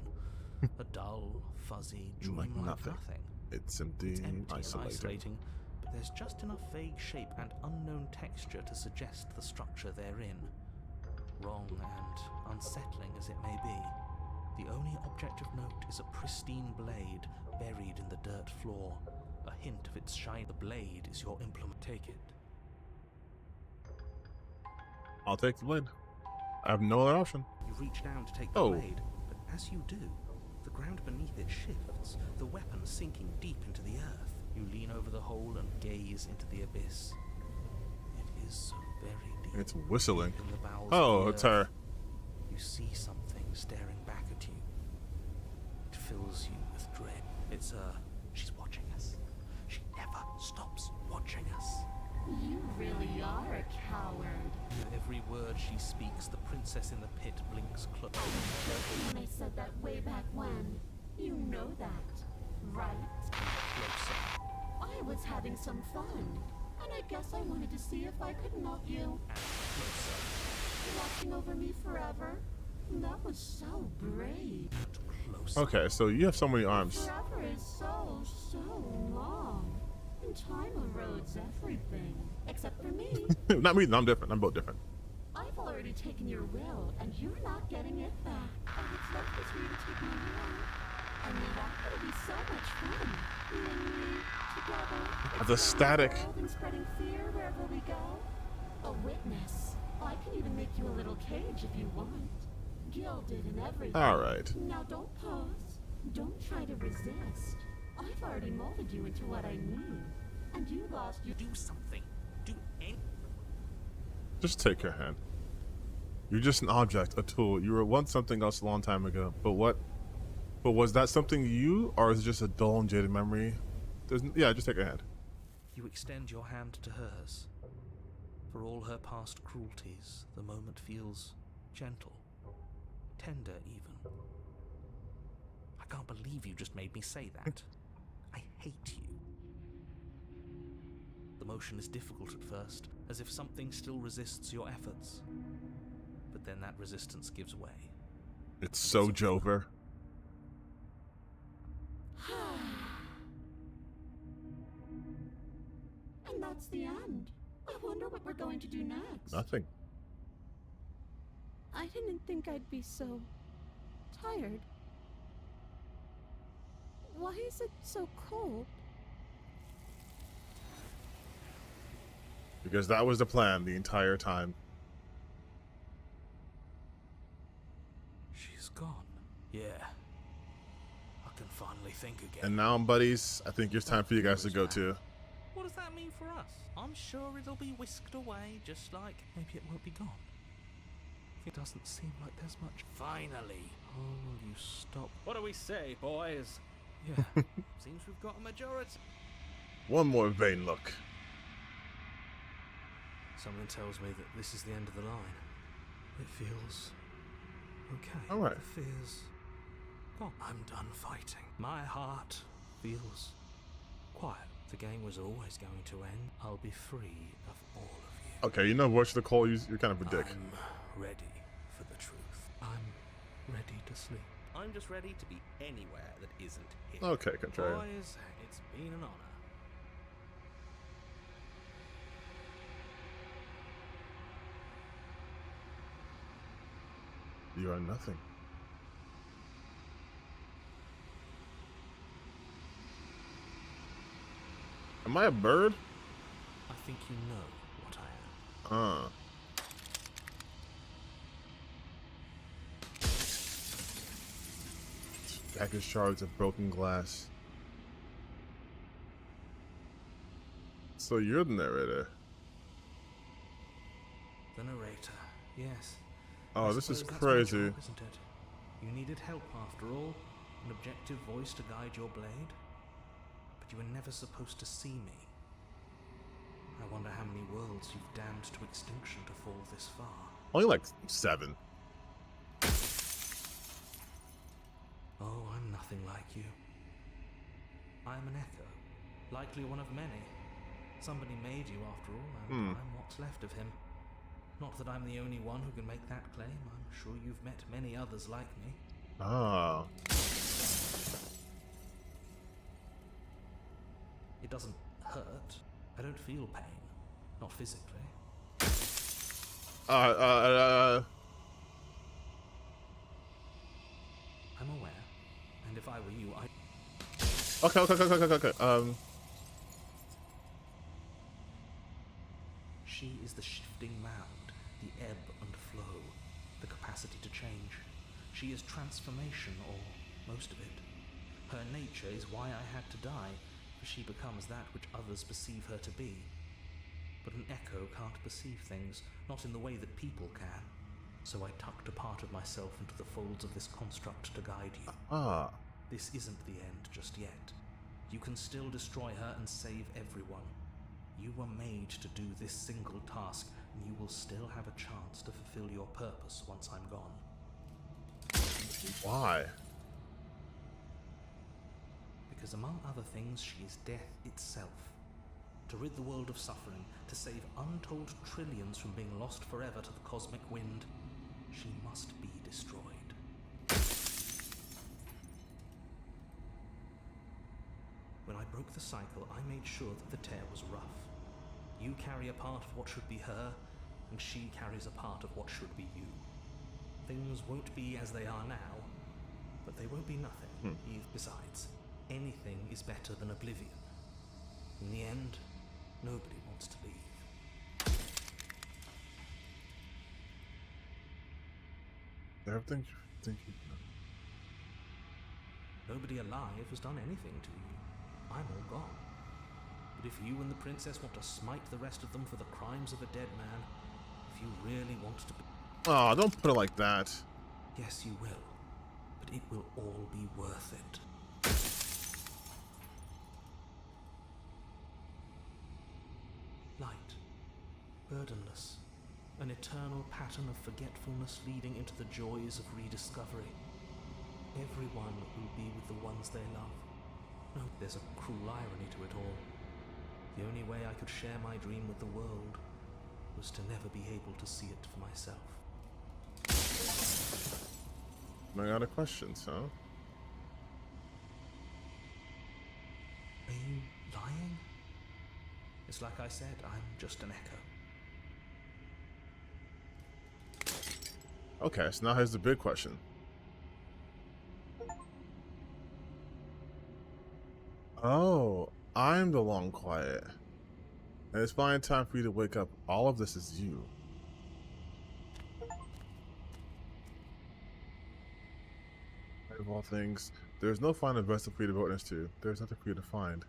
A dull, fuzzy, Like dreamlike nothing. nothing. It's empty, It's empty isolating. and isolating, but there's just enough vague shape and unknown texture to suggest the structure they're in. Wrong and unsettling as it may be, the only object of note is a pristine blade buried in the dirt floor. A hint of its shine. The blade is your implement. Take it. I'll take the blade. I have no other option. You reach down to take the Oh. blade, but as you do, the ground beneath it shifts, the weapon sinking deep into the earth. You lean over the hole and gaze into the abyss. It is so very deep. It's whistling. Deep in the bowels Oh, of the it's earth. her. You see something staring back at you. It fills you with dread. It's her. She's watching us. She never stops watching us. You really are a coward. With every word she speaks, the princess in the pit blinks close. I was joking when I said that way back when. You know that, right? Closer. I was having some fun, and I guess I wanted to see if I could melt you. And closer. Watching over me forever? That was so brave. And closer. Okay, so you have so many arms. Forever is so, so long. And time erodes everything. Except for me. Not me. No, I'm different. I'm both different. I've already taken your will, and you're not getting it back. And it's left is for you to take my will. I mean, that's gonna be so much fun. You and me, together. The static. And spreading fear wherever we go. A witness. I can even make you a little cage if you want. Gilded and everything. All right. Now don't pause. Don't try to resist. I've already molded you into what I need. And you lost your... Do something. Do anything. Just take your hand. You're just an object, a tool. You were once something else a long time ago. But what? But was that something you, or is it just a dull and jaded memory? Yeah, just take your hand. You extend your hand to hers. For all her past cruelties, the moment feels gentle, tender even. I can't believe you just made me say that. I hate you. The motion is difficult at first, as if something still resists your efforts. But then that resistance gives way. It's so Jover. And that's the end. I wonder what we're going to do next. Nothing. I didn't think I'd be so tired. Why is it so cold? Because that was the plan the entire time. She's gone. Yeah. I can finally think again. And now, buddies, I think it's time for you guys to go too. What does that mean for us? I'm sure it'll be whisked away, just like... Maybe it won't be gone. It doesn't seem like there's much. Finally. Oh, will you stop? What do we say, boys? Yeah. Seems we've got a majority. One more vain look. Someone tells me that this is the end of the line. It feels okay. All right. The fear's gone. I'm done fighting. My heart feels quiet. The game was always going to end. I'll be free of all of you. Okay, you know what's the call? You're kind of a dick. I'm ready for the truth. I'm ready to sleep. I'm just ready to be anywhere that isn't here. Okay, Contrarian. Boys, it's been an honor. You are nothing. Am I a bird? I think you know what I am. Jagged shards of broken glass. So you're the narrator. The narrator, yes. Oh, I this is suppose that's crazy. my job, isn't it? You needed help after all, an objective voice to guide your blade. But you were never supposed to see me. I wonder how many worlds you've damned to extinction to fall this far. Only like 7. Oh, I'm nothing like you. I'm an echo, likely one of many. Somebody made you after all, and I'm what's left of him. Not that I'm the only one who can make that claim. I'm sure you've met many others like me. Ah. It doesn't hurt. I don't feel pain. Not physically. I'm aware. And if I were you, I'd... Okay. She is the shifting mound, the ebb and flow, the capacity to change. She is transformation, or most of it. Her nature is why I had to die, for she becomes that which others perceive her to be. But an echo can't perceive things, not in the way that people can. So I tucked a part of myself into the folds of this construct to guide you. Ah. This isn't the end just yet. You can still destroy her and save everyone. You were made to do this single task, and you will still have a chance to fulfill your purpose once I'm gone. Why? Because among other things, she is death itself. To rid the world of suffering, to save untold trillions from being lost forever to the cosmic wind, she must be destroyed. When I broke the cycle, I made sure that the tear was rough. You carry a part of what should be her, and she carries a part of what should be you. Things won't be as they are now, but they won't be nothing. Besides, anything is better than oblivion. In the end, nobody wants to leave. Everything you think you know. Nobody alive has done anything to you. I'm all gone. But if you and the princess want to smite the rest of them for the crimes of a dead man, if you really want to be... Aw, don't put it like that. Yes, you will. But it will all be worth it. Light. Burdenless. An eternal pattern of forgetfulness leading into the joys of rediscovery. Everyone will be with the ones they love. No, there's a cruel irony to it all. The only way I could share my dream with the world was to never be able to see it for myself. I got a question, so. Are you lying? It's like I said, I'm just an echo. Okay, so now here's the big question. Oh, I'm the long quiet. And it's finally time for you to wake up. All of this is you. Of all things, there's no final vessel for you to be witness to. There's nothing for you to find.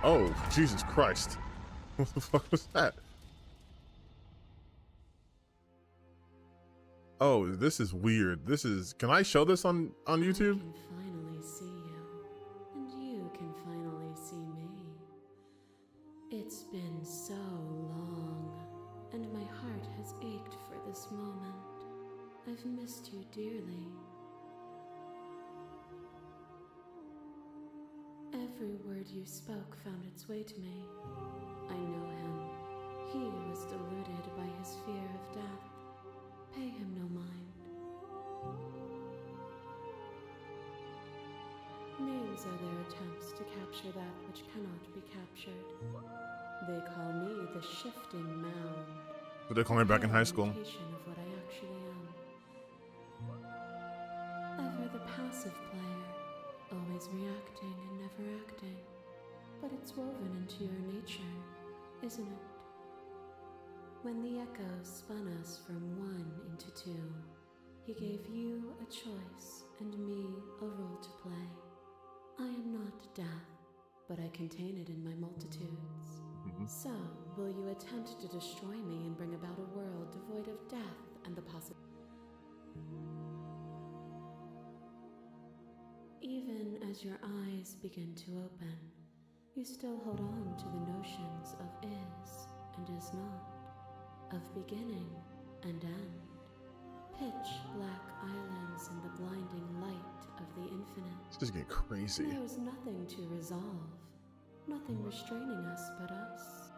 Oh, Jesus Christ. What the fuck was that? Oh, this is weird. This is... Can I show this on YouTube? I can finally see you, and you can finally see me. It's been so long, and my heart has ached for this moment. I've missed you dearly. Every word you spoke found its way to me. I know him. He was deluded by his fear of death. Pay him no mind. Names are their attempts to capture that which cannot be captured. They call me the shifting mound. But they call me back in high school. Of what I actually am. Ever the passive player, always reacting and never acting. But it's woven into your nature, isn't it? When the echo spun us from one into two, he gave you a choice and me a role to play. I am not death, but I contain it in my multitudes. So, will you attempt to destroy me and bring about a world devoid of death and the possibility? Even as your eyes begin to open, you still hold on to the notions of is and is not, of beginning and end, pitch black islands in the blinding light of the infinite. It's just getting crazy. There is nothing to resolve, nothing restraining us but us.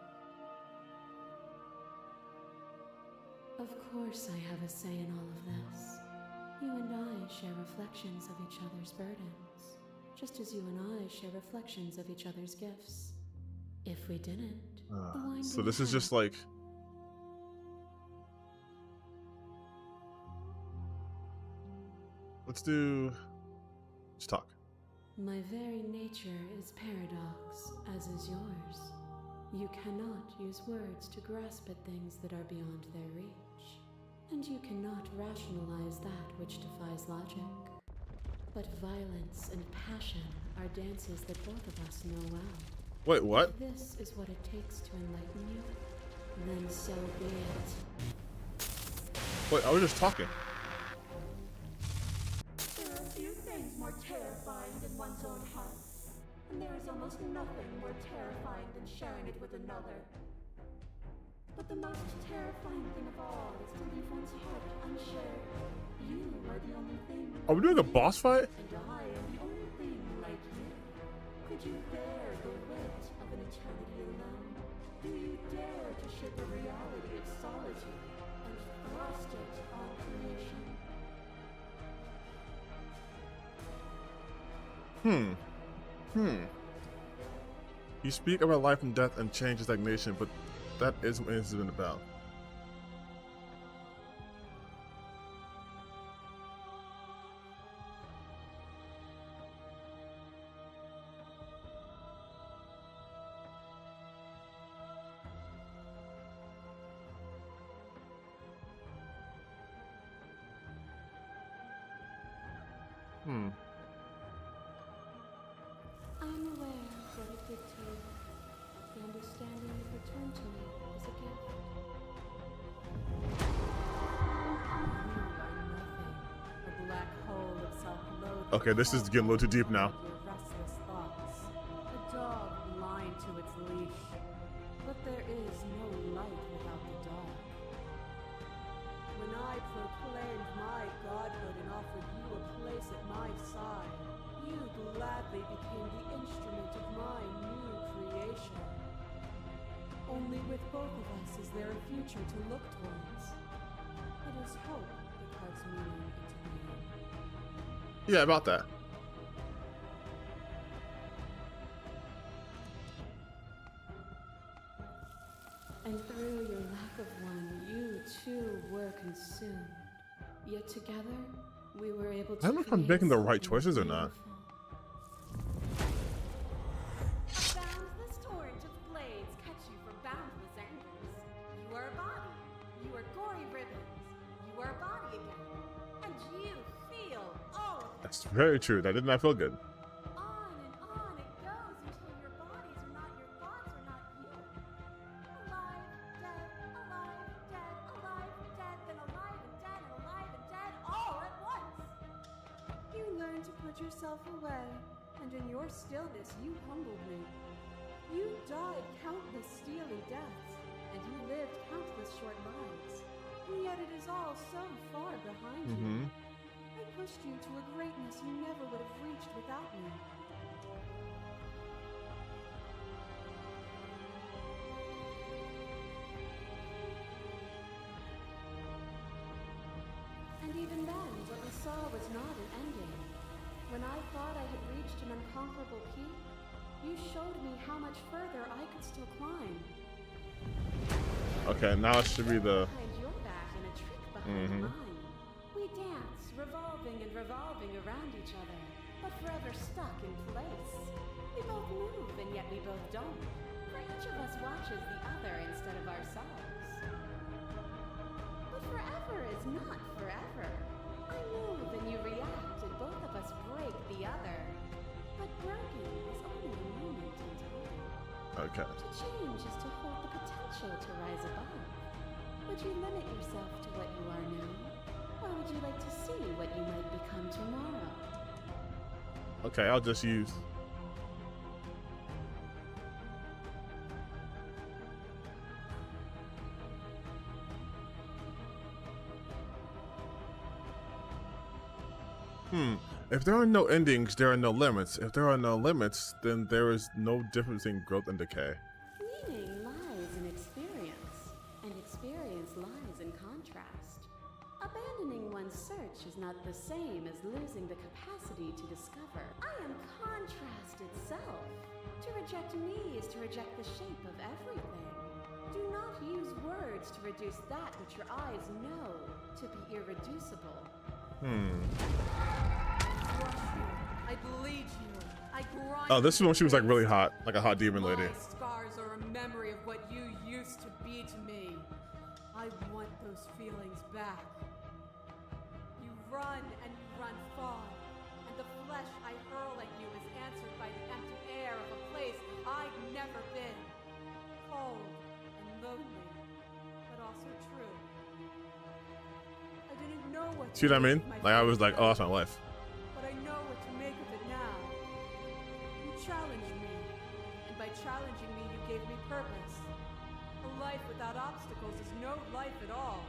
Of course I have a say in all of this. You and I share reflections of each other's burdens, just as you and I share reflections of each other's gifts. If we didn't, the wine So this is just like... Let's talk. My very nature is paradox, as is yours. You cannot use words to grasp at things that are beyond their reach, and you cannot rationalize that which defies logic. But violence and passion are dances that both of us know well. Wait, what? If this is what it takes to enlighten you, then so be it. Wait, I was just talking. There are few things is almost nothing more terrifying than sharing it with another. But the most terrifying thing of all is to leave one's heart unshared. You are the only thing. Are we doing a boss fight? And I am the only thing like you. Could you bear the weight of an eternity alone? Do you dare to share the reality of solitude and thrust it on creation? You speak about life and death and change and stagnation, but that isn't what it's been about. I'm aware of what it did to you. The understanding you've returned to me is a gift. You are nothing. A black hole of self-loathing. Okay, this is getting a little too deep now. Your restless thoughts. A dog blind to its leash. But there is no light without the dark. When I proclaimed my godhood and offered you a place at my side, you gladly became the instrument of my new creation. Only with both of us is there a future to look towards. It is hope that carves meaning into being. Yeah, about that. And through your lack of one, you too were consumed. Yet together, we were able to. I don't know if I'm create making the right something choices or not. beautiful. Boundless torrent of blades cut you from boundless angles. You are a body. You are gory ribbons. You are a body again. And you feel all of it. That's very true. That did not feel good. On and on it goes until your bodies are not your thoughts, are not you. Alive, dead, alive, dead, alive, dead, then alive and dead, and alive and dead, all at once. You learn to put yourself away, and in your stillness you humbled me. You died countless steely deaths, and you lived countless short lives. And yet it is all so far behind you. I pushed you to a greatness you never would have reached without me. And even then, what we saw was not an ending. When I thought I had reached an unconquerable peak, you showed me how much further I could still climb. Okay, now it should be the. Behind your back and a trick behind mine. We dance, revolving and revolving around each other, but forever stuck in place. We both move, and yet we both don't. For each of us watches the other instead of ourselves. But forever is not forever. I move and you react, and both of us break the other. But broken is only a moment in time. Okay. To change is to hold the potential to rise above. Would you limit yourself to what you are now? Or would you like to see what you might become tomorrow? Okay, I'll just use. If there are no endings, there are no limits. If there are no limits, then there is no difference in growth and decay. Meaning lies in experience, and experience lies in contrast. Abandoning one's search is not the same as losing the capacity to discover. I am contrast itself. To reject me is to reject the shape of everything. Do not use words to reduce that which your eyes know to be irreducible. I bleed you. I grind. Oh, this is when she was like really hot, like a hot demon lady. My scars are a memory of what you used to be to me. I want those feelings back. You run and you run far, and the flesh I hurl at you is answered by the empty air of a place I've never been. Cold and lonely, but also true. I didn't know what to See what I make mean? of my Like I was like, feelings oh, that's my life. but I know what to make of it now. You challenge me, without obstacles is no life at all.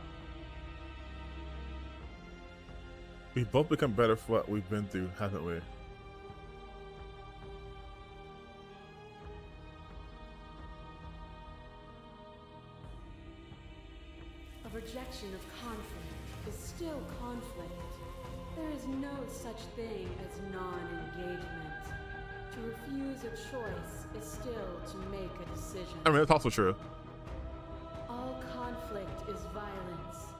We've both become better for what we've been through, haven't we? A rejection of conflict is still conflict. There is no such thing as non-engagement. To refuse a choice is still to make a decision. I mean, that's also true. All conflict is violence.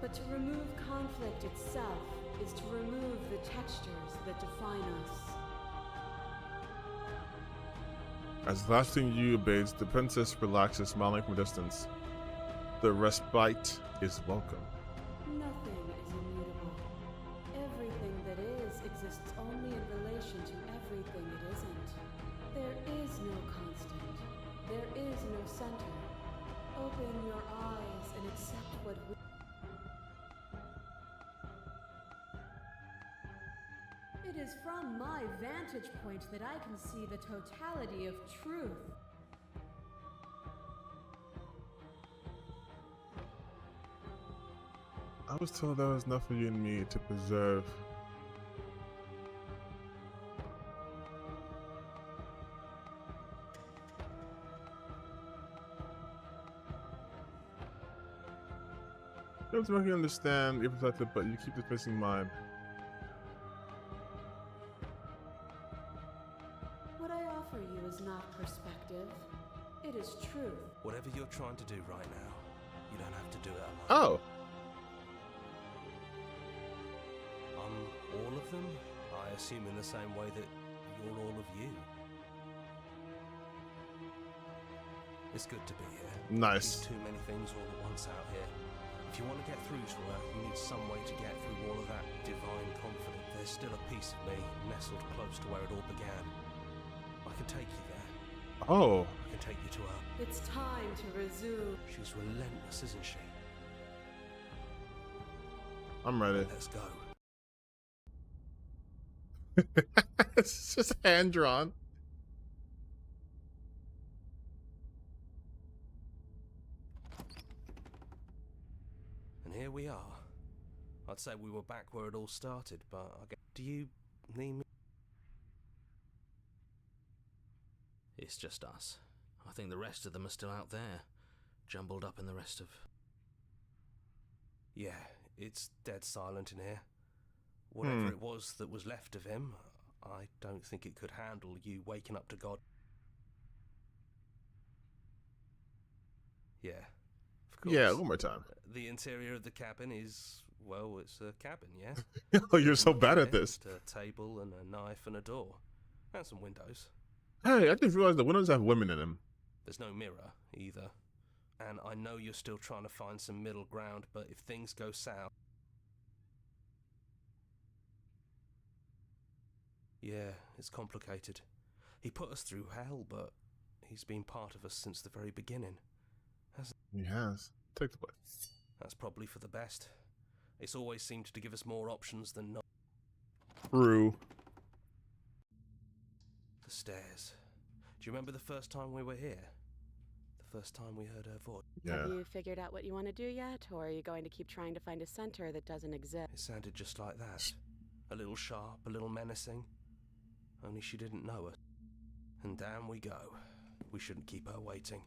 But to remove conflict itself is to remove the textures that define us. As the last thing you obeys, the princess relaxes, smiling from a distance. The respite is welcome. Nothing is immutable. Everything that is exists only in relation to everything it isn't. There is no constant. There is no center. Open your eyes and accept what we... It is from my vantage point that I can see the totality of truth. I was told there was enough of you in me to preserve. You have to make you understand your perspective, but you keep dismissing mine. What I offer you is not perspective. It is truth. Whatever you're trying to do right now, you don't have to do it alone. Oh, All of them? I assume in the same way that you're all of you. It's good to be here. nice. There's too many things all at once out here. If you want to get through to her, you need some way to get through all of that divine confidence. There's still a piece of me nestled close to where it all began. I can take you there. Oh, I can take you to her. It's time to resume. She's relentless, isn't she? I'm ready. Let's go. It's just hand drawn. And here we are. I'd say we were back where it all started, but I guess... Do you need me? It's just us. I think the rest of them are still out there, jumbled up in the rest of... Yeah, it's dead silent in here. Whatever it was that was left of him, I don't think it could handle you waking up to God. Yeah, of course. Yeah, one more time. The interior of the cabin is, well, it's a cabin, yeah? Oh, you're so bad at Yeah, this. just a table and a knife and a door. And some windows. Hey, I just realized the windows have women in them. There's no mirror, either. And I know you're still trying to find some middle ground, but if things go south... Yeah, it's complicated. He put us through hell, but he's been part of us since the very beginning. He has. Take the place. That's probably for the best. It's always seemed to give us more options than not. True. The stairs. Do you remember the first time we were here? The first time we heard her voice? Yeah. Have you figured out what you want to do yet, or are you going to keep trying to find a center that doesn't exist? It sounded just like that. A little sharp, a little menacing. Only she didn't know it. And down we go. We shouldn't keep her waiting.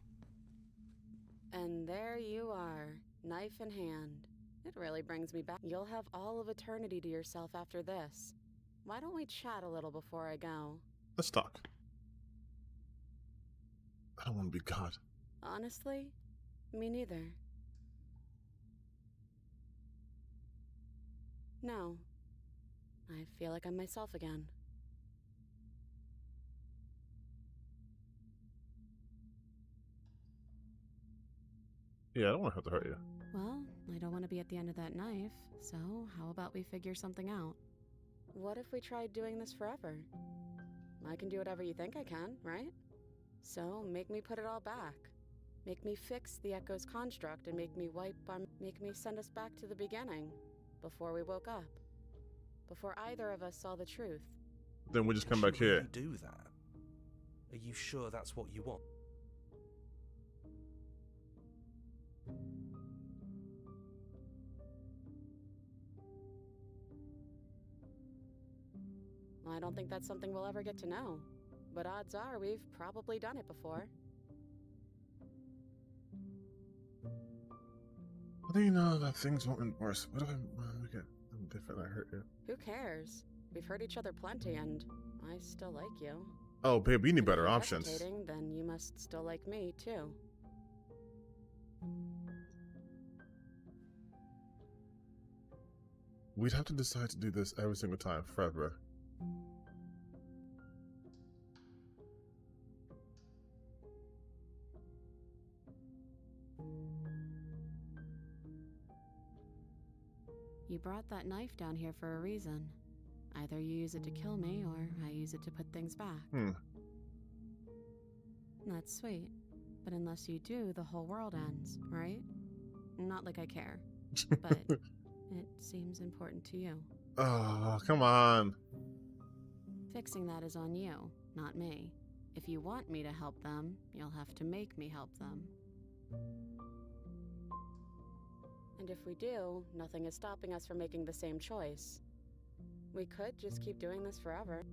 And there you are, knife in hand. It really brings me back. You'll have all of eternity to yourself after this. Why don't we chat a little before I go? Let's talk. I don't want to be God. Honestly, me neither. No. I feel like I'm myself again. Yeah, I don't want to have to hurt you. Well, I don't want to be at the end of that knife, so how about we figure something out? What if we tried doing this forever? I can do whatever you think I can, right? So, make me put it all back. Make me fix the Echo's construct and make me make me send us back to the beginning, before we woke up. Before either of us saw the truth. Then we just come Can back she here. really do that? Are you sure that's what you want? I don't think that's something we'll ever get to know. But odds are we've probably done it before. How do you know that things won't end worse? What if I'm different? I hurt you. Who cares? We've hurt each other plenty, and I still like you. Oh, babe, we need And if better you're options. hesitating, then you must still like me, too. We'd have to decide to do this every single time, forever. You brought that knife down here for a reason. Either you use it to kill me, or I use it to put things back. That's sweet. But unless you do, the whole world ends, right? Not like I care. But it seems important to you. Oh, come on. Fixing that is on you, not me. If you want me to help them, you'll have to make me help them. And if we do, nothing is stopping us from making the same choice. We could just keep doing this forever.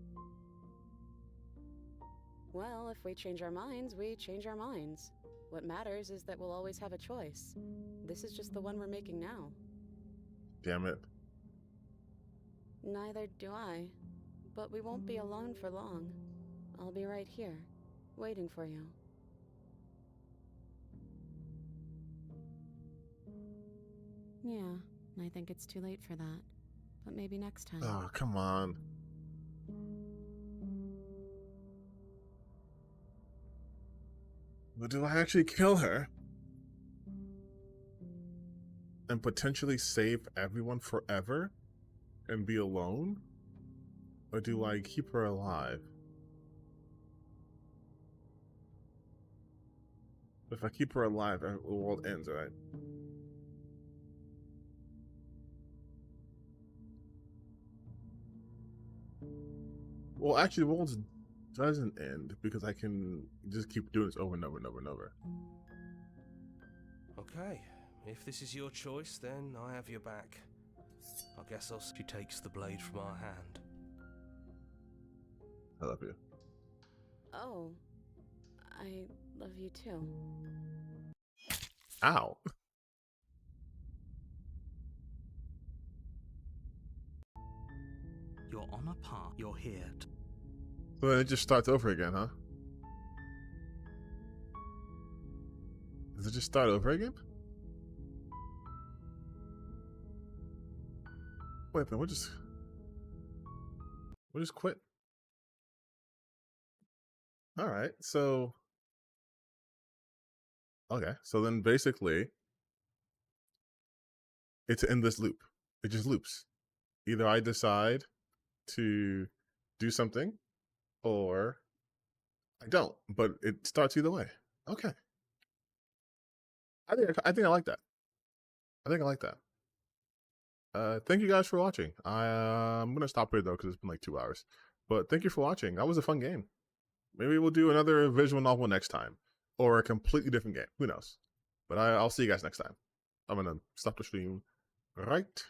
Well, if we change our minds, we change our minds. What matters is that we'll always have a choice. This is just the one we're making now. Damn it. Neither do I. But we won't be alone for long. I'll be right here, waiting for you. Yeah, I think it's too late for that. But maybe next time. Oh, come on. But do I actually kill her? And potentially save everyone forever? And be alone? Or do I keep her alive? If I keep her alive, the world ends, right? Well, actually, the world doesn't end because I can just keep doing this over and over and over and over. Okay, if this is your choice, then I have your back. I guess she takes the blade from our hand. I love you. Oh, I love you too. Ow. You're on a path. You're here. So then it just starts over again, huh? Does it just start over again? Wait, man, we'll just quit. All right, so okay, so then basically it's in this loop. It just loops. Either I decide to do something or I don't, but it starts either way. Okay. I think I like that. I think I like that. Thank you guys for watching. I'm gonna stop here though because it's been like 2 hours. But thank you for watching. That was a fun game. Maybe we'll do another visual novel next time, or a completely different game. Who knows? But I'll see you guys next time. I'm gonna stop the stream right